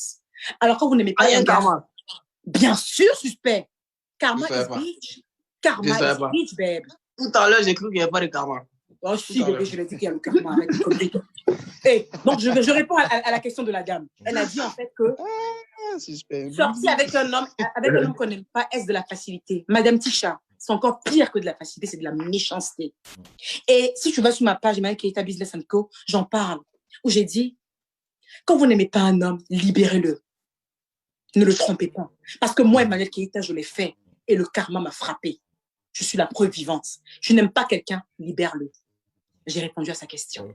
Alors quand vous n'aimez pas un karma, bien sûr, suspect. Karma is bitch. Karma is bitch, babe. Tout à l'heure, j'ai cru qu'il n'y avait pas de karma. Oh si, bébé, je l'ai dit qu'il y a le karma. Arrête de conneries. Et donc, je réponds à la question de la dame. Elle a dit en fait que sortir avec un homme qu'on n'aime pas, est-ce de la facilité? Madame Tisha, c'est encore pire que de la facilité, c'est de la méchanceté. Et si tu vas sur ma page, Emmanuel Keita Business & Co, j'en parle, où j'ai dit, quand vous n'aimez pas un homme, libérez-le. Ne le trompez pas. Parce que moi, Emmanuel Keita, je l'ai fait et le karma m'a frappé. Je suis la preuve vivante. Tu n'aimes pas quelqu'un, libère-le. J'ai répondu à sa question.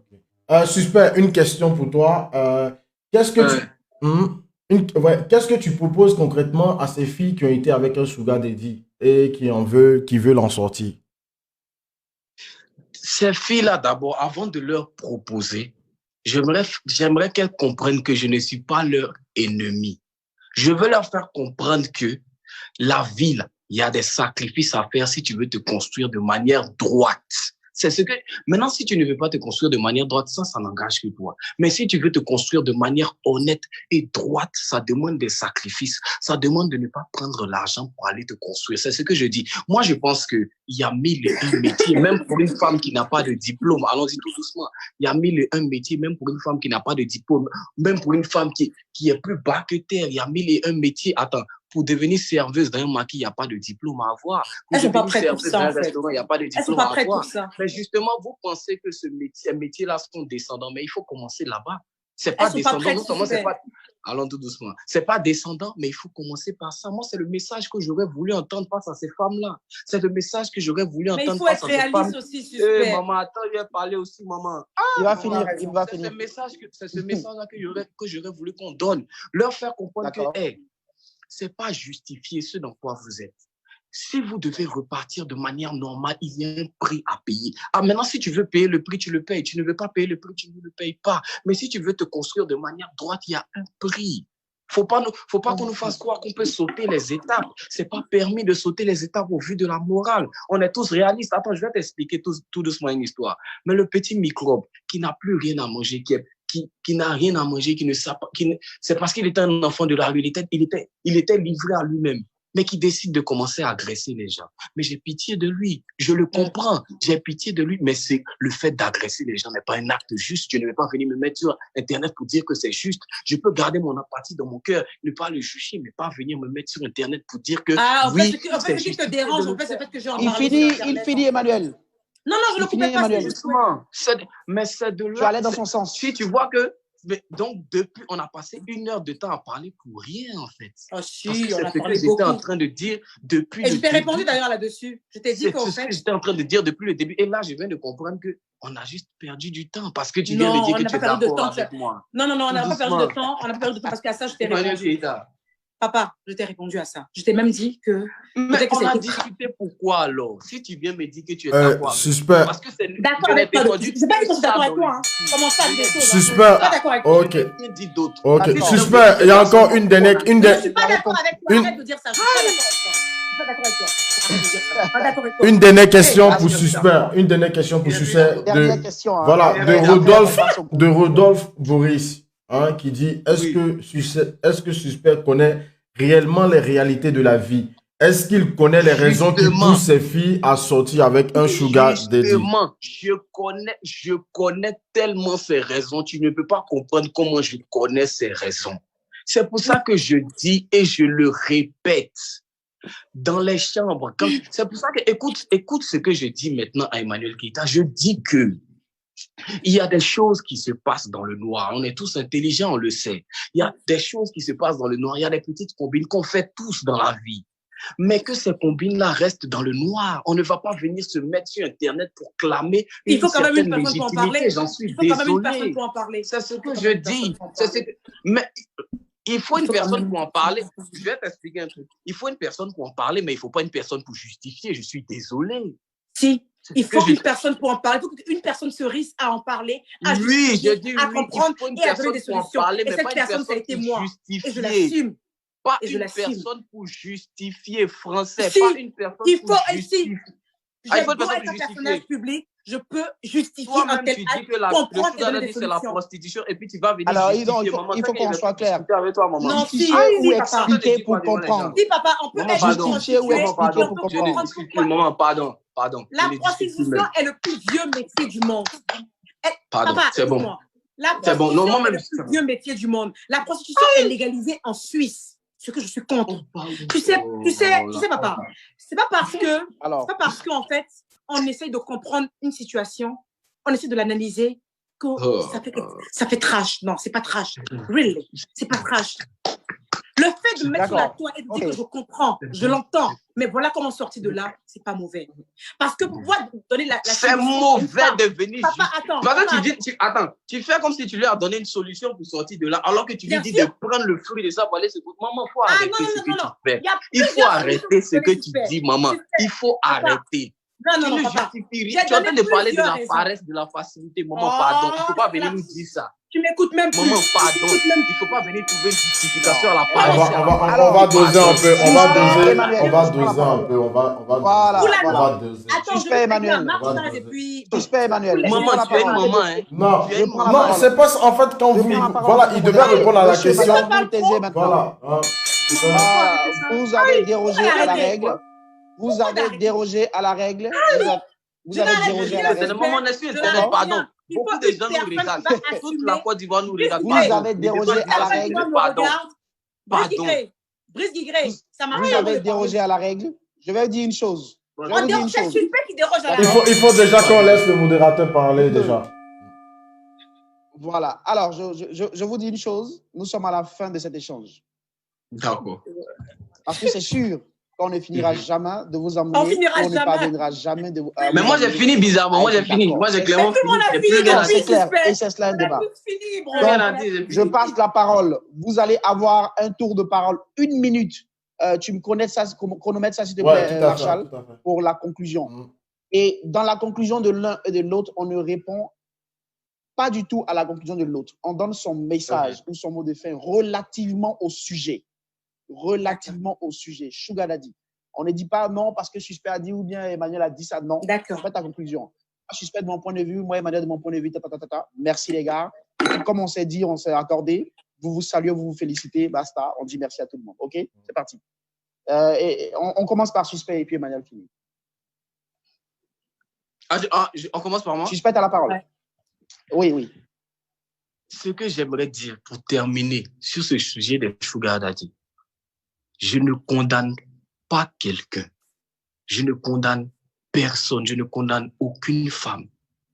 Suspect, une question pour toi. Qu'est-ce que tu proposes concrètement à ces filles qui ont été avec un sugar daddy et qui veulent en sortir? Ces filles-là, d'abord, avant de leur proposer, j'aimerais qu'elles comprennent que je ne suis pas leur ennemi. Je veux leur faire comprendre que la vie, il y a des sacrifices à faire si tu veux te construire de manière droite. C'est ce que, maintenant, si tu ne veux pas te construire de manière droite, ça n'engage que toi. Mais si tu veux te construire de manière honnête et droite, ça demande des sacrifices. Ça demande de ne pas prendre l'argent pour aller te construire. C'est ce que je dis. Moi, je pense qu'il y a 1001 métiers, même pour une femme qui n'a pas de diplôme. Allons-y tout doucement. Il y a 1001 métiers, même pour une femme qui n'a pas de diplôme. Même pour une femme qui est plus bas que terre. Il y a 1001 métiers. Attends. Pour devenir serveuse dans un maquis, il n'y a pas de diplôme à avoir. Elles sont pas prêtes pour ça, en fait. Il n'y a pas de diplôme à avoir. Mais justement, vous pensez que ces métiers-là sont descendants, mais il faut commencer là-bas. C'est pas Elles sont pas descendant. prêtes, Non seulement c'est super. pas. Allons tout doucement. C'est pas descendant, mais il faut commencer par ça. Moi, c'est le message que j'aurais voulu entendre face à ces femmes-là. C'est le message que j'aurais voulu Mais il entendre faut face être à ces femmes. réaliste aussi, Eh, suspect. maman, attends, je vais parler aussi, maman. Il va Maman, finir, il va c'est finir. ce message-là que j'aurais voulu qu'on donne. Leur faire comprendre que, D'accord. hey, c'est pas justifier ce dans quoi vous êtes. Si vous devez repartir de manière normale, il y a un prix à payer. Ah, maintenant, si tu veux payer le prix, tu le payes. Tu ne veux pas payer le prix, tu ne le payes pas. Mais si tu veux te construire de manière droite, il y a un prix. Faut pas qu'on nous fasse croire qu'on peut sauter les étapes. C'est pas permis de sauter les étapes au vu de la morale. On est tous réalistes. Attends, je vais t'expliquer tout doucement une histoire. Mais le petit microbe qui n'a plus rien à manger, qui n'a rien à manger, qui ne sait pas, c'est parce qu'il était un enfant de la rue, il était livré à lui-même, mais qui décide de commencer à agresser les gens. Mais j'ai pitié de lui. Je le comprends. J'ai pitié de lui. Mais c'est le fait d'agresser les gens n'est pas un acte juste. Je ne vais pas venir me mettre sur Internet pour dire que c'est juste. Je peux garder mon empathie dans mon cœur, ne pas le juger, mais pas venir me mettre sur Internet pour dire que Ah, en oui, fait, ce qui te dérange, en fait, c'est le fait que j'ai en Il parlé finit, sur Internet. il finit, Emmanuel. Non, je Il le coupais finit, pas, c'est Emmanuel. juste. Justement, mais c'est de Tu là. allais dans son sens. Si tu vois que donc depuis on a passé 1 heure de temps à parler pour rien en fait. Oh Parce si, que on c'est a ce que parlé j'étais en beaucoup. train de dire depuis Et le je t'ai répondu début. d'ailleurs là-dessus. Je t'ai dit C'est qu'en ce que fait, j'étais en train de dire depuis le début. Et là, je viens de comprendre que on a juste perdu du temps parce que tu viens non, de dire on que n'a tu pas es perdu de d'accord temps. avec moi. Non, on Tout n'a pas perdu doucement. de temps. On n'a pas perdu de temps parce qu'à ça, je t'ai Emmanuel répondu. Keïta. Papa, je t'ai répondu à ça. Je t'ai même dit que Mais peut-être que on a c'était discuté pourquoi alors? Si tu viens me dire que tu es d'accord avec Suspect. parce que c'est d'accord je n'ai avec toi. défendu Je sais pas si je suis ça d'accord avec dans toi. le Hein. discours. Comment ça, des choses. Suspect. Je suis pas d'accord avec toi. Ok. Je n'ai rien dit d'autre. Ok. D'accord. Suspect. Il y a encore une dernière. Je suis pas d'accord avec toi. Arrête de dire ça. Je suis pas d'accord avec toi. Je suis pas d'accord avec toi. Une dernière question Hey, pour parce que Suspect. ça- Une dernière question pour Suspect. Dernière De, question. Hein. voilà, Et de Rodolphe Boris, hein, qui dit est-ce que Suspect connaît réellement les réalités de la vie? Est-ce qu'il connaît les raisons qui Justement. poussent ses filles à sortir avec un sugar daddy? Justement, je connais tellement ces raisons. Tu ne peux pas comprendre comment je connais ces raisons. C'est pour ça que je dis et je le répète dans les chambres. C'est pour ça que écoute ce que je dis maintenant à Emmanuel Keïta. Je dis que il y a des choses qui se passent dans le noir. On est tous intelligents, on le sait. Il y a des choses qui se passent dans le noir. Il y a des petites combines qu'on fait tous dans la vie. Mais que ces combines-là restent dans le noir. On ne va pas venir se mettre sur Internet pour clamer Il faut quand même une certaine personne pour en légitimité. parler. J'en suis Il faut quand même une personne désolé. pour en parler. C'est ce que je dis. Mais il faut une personne pour en parler. Je vais t'expliquer un truc. Il faut une personne pour en parler, mais il ne faut pas une personne pour justifier. Je suis désolé. Si, il ce que faut je une dis. personne pour en parler. Il faut qu'une personne se risque à en parler, à Oui, justifier, je dis à oui. comprendre Il faut une et à donner personne des pour en solutions. parler, Et mais cette pas une personne, ça a personne été pour moi. justifier. Et je l'assume. Pas Et je une l'assume. personne pour justifier français. Si, Pas une personne il pour faut justifier. J'ai Ah, il faut une beau personne être pour un justifier. personnage public, je peux justifier un Toi-même, tel tu dis acte, que le comprendre et sugar donner des daddy, c'est la solutions. prostitution, et puis tu vas venir Alors, justifier. il Maman, faut ça, qu'on soit clair. discuter avec toi, maman. Non, si, Justifier ou si, papa. expliquer pour comprendre. Si, papa, on peut Maman, être pardon. Justifier ou prostituée, expliquer mais on pour peut Je ne comprendre. discute plus, comprendre. maman, pardon. La Je ne discute plus prostitution même. est le plus vieux métier du monde. Pardon, Papa, c'est bon. écoute-moi. La C'est bon. prostitution Non, moi-même, est le c'est plus bon. vieux métier du monde. La prostitution est légalisée en Suisse. Ce que je suis contre. Tu sais, papa. C'est pas parce qu'en fait, on essaye de comprendre une situation, on essaie de l'analyser, que ça fait trash. Non, c'est pas trash. Really, c'est pas trash. Le fait de mettre sur la toile et de dire que je comprends, je l'entends, mais voilà comment sortir de là, c'est pas mauvais. Parce que pour pouvoir donner la c'est mauvais de venir. Papa, attends. Attends, tu fais comme si tu lui as donné une solution pour sortir de là, alors que tu lui dis de prendre le fruit de ça pour aller se foutre. Maman, il faut arrêter ce que tu fais. Il faut arrêter ce que tu dis, maman. Il faut arrêter. Non, papa. Tu es en train de parler de la paresse, de la facilité. Maman, pardon. Il ne faut pas venir nous dire ça. Tu m'écoutes même plus. Maman, pardon. Il ne faut pas venir trouver une justification à la paresse. On va doser un peu. On va doser un peu. On va doser. Attends, Suspect Emmanuel. Suspect Emmanuel. Maman, tu es une maman, hein. Non, c'est pas en fait quand vous. Voilà, il devait répondre à la question. Voilà. Vous avez dérogé à la règle. Vous avez dérogé à la règle. Vous avez dérogé à la règle. Maman, on est sur Internet, pardon. Beaucoup de gens nous regardent. Toute la Côte d'Ivoire nous regarde. Vous avez dérogé à la règle. Pardon. Brice Guigré, ça m'a Vous avez dérogé à la règle. Je vais vous dire une chose. On déroge, c'est Suspect qui déroge à la Il règle. faut déjà qu'on laisse le modérateur parler déjà. Voilà. Alors, je vous dis une chose. Nous sommes à la fin de cet échange. D'accord. Parce que c'est sûr qu'on ne finira jamais de vous On emmener. finira On ne jamais. parviendra jamais de vous. Mais moi, j'ai fini bizarrement. Moi, j'ai fini. Moi, j'ai Mais clairement tout le monde a J'ai fini plus rien à Non, dire. c'est clair. suspect. Et c'est cela un On a débat. tous fini, bro. Plus rien à Donc, dire, j'ai je fini. passe la parole. Vous allez avoir un tour de parole, 1 minute. Tu me connais ça, chronomètre ça, s'il te Ouais, plaît, tout à fait, Marshall, tout à fait. pour la conclusion. Mm. Et dans la conclusion de l'un et de l'autre, on ne répond pas du tout à la conclusion de l'autre. On donne son message ou son mot de fin relativement au sujet. Relativement au sujet. Sugar Daddy. On ne dit pas non parce que Suspect a dit ou bien Emmanuel a dit ça. Non. D'accord. Fais ta conclusion. Suspect de mon point de vue, moi Emmanuel de mon point de vue. Merci les gars. Et puis, comme on s'est dit, on s'est accordé. Vous vous saluez, vous vous félicitez. Basta. On dit merci à tout le monde. OK? C'est parti. Et on commence par Suspect et puis Emmanuel finit. On commence par moi. Suspect à la parole. Ouais. Oui, oui. Ce que j'aimerais dire pour terminer sur ce sujet des Sugar Daddy, je ne condamne pas quelqu'un. Je ne condamne personne. Je ne condamne aucune femme.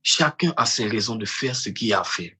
Chacun a ses raisons de faire ce qu'il a à faire.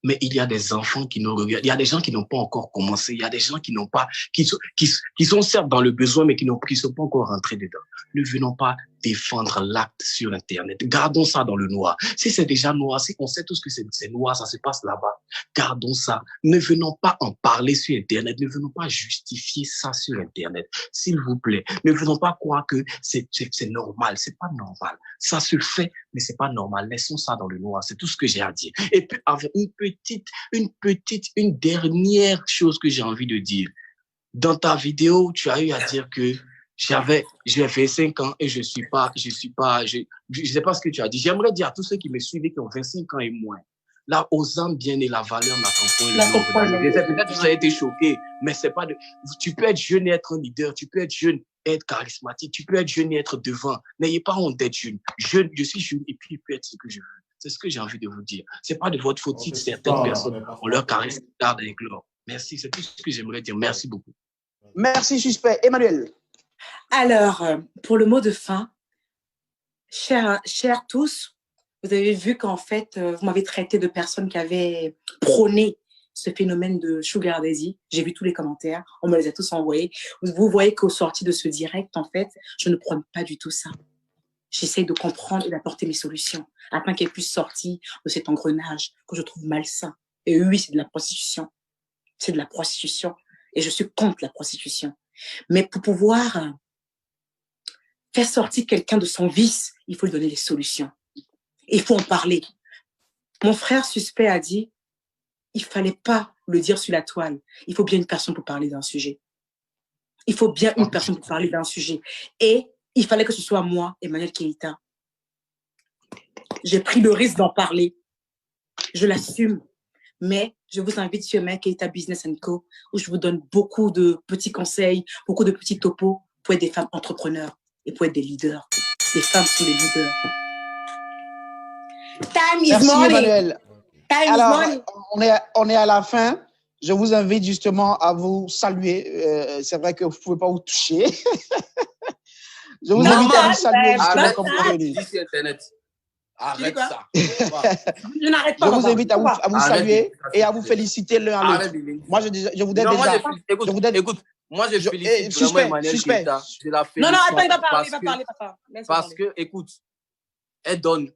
Mais il y a des enfants qui nous regardent. Il y a des gens qui n'ont pas encore commencé. Il y a des gens qui n'ont pas, qui sont certes dans le besoin, mais qui sont pas encore rentrés dedans. Ne venons pas défendre l'acte sur Internet. Gardons ça dans le noir. Si c'est déjà noir, si on sait tous que c'est noir, ça se passe là-bas. Gardons ça. Ne venons pas en parler sur Internet. Ne venons pas justifier ça sur Internet. S'il vous plaît. Ne venons pas croire que c'est normal. C'est pas normal. Ça se fait, mais c'est pas normal. Laissons ça dans le noir. C'est tout ce que j'ai à dire. Et puis, avec une dernière chose que j'ai envie de dire. Dans ta vidéo, tu as eu à dire que j'ai fait 5 ans et je sais pas ce que tu as dit. J'aimerais dire à tous ceux qui me suivent qui ont 25 ans et moins. Là, aux âmes bien et la valeur n'attend point le nombre. Peut-être que vous avez été choqué, mais c'est pas tu peux être jeune et être un leader, tu peux être jeune et être charismatique, tu peux être jeune et être devant. N'ayez pas honte d'être jeune. Je suis jeune et puis il peut être ce que je veux. C'est ce que j'ai envie de vous dire. C'est pas de votre faute si certaines personnes ont leur charisme tard avec l'or. Merci, c'est tout ce que j'aimerais dire. Merci beaucoup. Merci, Suspect. Emmanuel. Alors, pour le mot de fin, chers tous, vous avez vu qu'en fait, vous m'avez traité de personne qui avait prôné ce phénomène de Sugar Daddy. J'ai vu tous les commentaires, on me les a tous envoyés. Vous voyez qu'au sorti de ce direct, en fait, je ne prône pas du tout ça. J'essaie de comprendre et d'apporter mes solutions afin qu'elle puisse sortir de cet engrenage que je trouve malsain. Et oui, c'est de la prostitution. C'est de la prostitution. Et je suis contre la prostitution. Mais pour pouvoir faire sortir quelqu'un de son vice, il faut lui donner les solutions. Et il faut en parler. Mon frère Suspect a dit, il fallait pas le dire sur la toile. Il faut bien une personne pour parler d'un sujet. Il faut bien une personne pour parler d'un sujet. Et il fallait que ce soit moi, Emmanuel Keïta. J'ai pris le risque d'en parler. Je l'assume. Mais je vous invite sur Emmanuel Keïta Business & Co, où je vous donne beaucoup de petits conseils, beaucoup de petits topos pour être des femmes entrepreneurs et pour être des leaders. Les femmes sont les leaders. Time is Merci, money. Emmanuel. Time Alors, is money. on est à la fin. Je vous invite justement à vous saluer. C'est vrai que vous ne pouvez pas vous toucher. Je vous invite à vous saluer justement comme convenu. Dis Internet. Arrête ça. Je n'arrête pas. Je vous invite à vous saluer et à vous féliciter l'un à l'autre. Moi, je vous donne déjà. Écoute, moi, je félicite vraiment Emmanuel Keïta. Je la félicite. Non, attends, il va parler, papa. Parce que, écoute, elle donne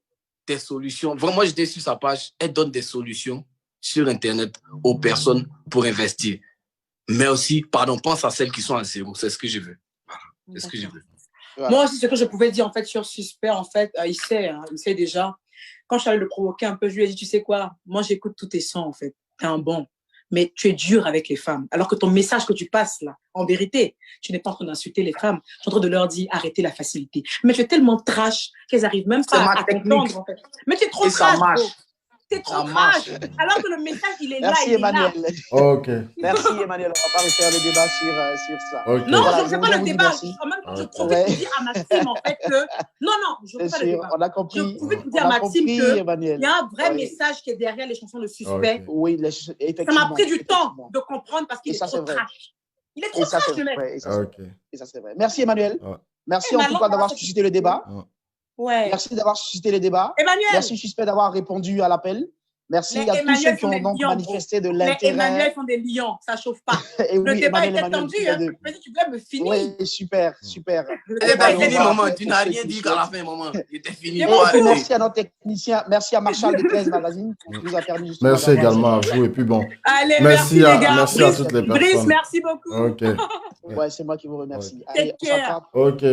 des solutions. Vraiment, j'étais sur sa page. Elle donne des solutions sur Internet aux personnes pour investir. Mais aussi, pense à celles qui sont à zéro. C'est ce que je veux. C'est ce que je veux. Voilà. Moi aussi, ce que je pouvais dire en fait sur Suspect, en fait, il sait déjà. Quand je suis allée le provoquer un peu, je lui ai dit, tu sais quoi, moi j'écoute tous tes sons en fait, t'es un bon, mais tu es dur avec les femmes. Alors que ton message que tu passes là, en vérité, tu n'es pas en train d'insulter les femmes, tu es en train de leur dire arrêtez la facilité. Mais tu es tellement trash qu'elles arrivent même pas à comprendre en fait. Mais tu es trop trash, bro. T'es trop trash. Alors que le message, il est Merci, là, il Emmanuel. est là. Ok. Merci, Emmanuel. On va pas refaire le débat sur ça. Ok. Non, Voilà, je ne fais pas le débat. Je profite pour dire à Maxime, en fait, que... Non, je ne fais pas le débat. On a compris. Je profite pour dire à Maxime qu'il Emmanuel. y a un vrai message qui est derrière les chansons de Suspect. Ok. Oui, effectivement. Ça m'a pris du temps de comprendre parce qu'il est ça, trop c'est vrai. trash. Il est trop trash, le mec. Ok. Et ça, c'est vrai. Merci, Emmanuel. Ouais. Merci en tout cas d'avoir suscité le débat. Ouais. Merci d'avoir suscité le débat. Emmanuel. Merci, Suspect, d'avoir répondu à l'appel. Merci Les à tous ceux Emmanuel qui font ont des donc lions, manifesté de Les Emmanuel l'intérêt. font des lions, ça chauffe pas. Et Le oui, débat Emmanuel, était Emmanuel, tendu, tous les hein. deux. Mais tu voulais me finir. Oui, super, super. Le Il débat était était fini, Allez, on va maman. faire Tu pour n'as ceux rien qui dit qu'à la souhaitent. fin, maman. Il était fini. C'est Et bon. puis, merci à notre technicien, merci à Marshall de 13 Magazine qui nous a permis justement Merci d'avoir également à cette- vous. Et puis bon, Allez, merci les gars. merci à Brice, toutes les Brice, personnes. merci beaucoup. Ok, Ouais, c'est moi qui vous remercie. Take Allez, on care. s'attrape. ok.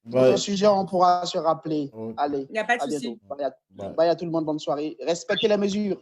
D'autres Bye. sujets, on pourra se rappeler. Ok. Allez, Il n'y a pas de à souci. bientôt. Bye à, Bye. bye à tout le monde, bonne soirée. Respectez les mesures.